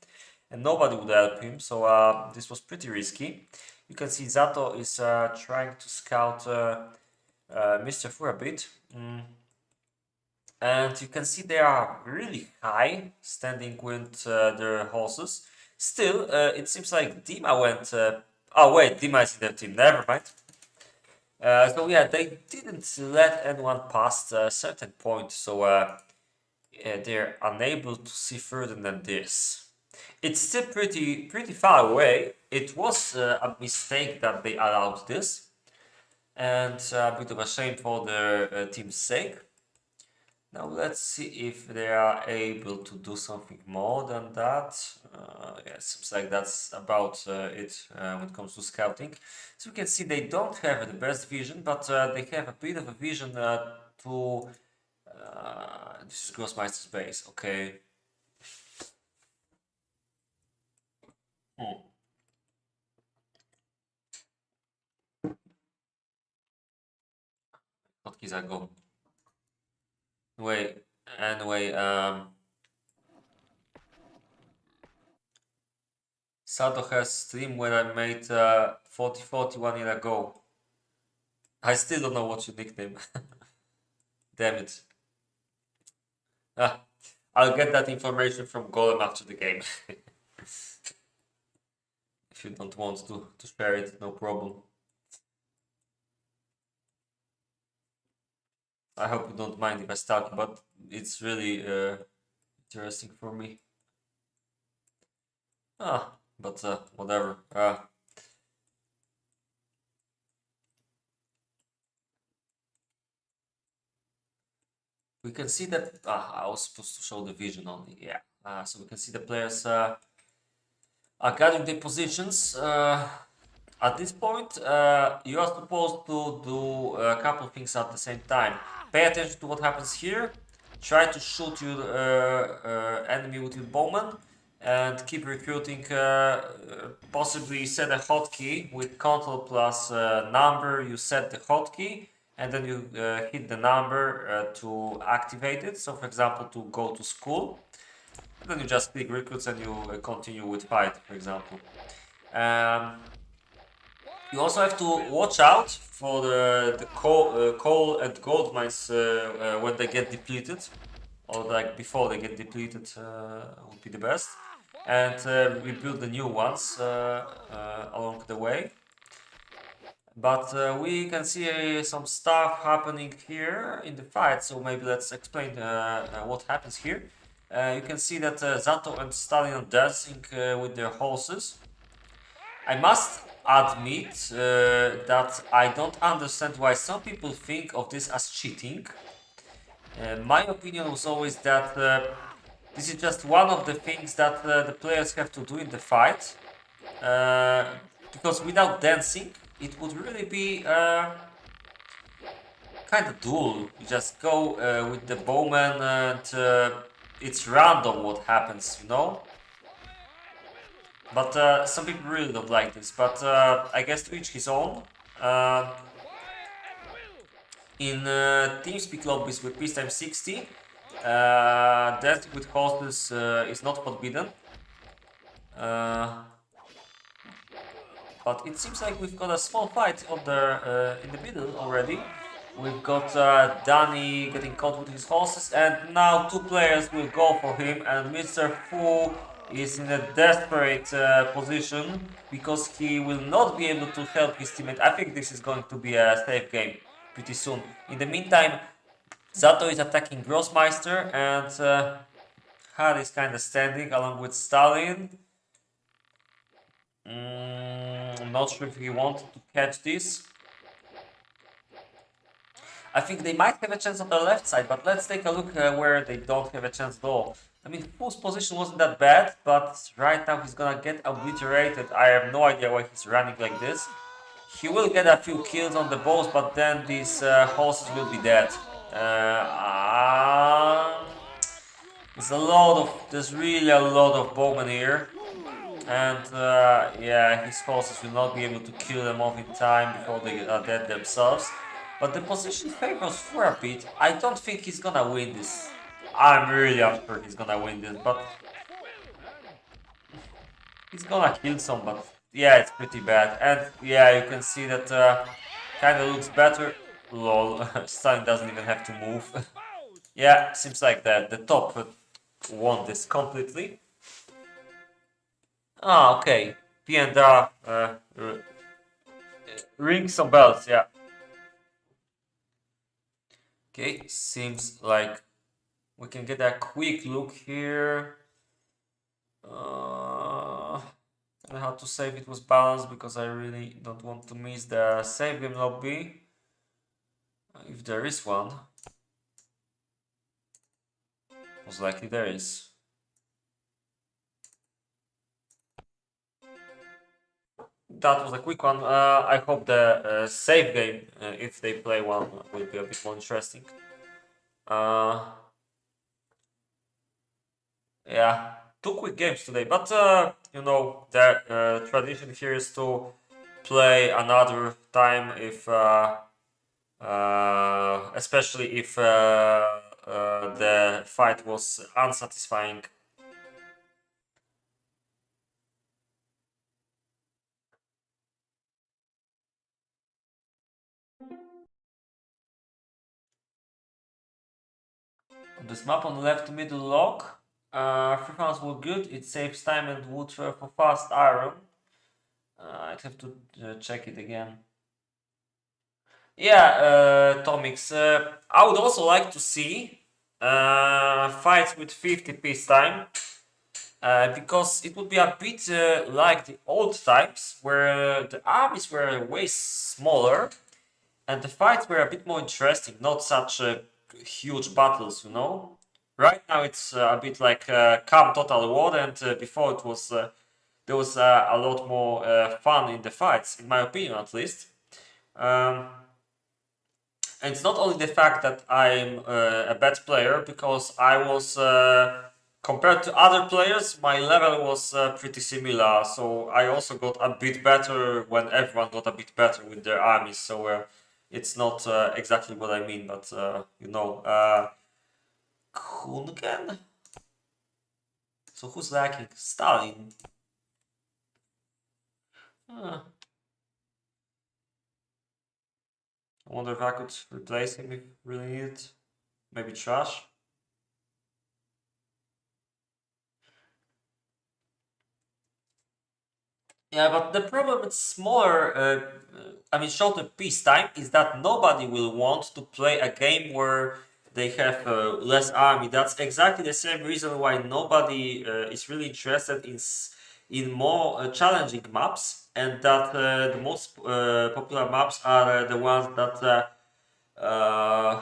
and nobody would help him, so this was pretty risky. You can see Zato is trying to scout Mr. Fu a bit. And you can see they are really high, standing with their horses. Still, it seems like Dima went... oh wait, Dima is in their team, never mind. So yeah, they didn't let anyone past a certain point, so they're unable to see further than this. It's still pretty far away. It was a mistake that they allowed this, and a bit of a shame for their team's sake. Now let's see if they are able to do something more than that. Yeah, it seems like that's about it when it comes to scouting. So we can see they don't have the best vision, but they have a bit of a vision to... this is Grossmeister's base, okay. Hotkeys are gone. Anyway, Sato has stream when I made 4040 1 year ago. I still don't know what's your nickname. Damn it. I'll get that information from Golem after the game. If you don't want to share it, no problem. I hope you don't mind if I start, but it's really interesting for me. But whatever. We can see that... I was supposed to show the vision only, yeah. So we can see the players are guarding their positions. At this point, you are supposed to do a couple of things at the same time. Pay attention to what happens here. Try to shoot your enemy with your bowman. And keep recruiting, possibly set a hotkey with control plus number, you set the hotkey, and then you hit the number to activate it. So for example, to go to school, and then you just click recruits and you continue with fight, for example. You also have to watch out for the coal and gold mines when they get depleted, or like before they get depleted would be the best. And rebuild the new ones along the way. But we can see some stuff happening here in the fight, so maybe let's explain what happens here. You can see that Zato and Stalin are dancing with their horses. I must admit that I don't understand why some people think of this as cheating. My opinion was always that this is just one of the things that the players have to do in the fight. Because without dancing, it would really be kind of dull. You just go with the bowman and it's random what happens, you know? But some people really don't like this. But I guess to each his own. In TeamSpeak lobbies with peacetime 60, dancing with horses is not forbidden. Uh, but it seems like we've got a small fight on the in the middle already. We've got Danny getting caught with his horses, and now two players will go for him, and Mr. Fu is in a desperate position because he will not be able to help his teammate. I think this is going to be a safe game pretty soon. In the meantime, Zato is attacking Grossmeister, and Had is kind of standing along with Stalin. I'm not sure if he wanted to catch this. I think they might have a chance on the left side, but let's take a look where they don't have a chance at all. I mean, Fu's position wasn't that bad, but right now he's gonna get obliterated. I have no idea why he's running like this. He will get a few kills on the balls, but then these horses will be dead. There's really a lot of bowmen here. And yeah, his horses will not be able to kill them off in time before they are dead themselves. But the position favors for a bit. I don't think he's gonna win this. I'm really unsure he's gonna win this, but he's gonna kill some, but yeah, it's pretty bad. And yeah, you can see that kind of looks better. Lol, Stalin doesn't even have to move. Yeah, seems like that the top won this completely. Ah, okay. P&R ring some bells, yeah. Okay, seems like we can get a quick look here. And how to save it was balanced because I really don't want to miss the save game lobby. If there is one. Most likely there is. That was a quick one. I hope the save game, if they play one, will be a bit more interesting. Yeah, two quick games today, but you know, the tradition here is to play another time if, especially if the fight was unsatisfying. On this map on the left middle lock, free rounds were good. It saves time and wood for fast iron. I'd have to check it again. Yeah, Tomix. I would also like to see fights with 50 piece time. Because it would be a bit like the old times where the armies were way smaller and the fights were a bit more interesting, not such huge battles, you know. Right now it's a bit like KaM Total War, and before it was there was a lot more fun in the fights, in my opinion at least. And it's not only the fact that I'm a bad player, because I was, compared to other players, my level was pretty similar. So I also got a bit better when everyone got a bit better with their armies. So it's not exactly what I mean, but you know, Kungen? So who's lacking? Stalin. I wonder if I could replace him if really needed. Maybe Trash. Yeah, but the problem with smaller, I mean shorter peacetime is that nobody will want to play a game where they have less army. That's exactly the same reason why nobody is really interested in more challenging maps, and that the most popular maps are the ones uh,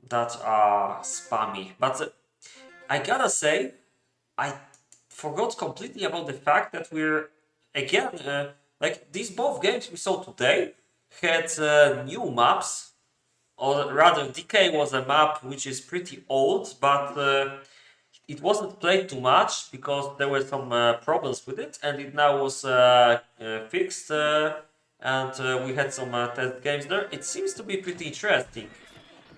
that are spammy. But I gotta say, I forgot completely about the fact that we're again like these both games we saw today had new maps, or rather Decay was a map which is pretty old, but it wasn't played too much because there were some problems with it, and it now was fixed, and we had some test games there. It seems to be pretty interesting.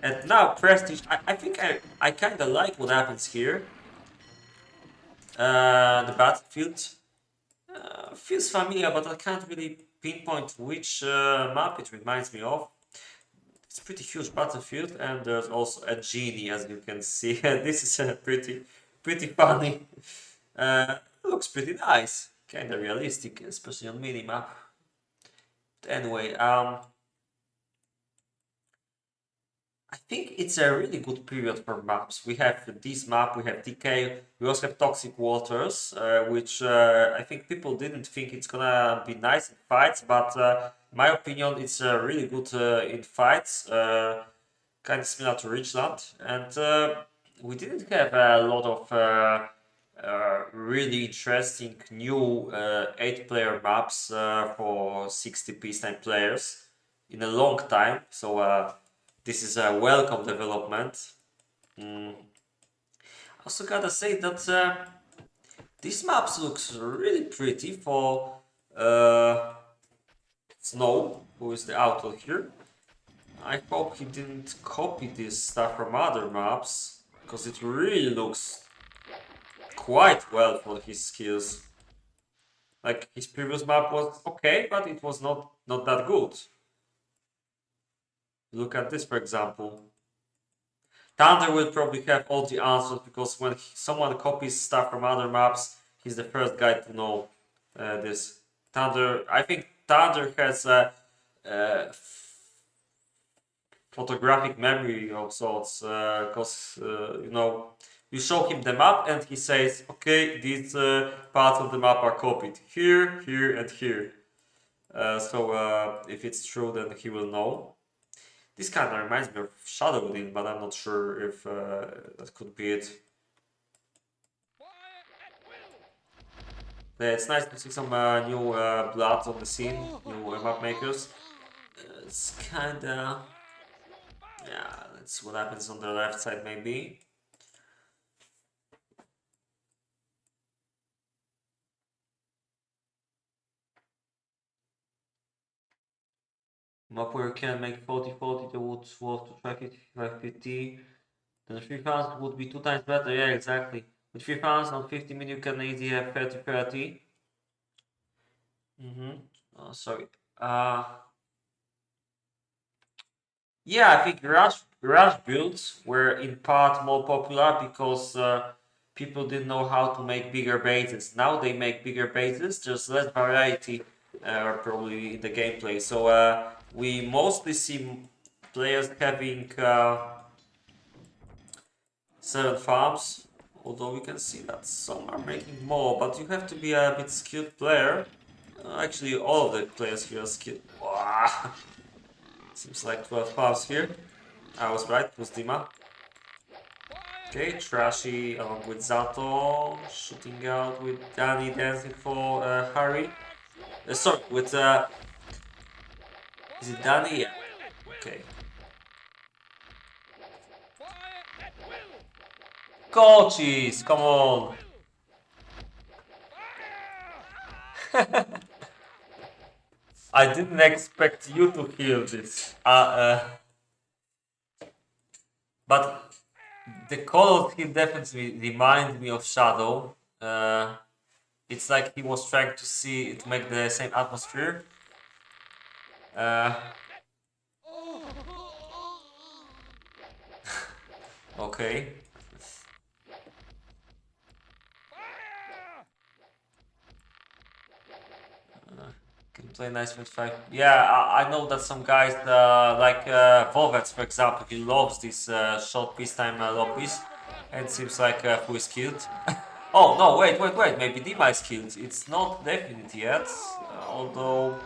And now Prestige, I think I kind of like what happens here. The battlefield feels familiar, but I can't really pinpoint which map it reminds me of. It's a pretty huge battlefield, and there's also a genie, as you can see. This is pretty funny. Looks pretty nice, kind of realistic, especially on minimap. But anyway, I think it's a really good period for maps. We have this map, we have Decay, we also have Toxic Waters, which I think people didn't think it's gonna be nice in fights, but in my opinion, it's really good in fights, kind of similar to Richland, and we didn't have a lot of really interesting new 8-player maps for 60 peacetime players in a long time, so this is a welcome development. I also gotta say that this map looks really pretty for Snow, who is the author here. I hope he didn't copy this stuff from other maps, because it really looks quite well for his skills. Like, his previous map was okay, but it was not that good. Look at this, for example. Thunder will probably have all the answers, because when someone copies stuff from other maps, he's the first guy to know this. Thunder, I think Thunder has a photographic memory of sorts, because you know, you show him the map and he says, okay, these parts of the map are copied here, here, and here. So if it's true, then he will know. This kind of reminds me of Shadowdin, but I'm not sure if that could be it. Yeah, it's nice to see some new blood on the scene, new map makers. It's kinda... yeah, that's what happens on the left side maybe. Map where you can make 40-40, the would worth to track it 550. Then 3000 would be 2 times better, yeah, exactly. With 3000 on 50 min you can easily have 30-30. Oh, sorry. Yeah, I think garage builds were in part more popular because people didn't know how to make bigger bases. Now they make bigger bases, just less variety probably in the gameplay. So we mostly see players having 7 farms, although we can see that some are making more, but you have to be a bit skilled player. Actually, all of the players here are skilled. Wow. Seems like 12 farms here. I was right, it was Dima. Okay, Trashy along with Zato, shooting out with Danny dancing for Harry. Sorry, with is it Danny? Yeah. Okay. Coaches, come on! I didn't expect you to heal this. But the colors here definitely remind me of Shadow. It's like he was trying to see it make the same atmosphere. Okay. Can play nice with 5. Yeah, I know that some guys like Volvets, for example, he loves these short peacetime lobbies, and it seems like who is killed. Oh no, wait, maybe Dima is killed. It's not definite yet, although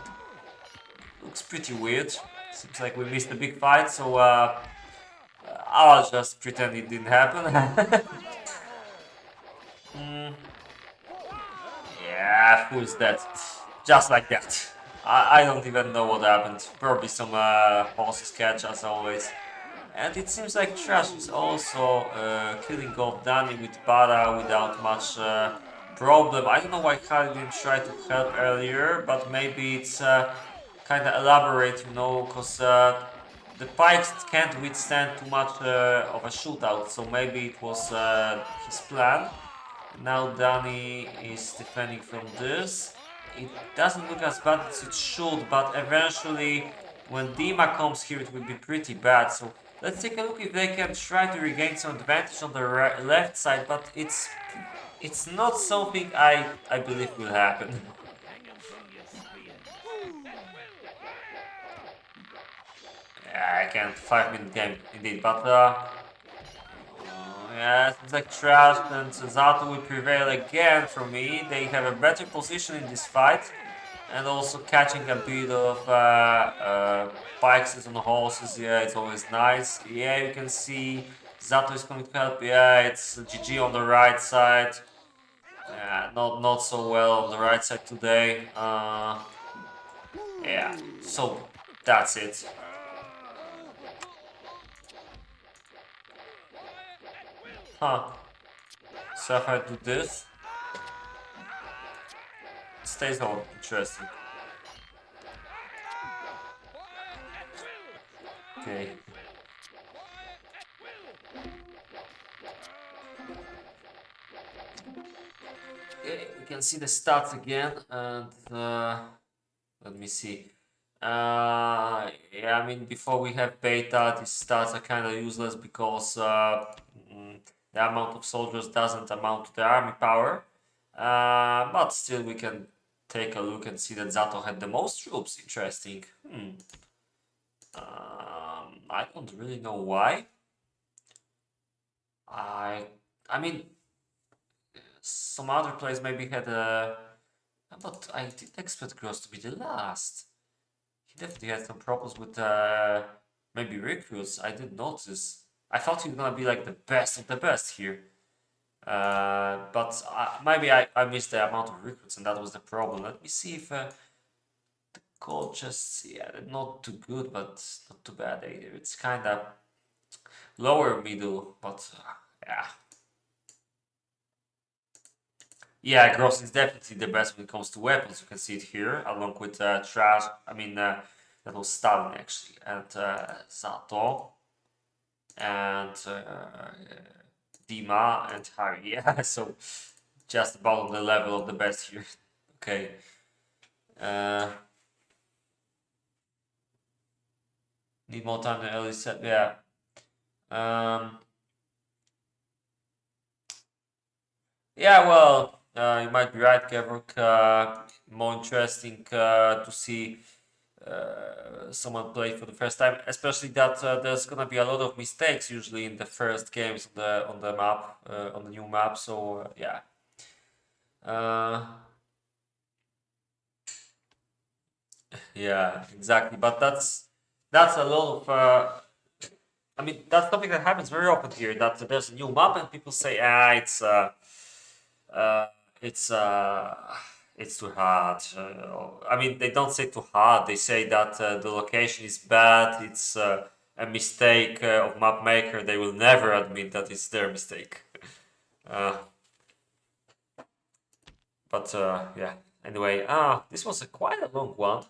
looks pretty weird. Seems like we missed a big fight, so I'll just pretend it didn't happen. Yeah, who is that? Just like that. I don't even know what happened. Probably some horses catch as always. And it seems like Trash is also killing off Danny with Bara without much problem. I don't know why Kali didn't try to help earlier, but maybe it's kind of elaborate, you know, because the Pikes can't withstand too much of a shootout, so maybe it was his plan. Now Danny is defending from this. It doesn't look as bad as it should, but eventually when Dima comes here it will be pretty bad. So let's take a look if they can try to regain some advantage on the left side, but it's not something I believe will happen. Yeah, I can't 5-minute game indeed, but yeah, it's like Trash and Zato will prevail again for me. They have a better position in this fight. And also catching a bit of bikes on the horses, yeah, it's always nice. Yeah, you can see Zato is going to help. Yeah, it's GG on the right side. Yeah, not so well on the right side today. Yeah, so that's it. Huh. So if I do this, it stays on. Interesting. Okay. Okay, we can see the stats again, and let me see. Yeah, I mean, before we have beta, these stats are kind of useless because the amount of soldiers doesn't amount to the army power. But still, we can take a look and see that Zato had the most troops. Interesting. I don't really know why. I I mean, some other players maybe had a, but I didn't expect Gross to be the last. He definitely had some problems with maybe recruits. I didn't notice. I thought he was gonna be like the best of the best here. But maybe I missed the amount of recruits and that was the problem. Let me see if the gold chests, yeah, they're not too good, but not too bad either. It's kind of lower middle, but yeah. Yeah, Gross is definitely the best when it comes to weapons. You can see it here, along with Trash. I mean, that was Stalin actually, and Sato, and Dima, and Harry. Yeah, so just about on the level of the best here. Okay. Uh, need more time than early set. Yeah. Um, yeah, well, you might be right, Gavrok. More interesting to see someone play for the first time, especially that there's gonna be a lot of mistakes usually in the first games on the map on the new map. So yeah, yeah, exactly. But that's a lot of. I mean, that's something that happens very often here. That there's a new map and people say, uh, it's uh, it's too hard. I mean, they don't say too hard. They say that the location is bad. It's a mistake of map maker. They will never admit that it's their mistake. Uh, but yeah. Anyway, this was a quite a long one.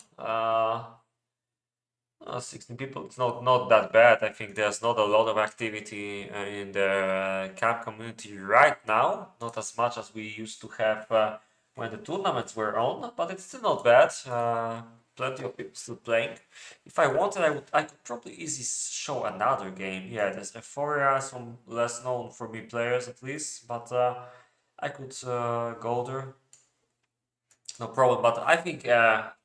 16 people. It's not that bad. I think there's not a lot of activity in the KaM community right now. Not as much as we used to have when the tournaments were on, but it's still not bad. Plenty of people still playing. If I wanted, I could probably easily show another game. Yeah, there's Euphoria, some less known for me players at least, but I could go there. No problem. But I think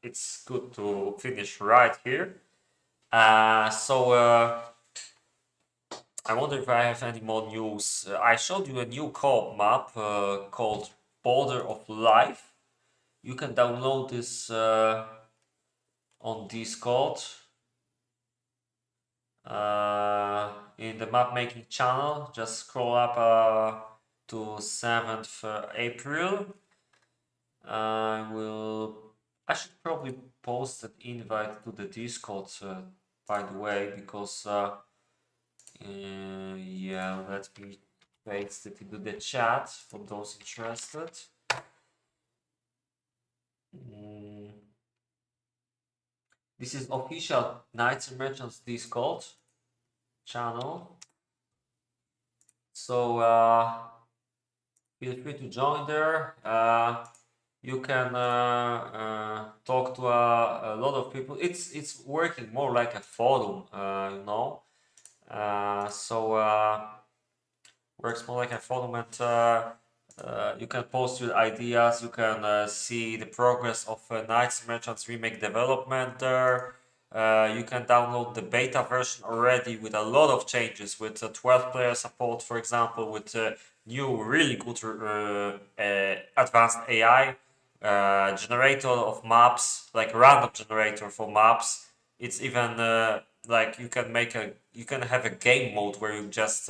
it's good to finish right here. I wonder if I have any more news. I showed you a new co-op map called Border of Life. You can download this on Discord in the map making channel. Just scroll up to 7th April. I should probably post an invite to the Discord, by the way, because Yeah, let me paste it into the chat for those interested. This is official Knights and Merchants Discord channel. So feel free to join there. You can talk to a lot of people. It's working more like a forum, you know. Works more like a forum, and you can post your ideas. You can see the progress of Knights Merchants Remake development there. You can download the beta version already with a lot of changes, with 12-player support, for example, with new really good advanced AI, generator of maps, like random generator for maps. It's even like you can have a game mode where you just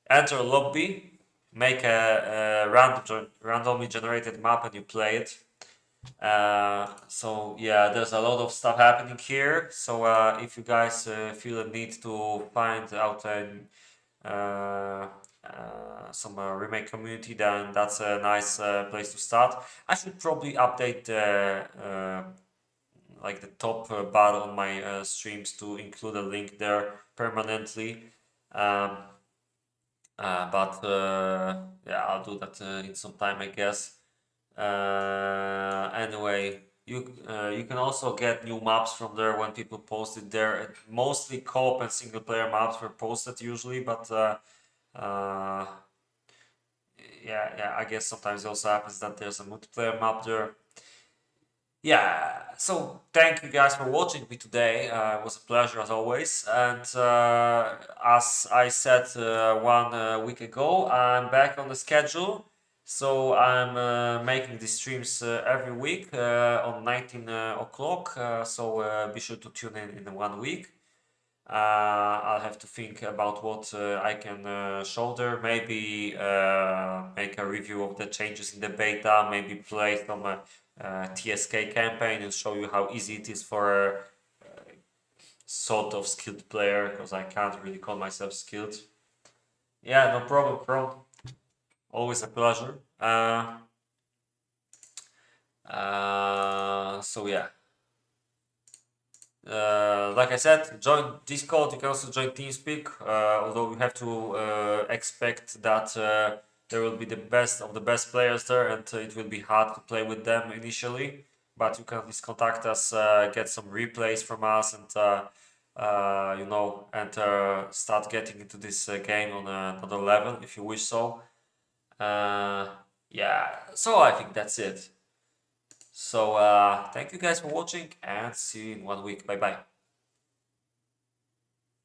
enter a lobby, make a randomly generated map, and you play it. So yeah, there's a lot of stuff happening here. So if you guys feel a need to find out some remake community, then that's a nice place to start. I should probably update like the top bar on my streams to include a link there permanently. Um, but yeah, I'll do that in some time, I guess. Anyway, you can also get new maps from there when people post it there. Mostly co-op and single player maps were posted usually, but uh, yeah, I guess sometimes it also happens that there's a multiplayer map there. Yeah, so thank you guys for watching me today. It was a pleasure as always. And as I said 1 week ago, I'm back on the schedule. So I'm making these streams every week on 19 o'clock. So be sure to tune in 1 week. I'll have to think about what I can show there. Maybe make a review of the changes in the beta. Maybe play some TSK campaign and show you how easy it is for a sort of skilled player, because I can't really call myself skilled. Yeah, no problem, bro. Always a pleasure. So yeah. Like I said, join Discord. You can also join TeamSpeak. Although you have to expect that there will be the best of the best players there, and it will be hard to play with them initially. But you can at least contact us, get some replays from us, and you know, and start getting into this game on another level if you wish so. Yeah. So I think that's it. So thank you guys for watching, and see you in 1 week. Bye bye.